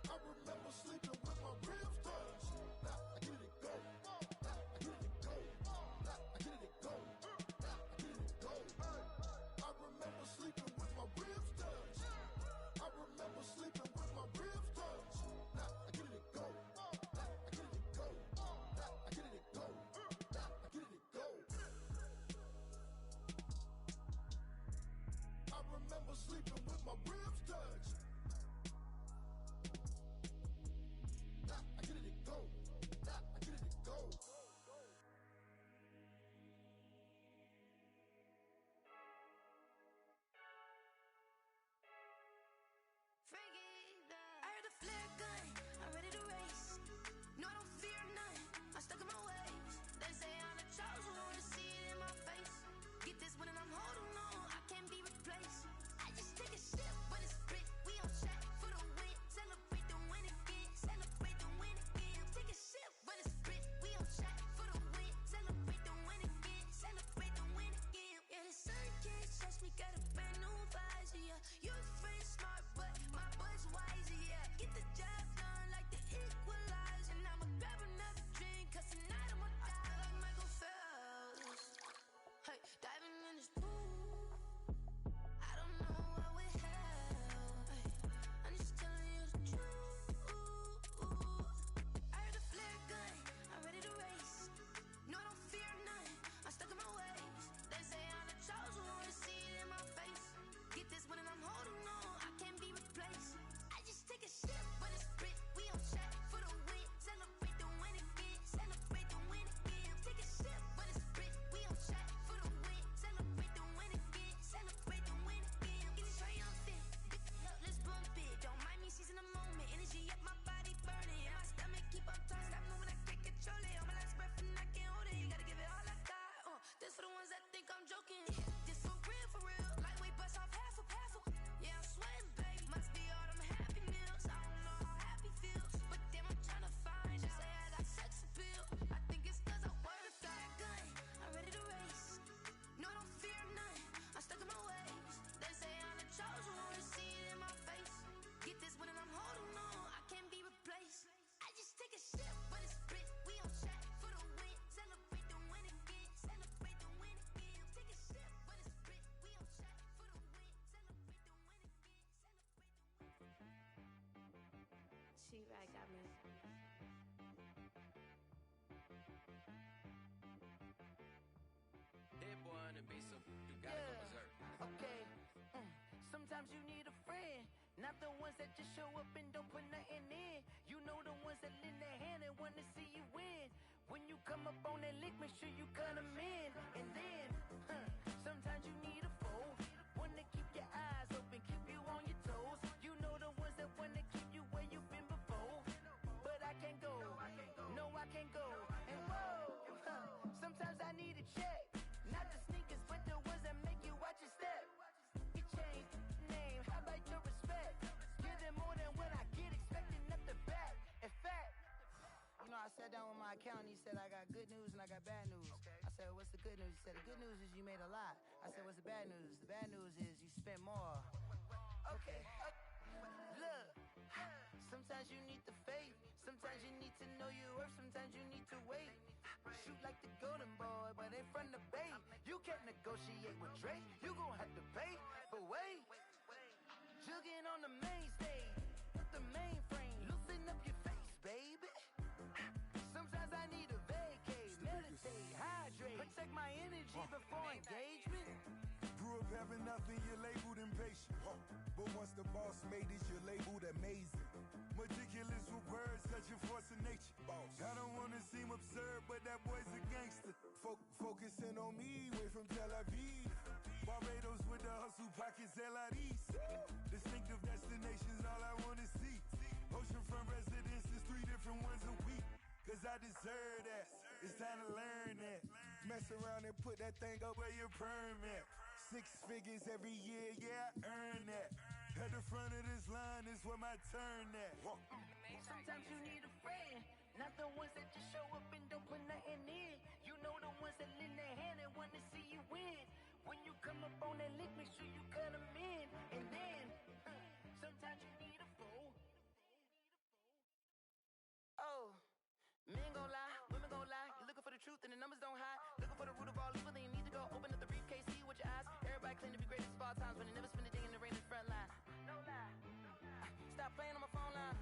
S10: I remember sleeping with my ribs touched. Now I get it go. Now I get it go. Now I get it go. I remember sleeping with my ribs touched. I remember sleeping with my ribs touched. Now I get it go. Now I get it go. Now I get it go. Now I get it go.
S8: yeah. You free smart, but my butt's wiser, yeah. Get the job done like the equalizer. And I'ma grab another drink, cause tonight I'ma die like Michael Phelps. Hey, diving in this pool, I don't know what we have. Hey, I'm just telling you the truth. I heard the flare gun, I'm ready to race. No, I don't fear none, I'm stuck in my ways. They say I'm the chosen one, see it in my face. Get this one and I'm holding on, I can't be replaced. I just take a sip, but it's Brit, we on track for the win. Celebrate the win again, celebrate the win again. Take a sip, but it's Brit, we on track for the win. Celebrate the win again, celebrate the win again. Get it triumphant, look, let's bump it. Don't mind me seizing the moment, energy up my body burning. And my stomach keep on turning, stop moving, I can't control it. On my last breath and I can't hold it, you gotta give it all I got. This for the ones that think I'm joking. This for real, lightweight bust off half a. Yeah, I'm sweating, babe, must be all them happy meals. I don't know how happy feels, but damn, I'm tryna find out. Say I got sex appeal, I think it's cause I work that gun, I'm ready to race. No, I don't fear none, I'm stuck in my ways. They say I'm the chosen one, see it in my face. Get this one and I'm holding on, I can't be replaced. I just take a sip, but it's Brit, we on track for the win. Celebrate the win again, celebrate the win again. Take a sip, but it's Brit, we on track for the win. Celebrate the win again, celebrate the win. She-Rag got me.
S11: Hit boy on the beat, so you gotta go berserk. Okay. Sometimes you need a friend, not the ones that just show up and don't put nothing in. You know the ones that lend their hand and wanna see you win. When you come up on that lick, make sure you cut them in. And then, sometimes you need a foe, one to keep your eyes open, keep you on your toes. You know the ones that wanna keep you where you've been before. But I can't go, no I can't go. And whoa, sometimes I need a check. Not the sneakers, but the ones that make you watch your step. You change name, how about your respect? Give them more than what I get, expecting nothing back. In fact, you know, I sat down with my accountant, he said I got good news and I got bad news. I said, what's the good news? He said, the good news is you made a lot. I said, what's the bad news? The bad news is you spent more. Okay, look, sometimes you need the faith, sometimes you need to know your worth, sometimes you need to wait. Shoot like the golden boy, but in front of bait. You can't negotiate with Drake, you gon' have to pay. But wait, jugging on the main stage, with the mainframe, loosen up your face, baby. Sometimes I need a vacate, meditate, hydrate, protect my energy before engagement.
S14: Grew up having nothing, you're labeled impatient. But once the boss made it, you're labeled amazing. Meticulous with words, such a force of nature. I don't wanna seem absurd, but that boy's a gangster. Focusing on me, way from Tel Aviv. Barbados with the hustle pockets, LIDs. Distinctive destinations, all I wanna see. Oceanfront residences, 3 different ones a week. Cause I deserve that, it's time to learn that. Mess around and put that thing up where your perm at. 6 figures every year, yeah, I earn that. At the front of this line is where my turn at.
S11: Sometimes you need a friend, not the ones that just show up and don't put nothing in. You know the ones that lend their hand and wanna see you win. When you come up on that lick, make sure you cut them in. And then, sometimes you need a foe. Oh, men gon' lie, women gon' lie. You're looking for the truth and the numbers don't hide. Looking for the root of all evil, then you need to go open up the briefcase, see with your eyes. Everybody claim to be greatest of all times, but they never spend a day in the rain in the front line. No lie. Stop playing on my phone line.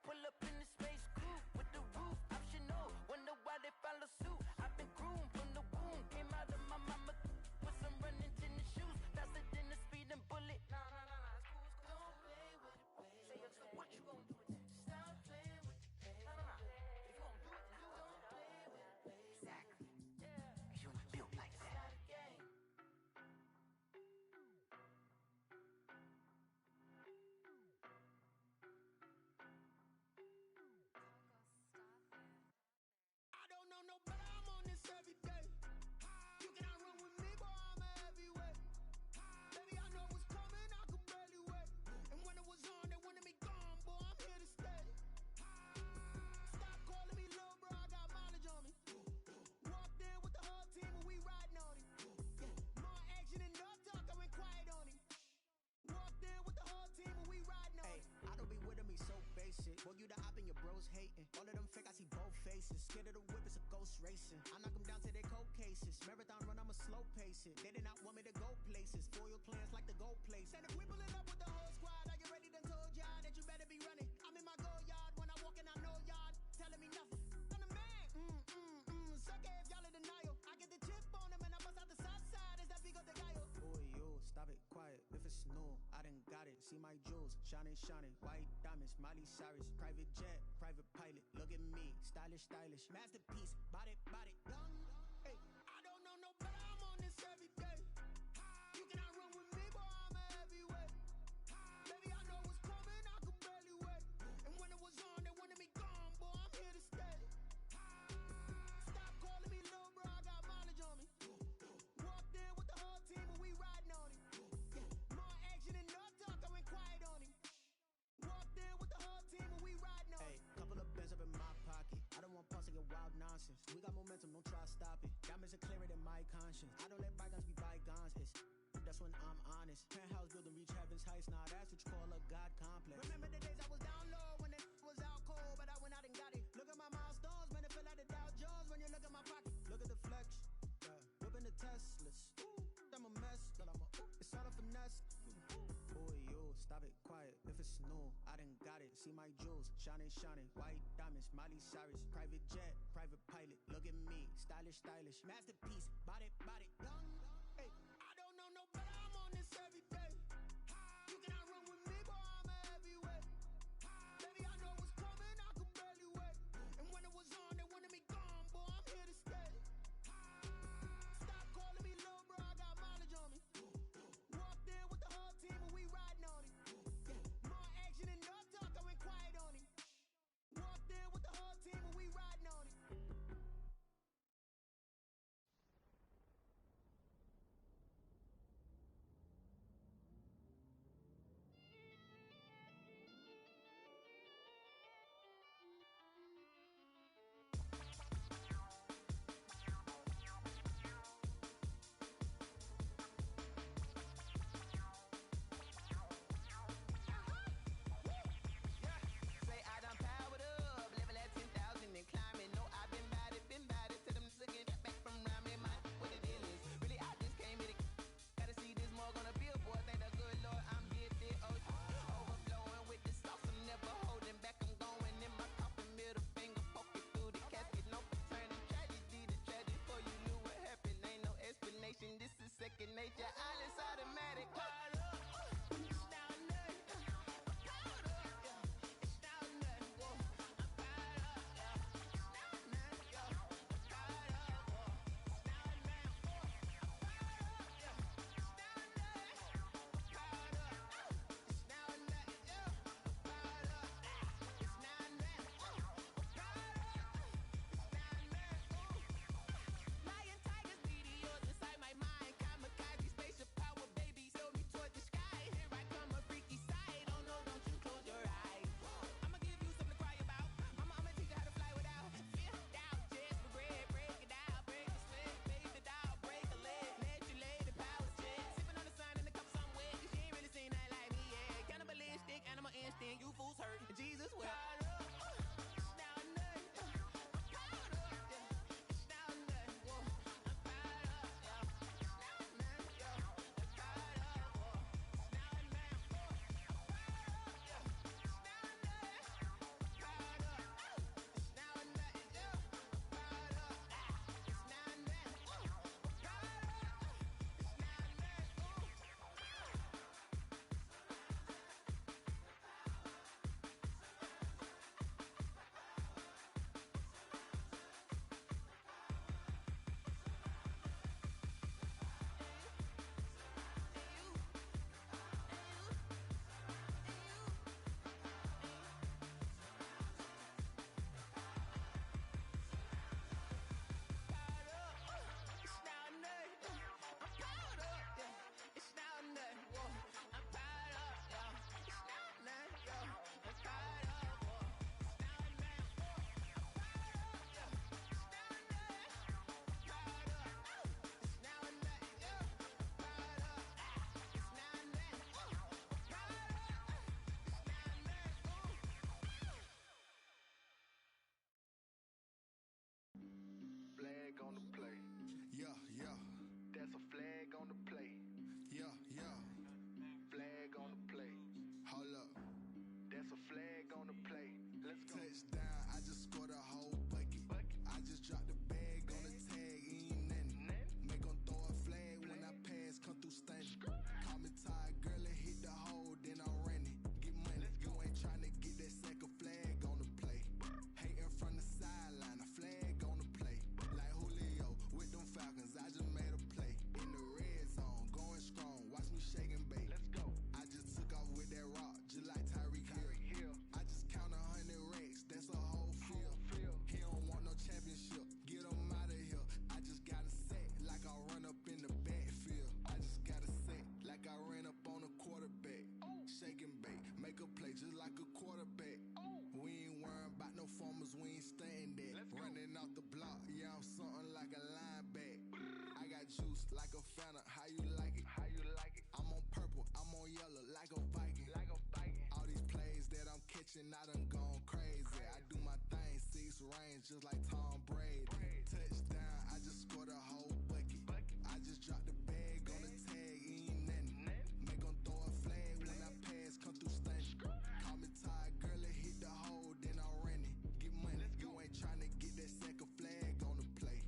S11: Pull up in the space coupe with the roof optional. Wonder why they follow suit. I've been groomed from the womb. Came out of my mama with some running tennis shoes. Faster than the speeding bullet. Nah, it's cool. Don't play with it, baby. Say so what you gon' do? Stop playing with it, baby. Nah. If you gon' do it, then don't play with it, baby. Exactly. Yeah. You was built like that.
S7: it. They did not want me to go places. Foil plans like the gold place. And if we pulling up with the whole squad, are you ready? Done told y'all that you better be running. I'm in my go yard when I walk in, I know y'all telling me nothing. I'm the man. Suck it if y'all in denial. I get the chip on them and I bust out the south side. Is that Vigo de Gallo? Boy, yo, stop it, quiet. If it's new, I done got it. See my jewels, shining, shining. White diamonds, Miley Cyrus. Private jet, private pilot. Look at me, stylish, stylish. Masterpiece, body, body, young. Hey, I don't know no better. I'm on this every day. You cannot run with me, boy. I'm a heavyweight. Baby, I know what's coming. I could barely wait. And when it was on, they wanted me gone, boy. I'm here to stay. Stop calling me little bro. I got mileage on me. Walked in with the whole team, and we riding on him. More action and no talk. I went quiet on him. Walked in with the whole team, and we riding on him. Hey, couple of bands up in my pocket. I don't want pulse and wild nonsense. We got momentum, don't try to stop it. Diamonds are clearer than my conscience. I don't let bygones be bygones. That's when I'm honest. Penthouse building, reach heaven's heights. Nah, that's what you call a God complex. Remember the days I was down low when it was out cold, but I went out and got it. Look at my milestones, man, it feel like the Dow Jones when you look at my pocket. Look at the flex, whipping the Teslas. I'm a mess, but it's all a finesse. Boy, yo, stop it, quiet. If it's new, I done got it. See my jewels, shining, shining. White diamonds, Miley Cyrus. Private jet, private pilot. Look at me, stylish, stylish. Masterpiece, body, body, young. Hey, I don't know no better. I'm on this every day. You cannot run with me, boy. I'm a heavyweight. Baby, I know what's coming. I could barely wait. And when it was on, they wanted me gone, boy. I'm here to stay. Stop calling me little bro. I got mileage on me. Walked in with the whole team, and we riding on him. More action and no talk. I went quiet on him. Walked in with the whole team, and we riding on him.
S9: Say I done powered up, level at 10,000 and climbing. No, I've been bad it to them niggas get back from around me. My what the deal is. Really, I just came here to gotta see this more gonna billboard. Thank the good Lord, I'm here to overflowing with the sauce. I'm never holding back. I'm going in my coffin, middle finger poking through the casket. No turning tragedy to tragedy. Before you knew what happened, ain't no explanation. This is second nature. All is automatic. Powered up. It's down there. Powered up. It's down there. I'm powered up. It's down there. Powered up. It's down there. I'm powered up. It's down there. Powered up. It's down there. Powered up. It's down there. Powered up. It's down there. Lion, tigers, meteors inside my mind. Kamikaze, spaceship power, baby. Sail me toward
S14: a phantom, how you like it? How you like it? I'm on purple, I'm on yellow, like a Viking. Like a Viking. All these plays that I'm catching, I done gone crazy. I do my thing, 6 range, just like Tom Brady. Touchdown, I just scored a whole bucket. I just dropped the bag on the tag, ain't nothing. Make 'em throw a flag when I pass, come through stunning. Call me Ty Gurley, hit the hole, then I'm running. Get money, you ain't tryna get that second flag on the play.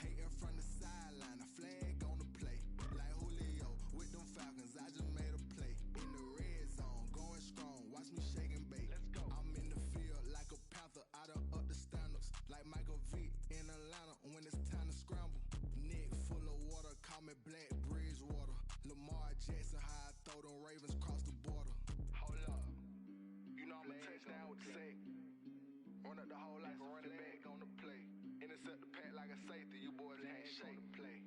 S14: Hating from the sideline, a flag on the play. Like Julio with them Falcons, I just made a play. In the red zone, going strong, watch me shake and bake. I'm in the field like a panther, I done up the standards. Like Michael Vick in Atlanta when it's time to scramble. Neck full of water, call me Black Bridgewater. Lamar Jackson, how I throw them Ravens cross the border. Hold up, you know I'm a touchdown with the sack. Run up the hole like a running back on the play. Intercept the pack like a safety, you boys ain't on the play.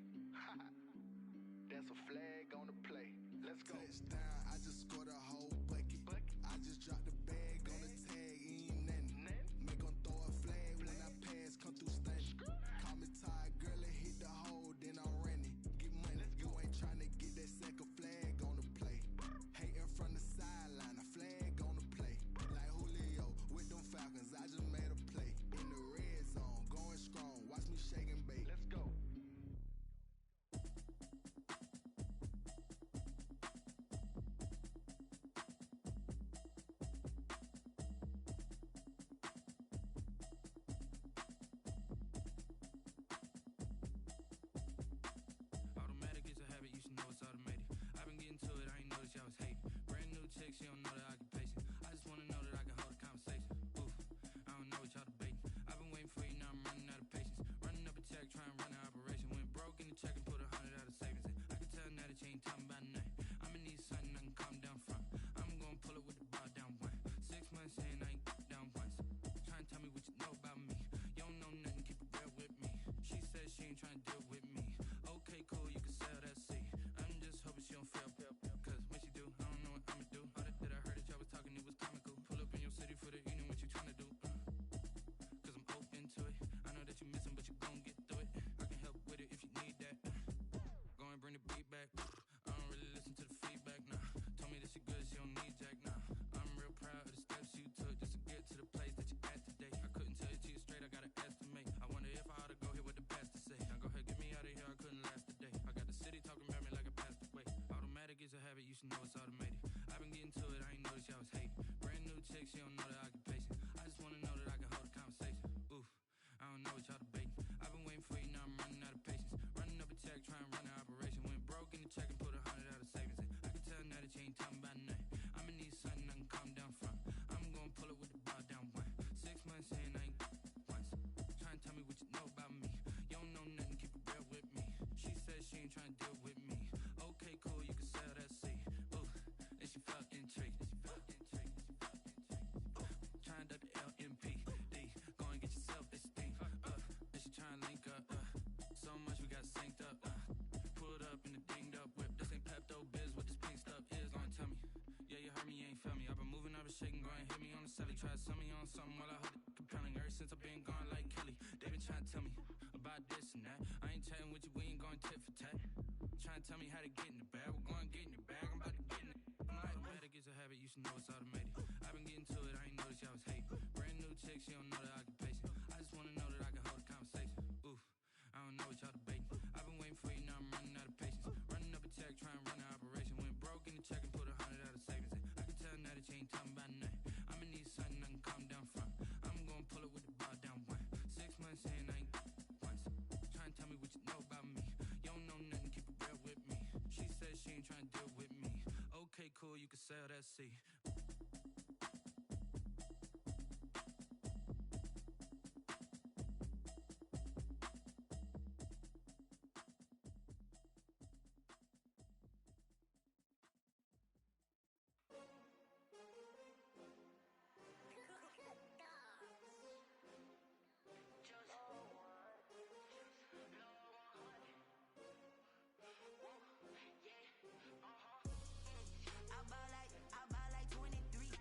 S14: That's a flag on the play. Let's go. Touchdown, I just scored a whole bucket. I just dropped the bag on the tag, ain't nothing. Make 'em throw a flag when I pass, come through stunning. Call me Ty Gurley, hit the hole, then I'm running. Get money, you ain't tryna get that second flag on the play. Hating from the sideline, a flag on the play. Like Julio with them Falcons, I just made a play. In the red zone, going strong, watch me shake and bake. Let's go.
S4: Automatic is a habit, you should know it's automated. I've been getting to it, I ain't noticed y'all was hating. Brand new chick, she don't know the occupation. I just wanna know that I can hold a conversation. Oof, I don't know what y'all debating. I've been waiting for you, now I'm running out of patience. Running up a check, trying to run an operation. Went broke in the check and put 100 out of savings in. I can tell now that you ain't talking about nothing. I'ma need something I can calm down from. I'm gonna pull it with the bar down one. 6 months in, I ain't down once. Trying to tell me what you know about me. You don't know nothing, keep it real with me. She said she ain't trying to deal with me. Okay, cool, you can sell that seat. I'm just hoping she don't fail. Cause when she do, I don't know what I'ma do. All that I heard that y'all was talking, it was comical. Pull up in your city for the evening, what you tryna do? Cause I'm open to it. I know that you missing, but you gon' get through it. I can help with it if you need that. Go and bring the beat back. I don't really listen to the feedback, nah. Told me that she good, she don't need Jack, nah. I'm real proud of the steps you took just to get to the place that you at today. I couldn't tell it to you straight, I gotta estimate. I wonder if I ought to go here with the pastor say. Now go ahead, get me out of here, I couldn't last a day. I got the city talking about me like I passed away. Automatic is a habit, you should know it's automated. I've been getting to it, I ain't noticed y'all was hating. Brand new chick, she don't know the occupation. I just wanna know that I can hold a conversation. Oof, I don't know what y'all debating. I've been waiting for you, now I'm running out of patience. Running up a check, trying to run an operation. Went broke in the check and put 100 out of savings in. I can tell now that you ain't talking about nothing. I'ma need something I can calm down from. I'm gonna pull it with the bar down one. 6 months in, I ain't once. Trying to tell me what you know about me. You don't know nothing, keep it real with me. She said she ain't trying to deal with me. Okay, cool, you can sell that seat. Ooh, and she felt intrigued. Trying to duck the LMPD. Go and get yourself this thing. And she trying to link up. So much we got synced up. Pulled up in the dinged up whip. This ain't Pepto Biz, what this pink stuff is. Gonna tell me. Yeah, you heard me, you ain't felt me. I've been moving, I've been shaking. Go and hit me on the celly. Try to sell me on something while I hold it compelling. Ever since I've been gone like Kelly. They been trying to tell me about this and that. I ain't chatting with you, we ain't going tit for tat. Trying to tell me how to get in the bag. We're going to get in the bag, I'm about to get in it. Automatic is a habit, you should know it's automated. I've been getting to it, I ain't noticed y'all was hating. Brand new chick, she don't know the occupation. I just wanna know that I can hold a conversation. Oof, I don't know what y'all debating. I've been waiting for you, now I'm running out of patience. Running up a check, trying to run an operation. Went broke in the check and put 100 out of savings in. I can tell now that you ain't talking about nothing. I'ma need something I can calm down from. I'm gonna pull it with the bar down one. 6 months in, I ain't once. Trying to tell me what you know about me. You don't know nothing, keep it real with me. She said she ain't trying to deal with me. Okay, cool, you can sell that seat.
S9: I ball like 23.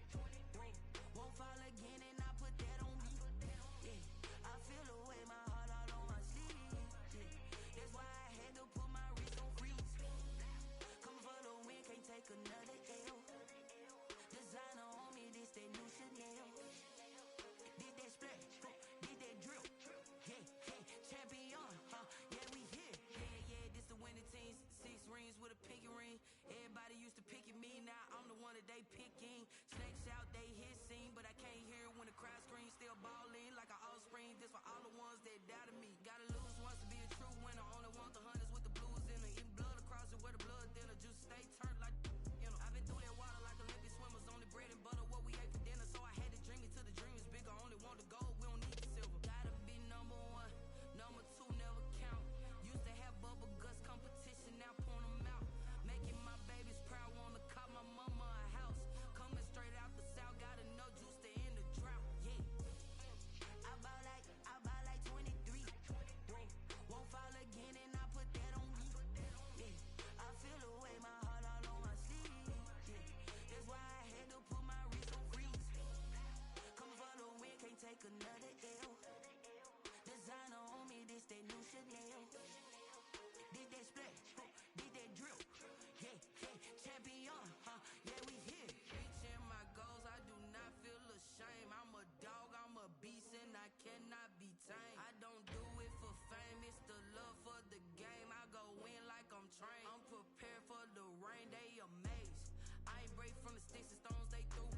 S9: they picking. Snakes out, they hissing, but I can't hear when the crowd screams. Still balling like an offspring. This for all the ones that doubted me. Gotta lose once to be a true winner. Only want the hunters with the blues in her. Eating blood across it where the blood thinner. Juice stay turned like, you know. I've been through that water like Olympic swimmers. Only bread and butter what we ate for dinner. So I had to dream it till the dream is bigger. Only want the gold, we don't need the silver. Gotta be number one, number two never count. Used to have bubble guts competition, now point them out. Making my babies proud, wanna call my mama a house. Coming straight out the south, gotta know juice to end the drought. Yeah, I ball like 23. Won't fall again, and I put that on me. Yeah, I feel the way, my heart all on my sleeve. Yeah, that's why I had to put my wrist on freeze. Come for the win, can't take another L. Designer on me, this that new Chanel. Did that splash, did that drill. Yeah, champion, yeah, we here. Reaching my goals, I do not feel ashamed. I'm a dog, I'm a beast, and I cannot be tamed. I don't do it for fame, it's the love for the game. I go in like I'm trained. I'm prepared for the rain, they amazed. I ain't break from the sticks and stones they threw.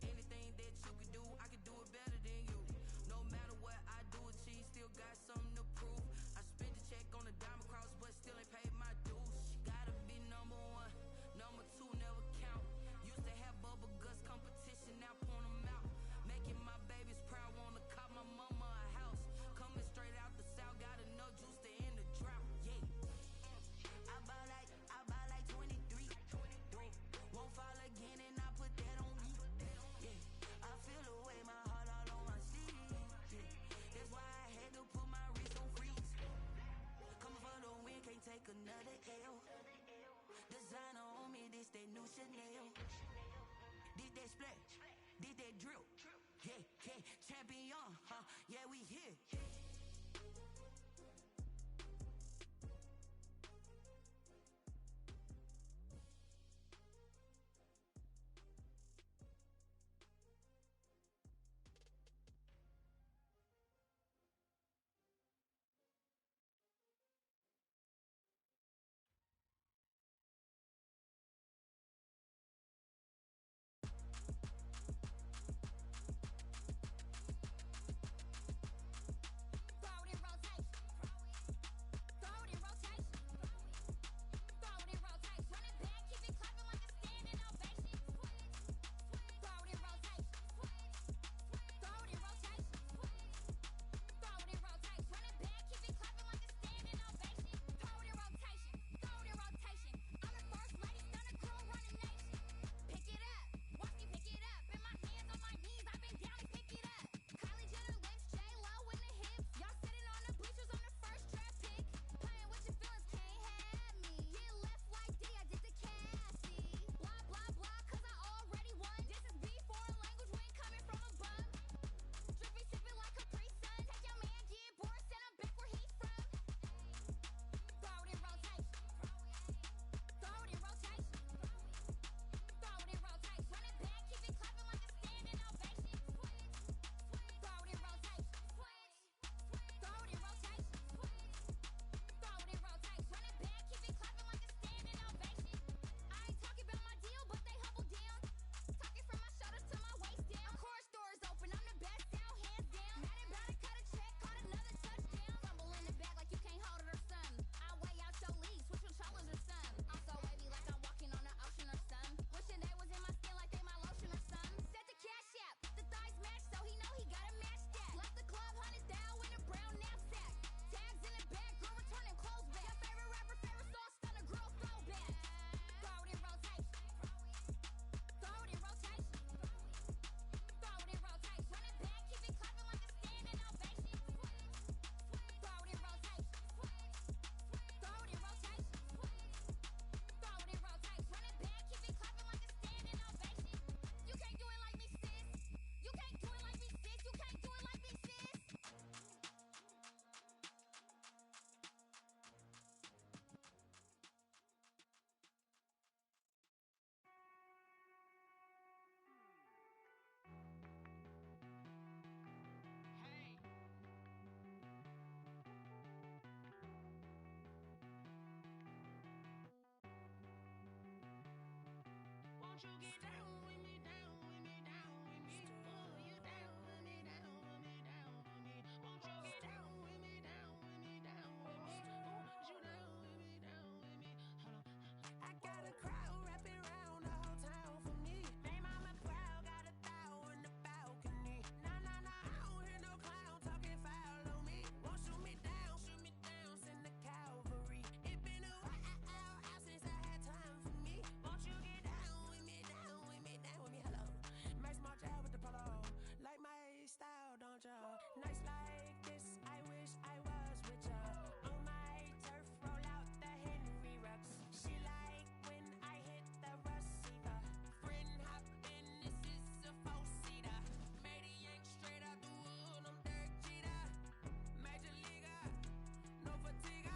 S9: Anything that you could do, I could do it better than you. No matter what I do, achieve, still got something to prove. I spent the check on the diamond cross, but still ain't paid my dues. Gotta be number one, number two never count. Used to have bubble guts competition, now point them out. Making my babies proud, wanna call my mama a house. Coming straight out the south, gotta know juice to end the drought. Yeah, I ball like 23. Won't fall again, and I put that on me. Yeah, I feel the way, my heart all on my sleeve. Yeah, that's why I had to put my wrist on freeze. Coming for the win, can't take another L. Designer on me, this that new Chanel. Did that splash, did that drill. Yeah, champion, yeah, we here.
S6: Won't you get down with me, down with me, down with me? Oh, you down with me, down with me, down with me? Won't you get down with me, down with me, down with me? Oh, you down with me, down with me? Hold on. I got a crowd wrapping around the whole town for me. They mama proud, got a thou in the balcony. Nah, nah, nah, I don't hear no clown talking foul on me. Won't shoot me down, send the cavalry. It been a while since I had time for me. Won't you get down with me, down with me, down with me? Hello, Max March out with the polo. Like my style, don't ya? Nights like this, I wish I was with ya. On my turf, roll out the Henry Rux. She like when I hit the receiver. Friend hop in, this is a four-seater. Matey yank straight out the wood, I'm Derek Jeter. Major leaguer, no fatigue.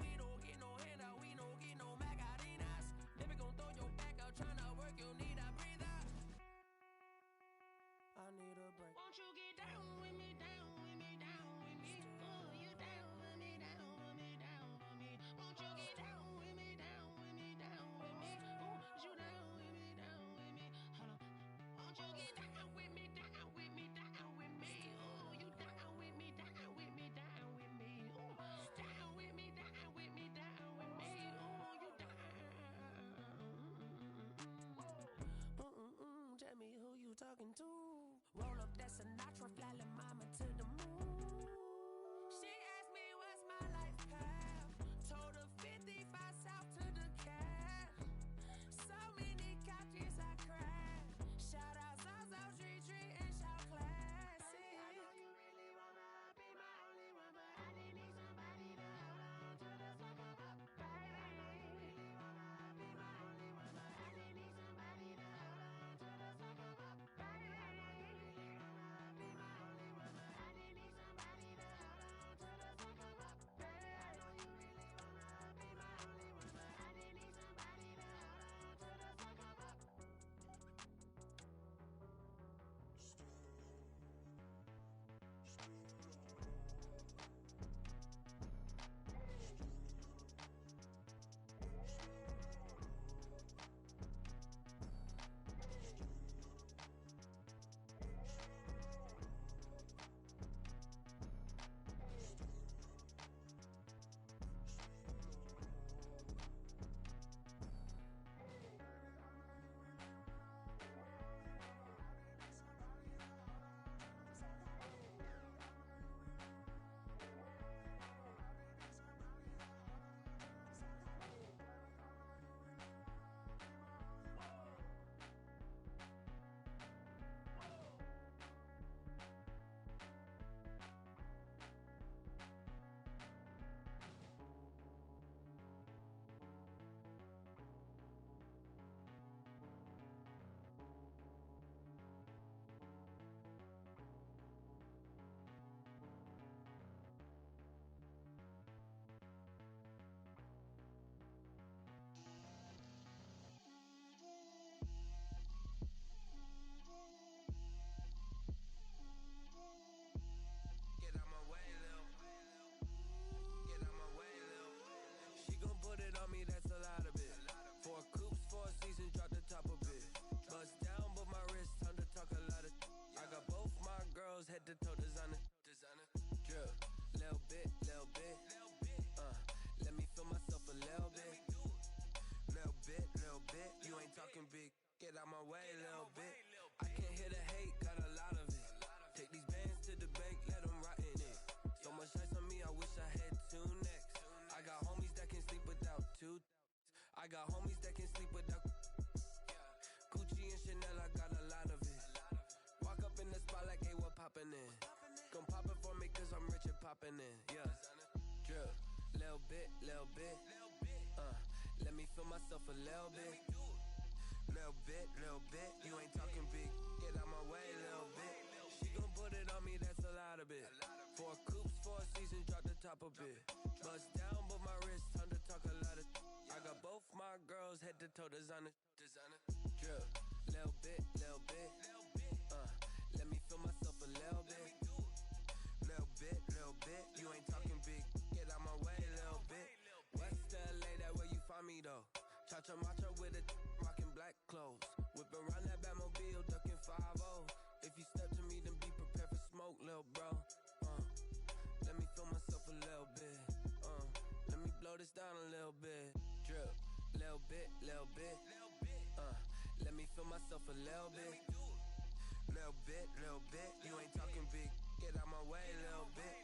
S6: We don't get no handout, we don't get no Macarinas. Baby gon' throw your back out, tryna work, you need a breather. I need a break. Won't you get down with me, down with me, down with me? Oh, you down with me, down with me, down with me? Won't you get down with me, down with me, down with me? Oh, you down with me, down with me? Hold on. Won't you get down with me, down with me, down with me? Oh, you down with me, down with me, down with me? Oh, down with me, down with me, down with me? Oh, you down. Tell me who you talking to. Roll up that Sinatra, fly la mama to the moon. She asked me what's my life path. Told her 55 south to the cat. So many couches I cried. Shout out South Tree Tree and shout classy. I know you really wanna be my only one, but I didn't need somebody to hold on to the second up. Baby, I know you really wanna be my only one, but I didn't need somebody to hold on to the second up. Baby, I know you really wanna be my only one, but I didn't need somebody to hold on to the second up. Baby, I know you really wanna be my only one, but I didn't need somebody to hold on to the second up. Get out my way, Lil. Get out my way, Lil. She gon' put it on me, that's a lot of it. 4 coops, 4 seasons, drop the top a bit. Bust down, but my wrist, time to talk a lot of. I got both my girls head to toe designer. Drip, little bit, little bit. Let me feel myself a little bit. Little bit. You ain't talking big. Get out my way, little bit. I can't hear the hate, got a lot of it. Take these bands to the bank, let them rot in it. So much ice on me, I wish I had 2 necks. I got homies that can sleep without 2. I got homies that can sleep without. Gucci and Chanel, I got a lot of it. Walk up in the spot like, hey, what poppin' in? Gon' pop it for me, cause I'm rich and poppin' in. Yeah. Drip, little bit. Let me feel myself a little bit. Little bit. You ain't talking big. Get out my way, little bit. She gon' put it on me, that's a lot of it. 4 coops, 4 seasons, drop the top a bit. Bust down, but my wrist, time to talk a lot of. I got both my girls head to toe designer. Drip, little bit. Let me feel myself a little bit. Little bit. You ain't talking big. Get out my way, little bit. West LA, that where you find me though. Cha-cha matcha with it, rockin' black clothes.
S5: Whip around that Batmobile, ducking 5-0. If you step to me, then be prepared for smoke, lil' bro. Let me feel myself a little bit. Let me blow this down a little bit. Drip, little bit, little bit. Let me feel myself a little bit. Little bit, little bit. You ain't talking big. Get out my way, little bit.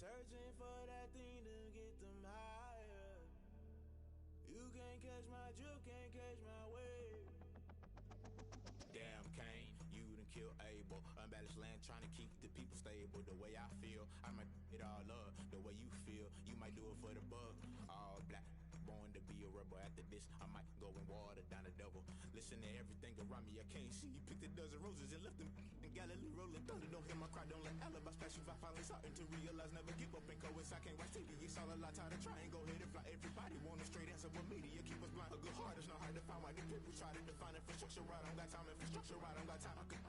S6: Searching for that thing to get them higher. You can't catch my drift, can't catch my wave.
S15: Damn Kane, you done kill Abel. Unbalanced land trying to keep the people stable. The way I feel, I might it all up. The way you feel, you might do it for the bug. All black, born to be a rebel. After this, I might go and water down the devil. Listen to everything around me, I can't see. Picked a dozen roses and left them in Galilee rolling thunder. Don't hear my cry, don't let alibis pass you. I finally starting to realize, never give up and coincide. Can't watch TV, it's all a lot. Tired of trying, go ahead and fly. Everybody want a straight answer, but media keep us blind. A good heart is not hard to find. Why the people try to define infrastructure right? I don't got time, infrastructure right? I don't got time. I could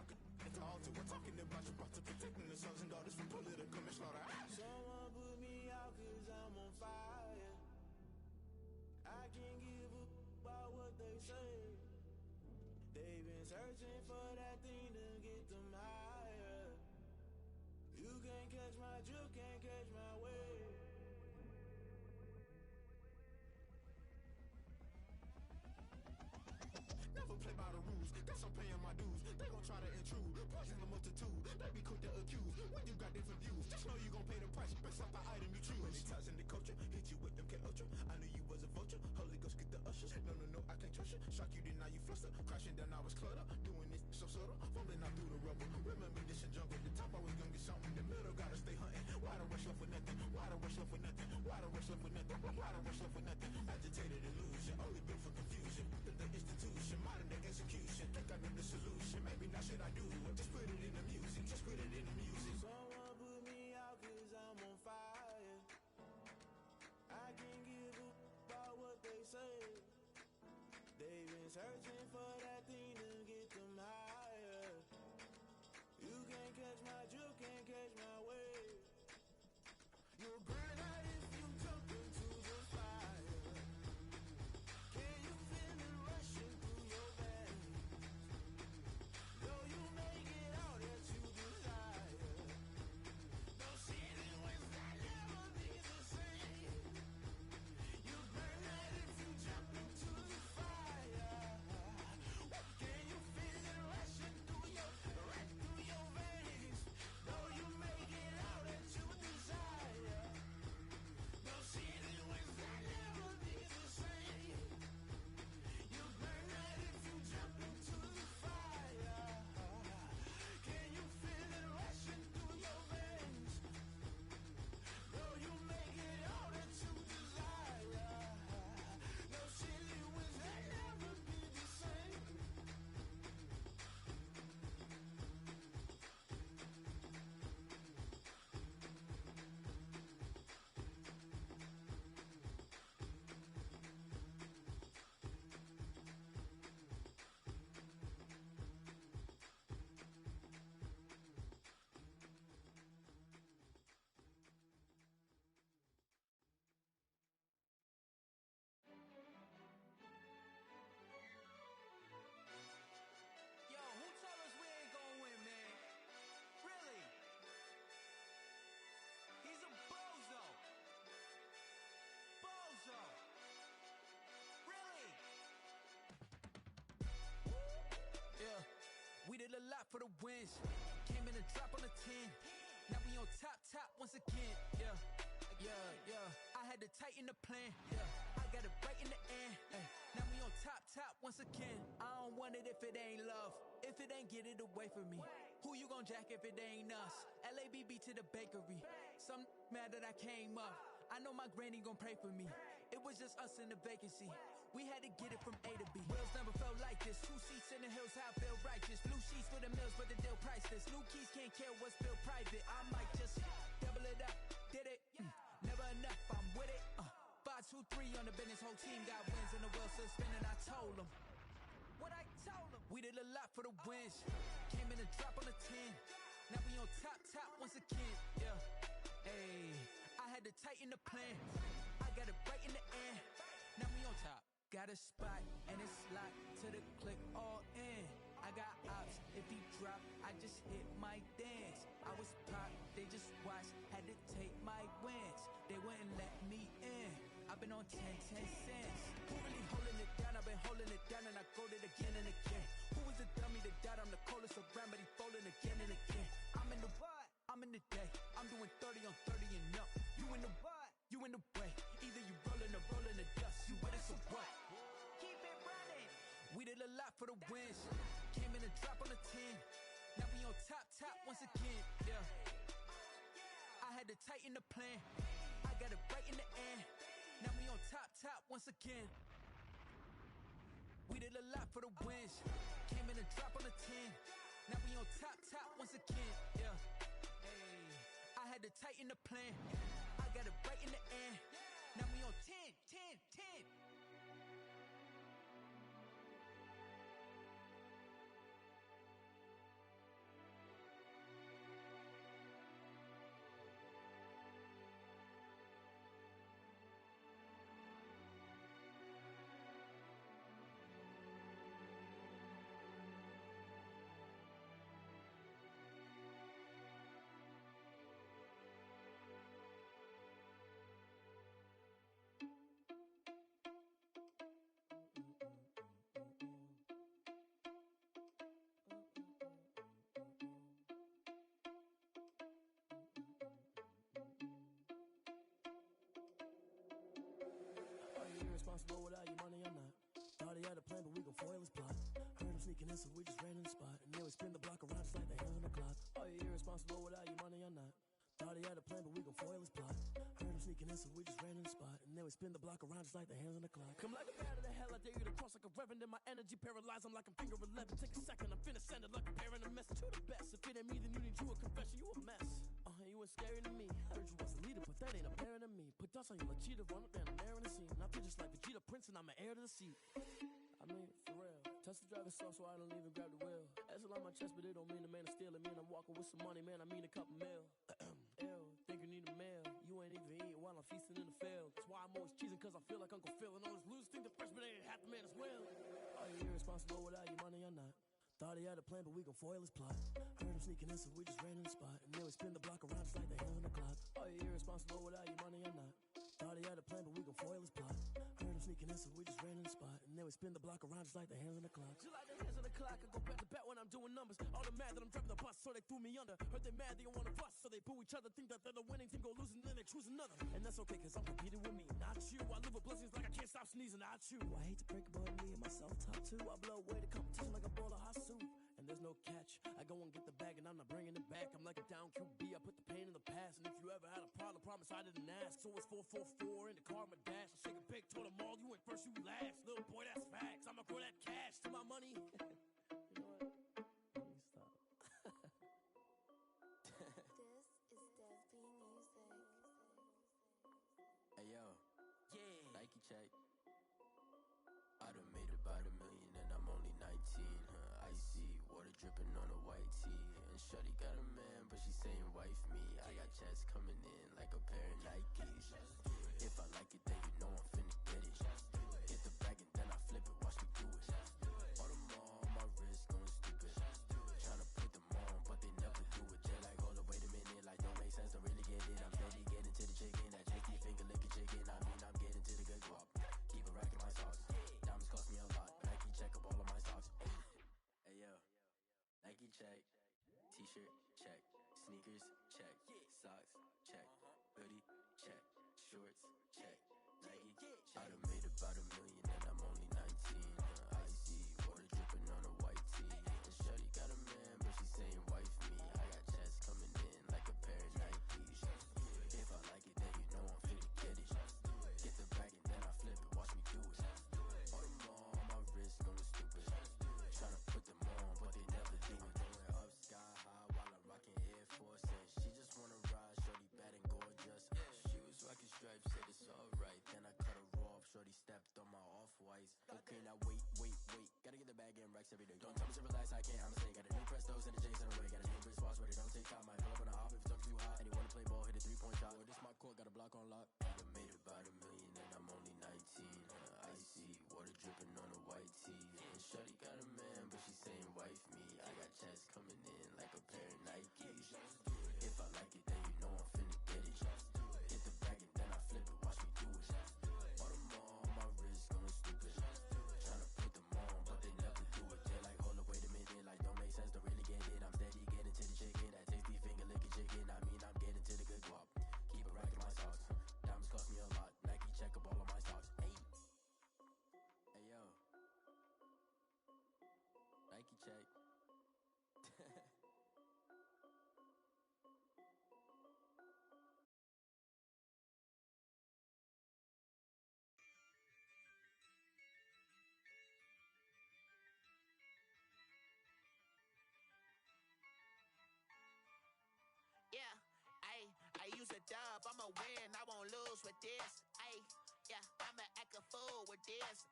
S15: it's all to we're talking about you, about to protecting the sons and daughters from political manslaughter.
S6: Someone put me out 'cause I'm on fire. I can't give a about what they say. They've been searching for that thing to get them higher. You can't catch my drift, can't catch my wave.
S15: Never play by the rules, guess I'm paying my dues. They gon' try to intrude, poison the multitude. They be quick to accuse, when you got different views. Just know you gon' pay the price, based off the item you choose. Many ties in the culture, hit you with MK Ultra. I knew you was a vulture, Holy Ghost get the ushers. No, I can't trust you. Shock you, then now you fluster. Crashing down, I was cluttered. Doing this so subtle, fumbling out through the rubble. Remember this in jungle, the top always gonna get something. The middle gotta stay hunting. Why the rush left with nothing? Why the rush left with nothing? Why the rush left with nothing? Why the rush left with nothing? Agitated illusion, only built for confusion. The institution, modern day execution. Think I know the solution. Maybe not should I do it? Just put it in the music. Just put it in the music.
S6: Someone put me out 'cause I'm on fire. I can't give a about what they say.
S5: searching for that thing to get them higher. You can't catch my drift, can't catch my wave. You'll burn out if you jump into the fire. Can you feel it rushing through your veins? Though you make it all that you desire. No ceiling was that never be the same. You burn out if you jump into the fire. Can you feel it rushing through your veins? Though you make it all that you desire. No ceiling was that never be the same. You burn out if you jump into the fire. Can you feel it rushing through your veins? Though you make it all that you desire. No ceiling was that never be the same.
S9: Yo, who told us we ain't gonna win, man? Really? He's a bozo. Bozo. Really? Yeah, we did a lot for the wins. Came in a drop on the 10. Now we on top once again. Yeah, yeah, yeah. I had to tighten the plan. Yeah, I got it right in the end. Ay, now we on top once again. I don't want it if it ain't love. If it ain't, get it away from me. Who you gon' jack if it ain't us? LABB to the bakery. Some mad that I came up. I know my granny gon' pray for me. It was just us in the vacancy. We had to get it from A to B. Wheels never felt like this. 2 seats in the hills, how I feel righteous. Blue sheets for the mills, but the deal priceless. New keys can't care what's built private. I might just double it up. Did it? Never enough, I'm with it. 5, 2, 3 on the business. Whole team got wins and the wheels still spinning. I told them what I told them. We did a lot for the wins. Came in a drop on the 10. Now we on top once again. Yeah. Hey, I had to tighten the plan. I got it right in the end. Now we on top. Got a spot and it's locked to the click all in. I got ops, if he drop, I just hit my dance. I was pop, they just watched, had to take my wins. They wouldn't let me in. I've been on 10 cents. Who really holding it down? I've been holding it down and I go it again and again. Who was the dummy that died? I'm the coldest around, but he folding again and again. I'm in the what? I'm in the day. I'm doing 30 on 30 and up. You in the what? You in the way. Either you rolling or rolling the dust. You with it, so what? Keep it running. We did a lot for the wins. Came in a drop on the 10. Now we on top once again. Yeah. I had to tighten the plan. I got it right in the end. Now we on top once again. We did a lot for the wins. Came in a drop on the 10. Now we on top once again. Yeah. Hey, I had to tighten the plan. I got it right in the end. Now we on 10.
S16: Are you irresponsible without your money or not? Thought he had a plan, but we gon' foil his plot. Heard him sneaking in, so we just ran in the spot. And then we spin the block around just like the hands on the clock. Are you irresponsible without your money or not? Thought he had a plan, but we gon' foil his plot. Heard him sneaking in, so we just ran in the spot. And then we spin the block around just like the hands on the clock. Come like a bat of the hell, I dare you to cross like a reverend. And my energy paralyzed, I'm like I'm finger 11. Take a second, I'm finna send it like a parent. A message to the best. If it ain't me, then you need you a confession. You a mess. You ain't scary to me. Heard you was a leader, but that ain't apparent to me. Put dust on you like cheetah, run up and I'm there in the scene. Now I feel just like Vegeta Prince and I'm an heir to the seat. I mean, for real. That's the driver's soft, so I don't even grab the wheel. That's a lot on my chest, but it don't mean the man is stealing. Mean I'm walking with some money, man, I mean a couple mil. Ew, think you need a meal. You ain't even eating while I'm feasting in the field. That's why I'm always cheesing, cause I feel like Uncle Phil. And all those losers think the freshman ain't half the man as well. Are you irresponsible without your money or not? Thought he had a plan, but we gon' foil his plot. Heard him sneaking in, so we just ran in the spot. And then we spin the block around just like the hand on the clock. Are you irresponsible without your money or not? Thought he had a plan, but we gon' foil his plot. Heard him sneaking in, so we just ran in the spot. And then we spin the block around just like the hands on the clock. Just like the hands on the clock, I go back to back when I'm doing numbers. All the mad that I'm driving the bus, so they threw me under. Heard they mad, they don't wanna bust, so they boo each other. Think that they're the winning team, go losing, then they choose another. And that's okay, cause I'm competing with me, not you. I live with blessings like I can't stop sneezing, not you. I hate to break it, but me and myself top two. I blow away the competition like a bowl of hot soup. And there's no catch. I go and get the bag and I'm not bringing it back. I'm like a down QB, I put the pain in the past. And if you ever had a problem, promise I didn't ask. So it's 444 in the car, my dash. I shake a big, told them all, you went first, you last. Little boy, that's facts. I'ma grow that cash to my money. You know what? Let me stop.
S8: This is Desby Music.
S17: Hey yo, yeah, Nike check. I done made about $1 million and I'm only 19, huh? Icy, water dripping on a white tee. And shorty got a man, but she saying wife me. I got checks coming in like a pair of Nikes. If I like it, then you know I'm finna get it. Hit the bag and then I flip it, watch me do it. All them on my wrist going stupid. Tryna put them on, but they never do it. They're like, hold up, wait a minute, like don't make sense, don't really get it. I'm steady getting to the chicken, that tricky finger licking chicken. I mean, I'm getting to the good guap. Keep a rack in my socks. Diamonds cost me a lot. Nike check up all of my socks. Hey yo, Nike check. T-shirt check. Sneakers check. Socks check. Hoodie check. Shorts check. Nike. I done made about $1 million and I'm only 19. Icy, water dripping on a white tee. And shorty got a man, but she saying wife me. I got checks coming in like a pair of Nikes. If I like it, then you know I'm finna get it. Get the bag and then I flip it, watch me do it. All them on my wrist going stupid. Tryna put them on, but they never do it. Going up sky high while I'm rocking Air Force. And she just wanna ride, shorty bad and gorgeous. She was rocking stripes, said it's alright. Then I cut her off, shorty stepped on my off-whites. Okay, now wait. Gotta get the bag and racks every day. Don't tell me to relax, I can't, I'ma say. Got a new Prestos and a J's in a way. Got a new wristwatch, but it don't take time. Might pull up on a hop if it's talking too hot. And you wanna play ball, hit a 3-point shot. Or this my court, got a block on lock. I done made about $1 million and I'm only 19. Icy, water dripping on a white tee. And shorty got a man, but she saying wife me. I got checks coming in like a pair of Nikes. If I like it, then you know I'm finna get it. Hit the bag and then I flip it, watch me do it. All them on my wrist going stupid. Tryna put them on, but they never do it. They're like, hold up, wait a minute, like don't make sense, don't really get it. I'm steady getting to the chicken, that tasty finger licking chicken. I mean, I'm getting to the good guap. Keep a rack in my socks. Diamonds cost me a lot. Nike check up all of my stocks. Hey yo, Nike check.
S18: Yeah, I use a dub, I'ma win, I won't lose with this. Yeah, I'ma act a fool with this.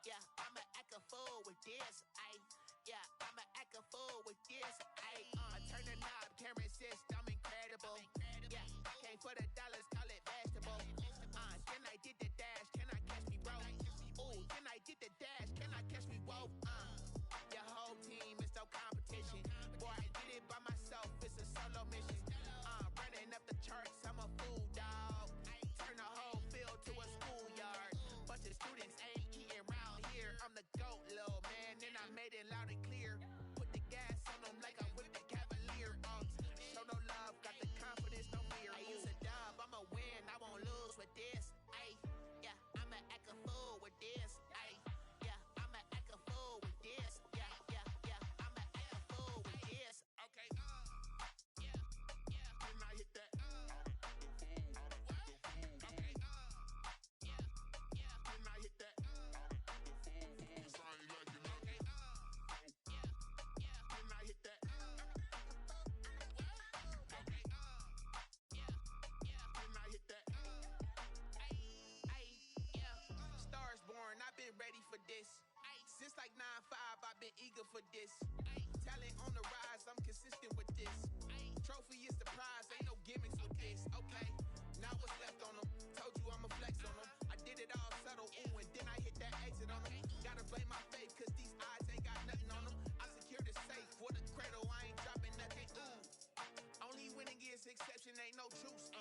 S18: Yeah, I'ma act a fool with this. Yeah, I'ma act a fool with this. I turn the knob, camera assist, I'm incredible. Yeah, came for the dollars, call it vegetable. Then I did the dash, can I catch me, bro? Ooh, then I did the dash, can I catch me, whoa? Your whole team is no competition. Boy, I did it by myself, it's a solo mission. Running up the charts, I'm a fool, dog. Turn the whole field to a schoolyard. Bunch of students ain't eating round here. I'm the GOAT, little man, and I made it loud and clear. Put the gas on them like I'm with the Cavalier. Show no love, got the confidence, no fear. I use a dub, I'ma win, I won't lose with this. Yeah, I'ma act a fool with this. Yeah, I'ma act a fool with this. Yeah, I'ma act a fool with this. Okay, Then I hit that. Then I hit that. Sound like you know. Then I hit that. Then I hit that. Stars born, I've been ready for this. Since like 9-5, I've been eager for this. Talent on the rise, I'm consistent with this. Trophy is the prize, ain't no gimmicks with this. Okay, now what's left on them? Told you I'ma flex on them. I did it all subtle, ooh, and then I hit that exit on them. Gotta blame my faith, cause these eyes ain't got nothing on them. I secured the safe for the cradle, I ain't dropping nothing, ooh. Only winning is exception, ain't no truce.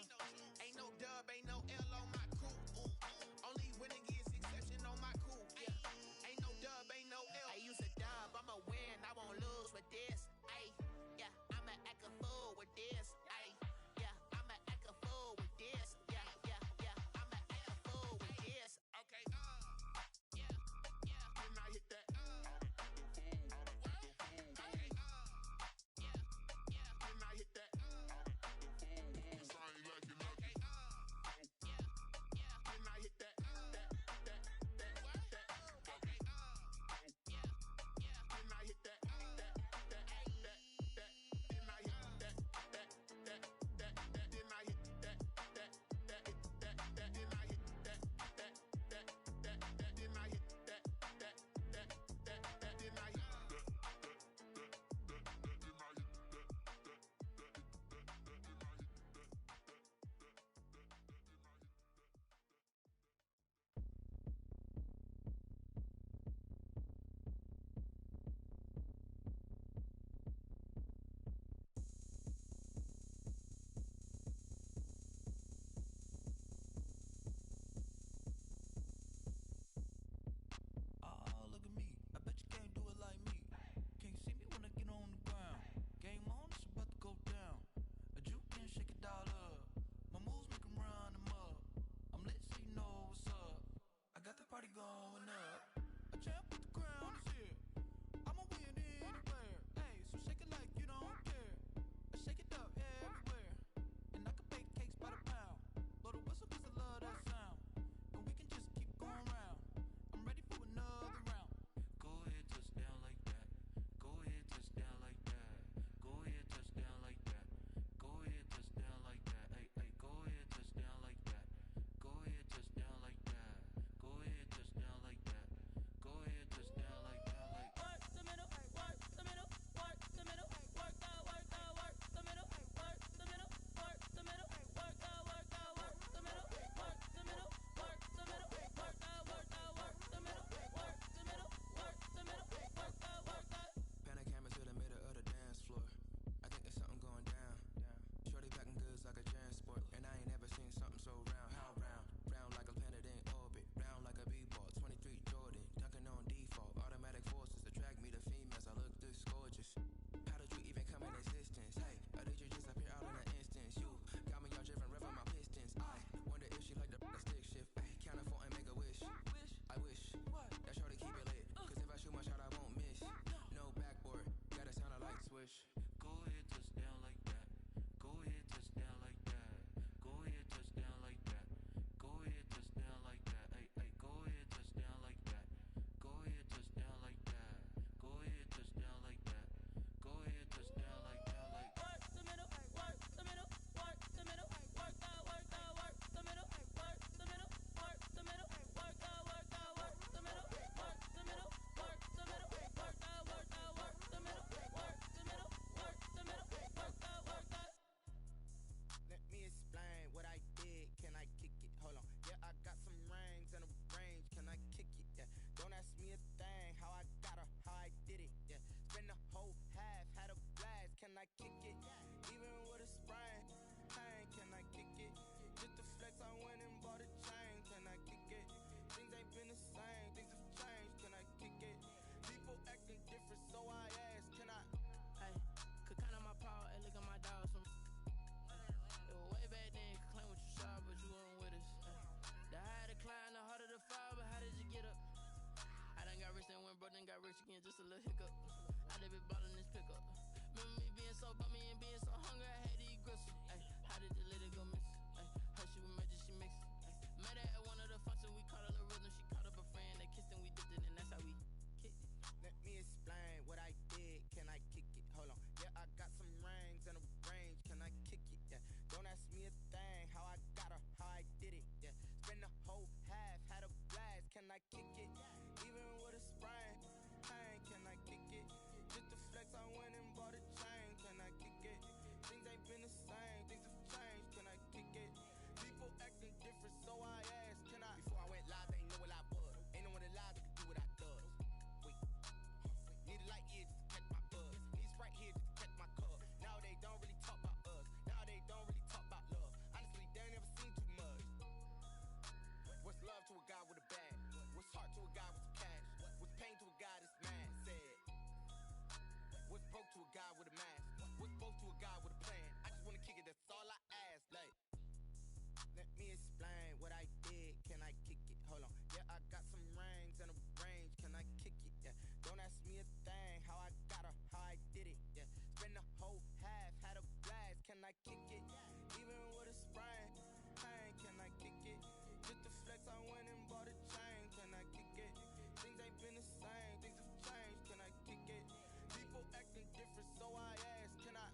S18: Ain't no dub, ain't no L on my crew. Only winning is exception on my crew. Yeah. Ain't no dub, ain't no L. I use a dub, I'ma win, I won't lose with this. Ay, yeah, I'ma act a fool with this. Ay, yeah, I'ma act a fool with this. Yeah, yeah, yeah, I'ma act a fool with this. Okay, yeah, yeah. Then I hit that. Okay, yeah, yeah. Then I hit that.
S19: Just a little hiccup. I done been ballin' this pickup. Remember me being so bummy and being so hungry, I had to eat gristle. Ay, how did the lady go miss? Ay, her she was magic, she mixed. Ay, met her at one of the functions, we caught a little rhythm. She caught up a friend, they kissed and we dipped it, and that's how we kicked it.
S18: Let me explain what I did. Can I kick it? Hold on. Yeah, I got some rings and a range. Can I kick it? Yeah. Don't ask me a thing. How I got her, how I did it. Yeah. Spend the whole half, had a blast. Can I kick it? Even with a sprain, pain. Can I kick it?
S20: guy with a plan. I just wanna kick it, that's all I ask. Like, let me explain what I did. Can I kick it? Hold on. Yeah, I got some rings and a range. Can I kick it? Yeah. Don't ask me a thing. How I got her, how I did it. Yeah. Spend the whole half, had a blast. Can I kick it? Even with a sprain, pain. Can I kick it? Just to flex, I went and bought a chain. Can I kick it? Things ain't been the same. Things have changed. Can I kick it? People acting different, so I ask. Can I?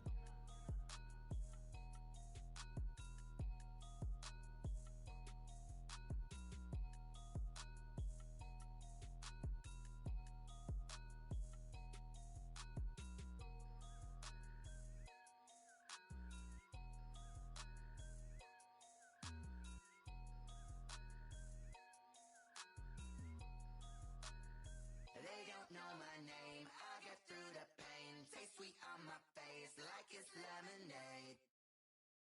S8: They don't know my name, I get through the pain. Taste sweet on my face like it's lemonade.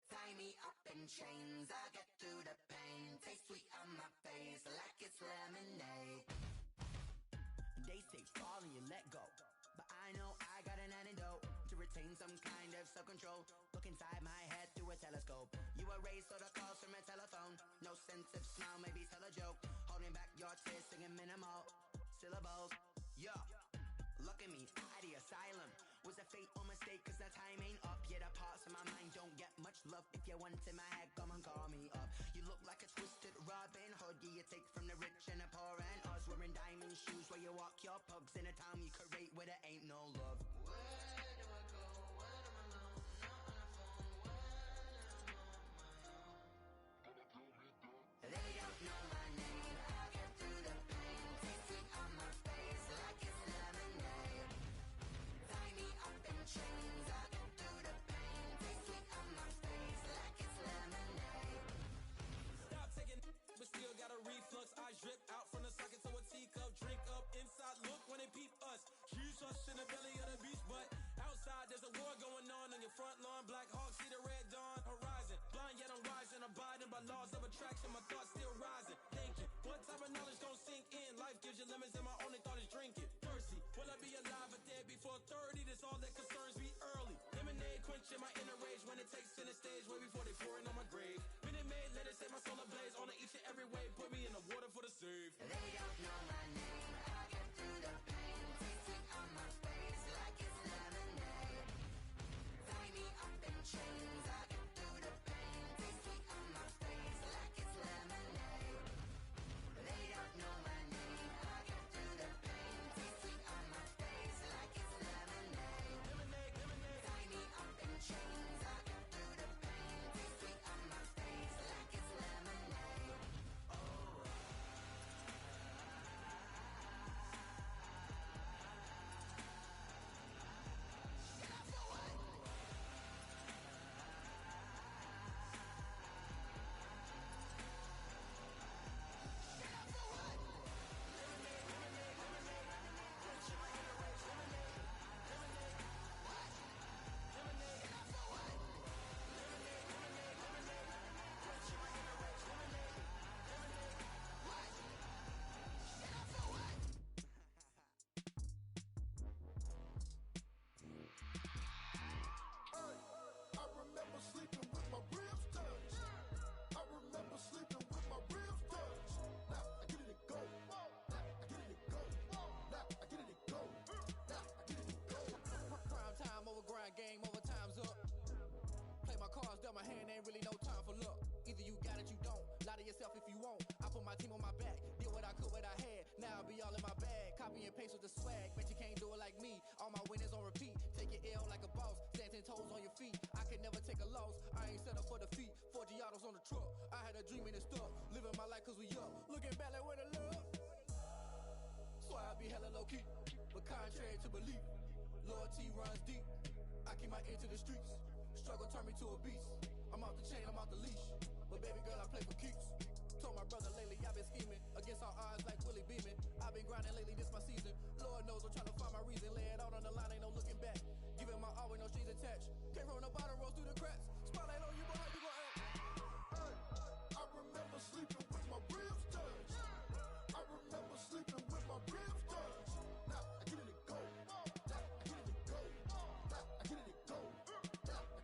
S8: Tie me up in chains, I get through the pain. Taste sweet on my face like it's lemonade.
S9: They say fall and you let go, but I know I got an antidote to retain some kind of self-control. Look inside my head through a telescope. You erase all the calls from a telephone. No sense of smile, maybe tell a joke. Holding back your tears, singing minimal syllables. Yo, look at me, at the asylum. Was a fate or mistake, cause the time ain't up. Yet the parts of my mind don't get much love. If you want in my head, come and call me up. You look like a twisted Robin Hood. You take from the rich and the poor and us. Wearing diamond shoes where you walk your pugs in a town you create where there ain't no love.
S8: Where do I go? When I'm alone? Not on the phone. When I'm on my own. They don't know my name. I get through the pain. Taste sweet on my face like it's lemonade. Tie me up in chains. I get through the pain. Taste sweet on my face like it's lemonade.
S20: Stop taking, but still got a reflux. I drip out from the socket to a teacup. Drink up inside, look when they peep us. Huge us in the belly of the beach, but outside there's a war going on your front lawn. Black Hawk, see the red dawn horizon. Blind yet I'm rising, abiding by laws of attraction. My thoughts still rising. Thinking, what type of knowledge gon' sink in? Life gives you lemons and my only thought is drinking. Thirsty, will I be alive or dead before 30? That's all that concerns me early. Lemonade quenching my inner rage when it takes center stage way before they pour it on my grave. Minute Maid, let it set my soul ablaze on each and every way. Put me in the water for the save.
S8: They don't know my name. I get through the pain. Taste sweet on my face like it's lemonade. Tie me up in chains. I get through the pain. Taste sweet on my face like it's lemonade. They don't know my name. I get through the pain. Taste sweet on my face like it's lemonade. Tie me up in chains. I get through the pain. Taste sweet on my face like it's lemonade.
S14: I remember sleeping with my ribs touched. I remember sleeping with my ribs touched. Now I get it and go. Now I get it and go. Now I get it and go. Now I get it and go.
S10: Prime time over grind game, over time's up. Play my cards, dealt my hand, ain't really no time for luck. Either you got it, you don't. Lie to yourself if you won't. I put my team on my back, did what I could, what I had. Now I'll be all in my bag. Copy and paste with the swag. Bet you can't do it like me. All my winners on repeat. Take your L like a boss. Stand 10 toes on your feet. I can never take a loss. I ain't set up for defeat. 4 Giottos on the truck. I had a dream and it stuck. Living my life cause we up. Looking back like where the love. So I be hella low key. But contrary to belief, loyalty runs deep. I keep my ear to the streets. Struggle turned me to a beast. I'm off the chain, I'm off the leash. But baby girl, I play for keeps. Told my brother lately, I've been scheming against all odds like Willie Beeman. I've been grinding lately, this my season. Lord knows I'm trying to find my reason. Lay it out on the line, ain't no looking back. Giving my all with no strings attached. Came from the bottom, rose through the cracks. Spotlight on you, but how you gon' act?
S14: Hey, I remember sleeping with my ribs touched. I remember sleeping with my ribs touched. Now I get it and go. Now I get it and go. Now I get it and go. Now I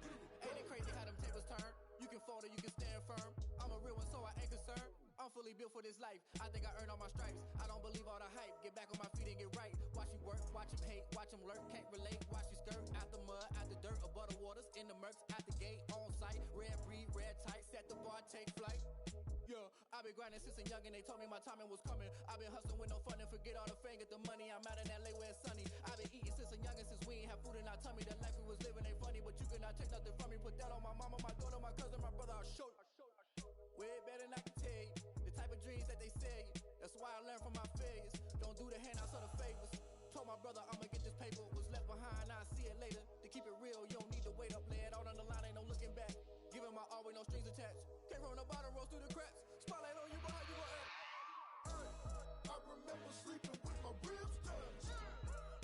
S10: water, you can stand firm. I'm a real one, so I ain't concerned. I'm fully built for this life. I think I earned all my stripes. I don't believe all the hype. Get back on my feet and get right. Watch you work, watch him hate, watch him lurk. Can't relate, watch you skirt. Out the mud, out the dirt, above the waters, in the murks, out the gate, on site. Red breed, red tight, set the bar, take flight. Yeah, I've been grinding since a youngin'. They told me my timing was coming. I've been hustling with no fun and forget all the fame, get the money. I'm out in LA where it's sunny. I've been eating since a youngin', since we ain't have food in our tummy. The life we was living ain't funny, but you cannot take nothing from me. Put that on my mama, my daughter, my cousin, my brother. I'll show you. Way better than I can tell you. The type of dreams that they sell you. That's why I learned from my failures. Don't do the handouts or the favors. Told my brother I'ma get this paper. Was left behind, I'll see it later. To keep it real, you don't need to wait up. Lay it out on the line, ain't no looking back. Giving my all with no strings attached. Can't roll no bottom, rolls through the cracks. Spotlight on you, but how you gon' act?
S6: I remember sleeping with my ribs touched.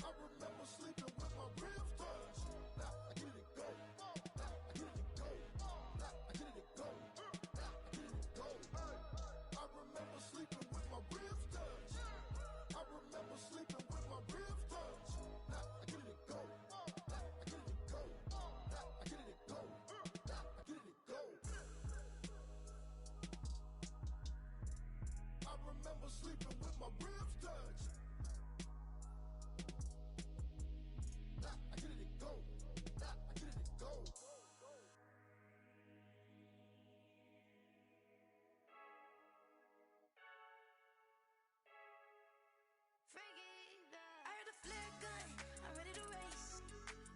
S6: I remember sleeping with my ribs touched. Now I get it go. Now I get it go. Now I get it go. Now I get it go. I remember sleeping with my ribs touched. I remember sleeping with my ribs touched. Now I get it go. Now I get it go. Now I get it go. Now I get it go. I remember sleeping with my ribs touched. Nah, I get it go. Nah, I get it go.
S8: I heard the flare gun, I'm ready to race.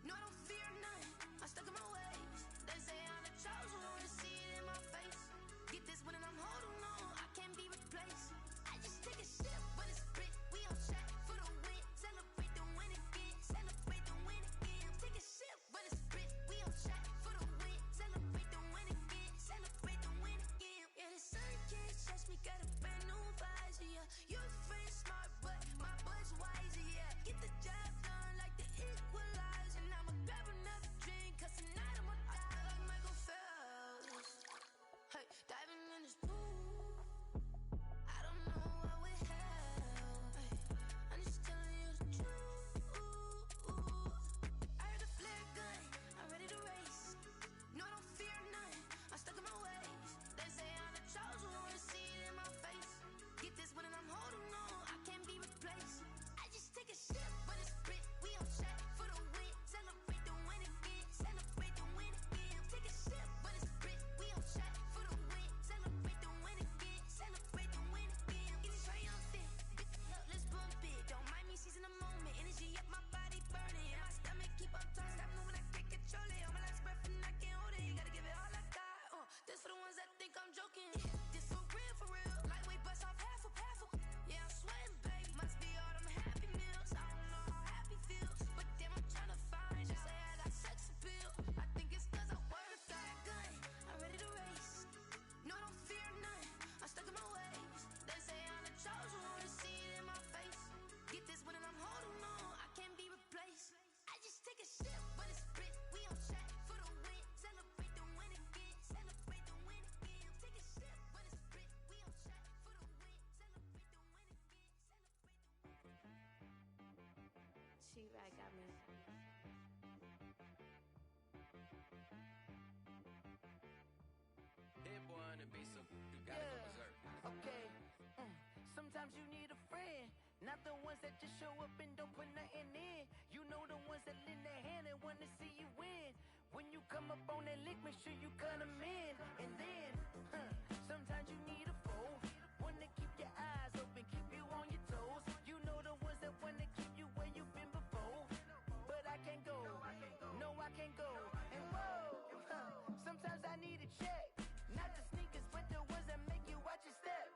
S8: No, I don't fear none, I'm stuck in my ways. They say I'm the chosen one, see it in my face. Get this one and I'm holding on, I can't be replaced. I just take a sip, but it's split, we on track for the win. Celebrate the win again, celebrate the win again. Take a sip, but it's split, we on track for the win. Celebrate the win again, celebrate the win again. Yeah, the sun can't touch me, got a brand new visor, yeah. Your friend smart, but my bud's wiser, yeah. Get the job done like the equalizer. And I'ma grab another drink, cause tonight I'ma die like Michael Phelps. Hey, diving in this pool, I don't know what would help. Hey, I'm just telling you the truth. I heard the flare gun, I'm ready to race. No, I don't fear none, I'm stuck in my ways. They say I'm the chosen one, see it in my face. Get this one and I'm holding on, I can't be replaced. I just take a sip, but it's split, we on track for the win. Celebrate the win again, celebrate the win again. Take a sip, but it's split, we on track for the win. Celebrate the win again, celebrate the win again. Get it triumphant, look, let's bump it. Don't mind me seizing the moment, energy up my body burning. My stomach keep up turns, stop moving, I can't control it. On my last breath and I can't hold it. You gotta give it all I got. This for the ones that think I'm joking. This for real. Lightweight bust off half a. Yeah, I'm sweating, baby. Must be all them happy meals. I don't know how happy feels, but damn, I'm tryna find you. Say I got sex appeal. I think it's cause I work. Got a gun, I'm ready to race. No, I don't fear none, I'm stuck in my ways. They say I'm the chosen one, see it in my face. Get this one and I'm holding on, I can't be replaced. I just take a sip, but it's split. We on track for the win. Celebrate the win again, celebrate the win again. Take a sip, but it's split. We on track for the win. Celebrate the win again, celebrate the win. She-Rag got me.
S11: Hit boy on the beat, so you gotta go berserk.
S9: Okay. Sometimes you need a friend, not the ones that just show up and don't put nothing in. You know the ones that lend their hand and wanna see you win. When you come up on that lick, make sure you cut them in. And then, sometimes you need a foe, one to keep your eyes open, keep you on your toes. You know the ones that wanna keep you where you've been before. But I can't go, no I can't go. And whoa, sometimes I need a check. Not the sneakers, but the ones that make you watch your step.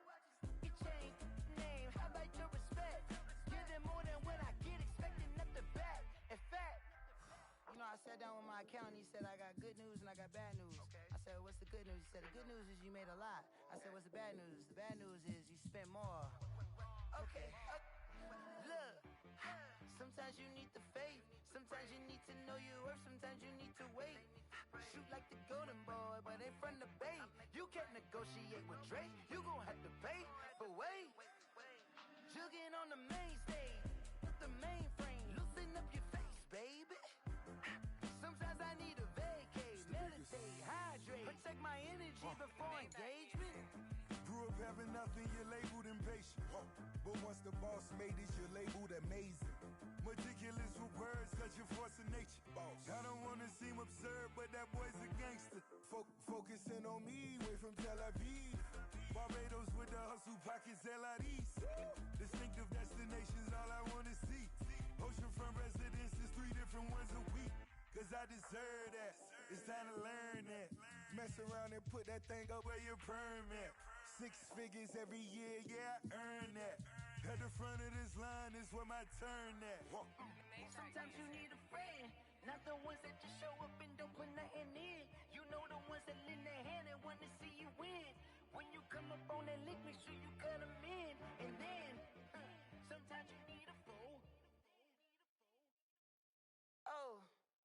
S9: Your chain, name, how about your respect? Give them more than what I get, expecting nothing back. In fact, you know, I sat down with my accountant, he said I got good news and I got bad news. I said, what's the good news? He said, the good news is you made a lot. I said, what's the bad news? The bad news is you spent more. Okay, look, sometimes you need the faith, sometimes you need to know your worth, sometimes you need to wait. Shoot like the golden boy, but ain't from the bay. You can't negotiate with Drake, you gon' have to pay. But wait, jugging on the main stage, with the mainframe, loosen up your face, baby. Sometimes I need a vacate, meditate, hydrate,
S11: check my energy before engagement.
S14: Grew up having nothing, you're labeled impatient. But once the boss made it, you're labeled amazing. Meticulous with words, such a force of nature. I don't wanna seem absurd, but that boy's a gangster. Focusing on me, way from Tel Aviv. Barbados with the hustle pockets, LIDs. Distinctive destinations, all I wanna see. Oceanfront residences, 3 different ones a week. Cause I deserve that, it's time to learn that. Mess around and put that thing up where your permit. 6 figures every year, yeah, I earn that. At the front of this line is where my turn at.
S11: Sometimes you need a friend,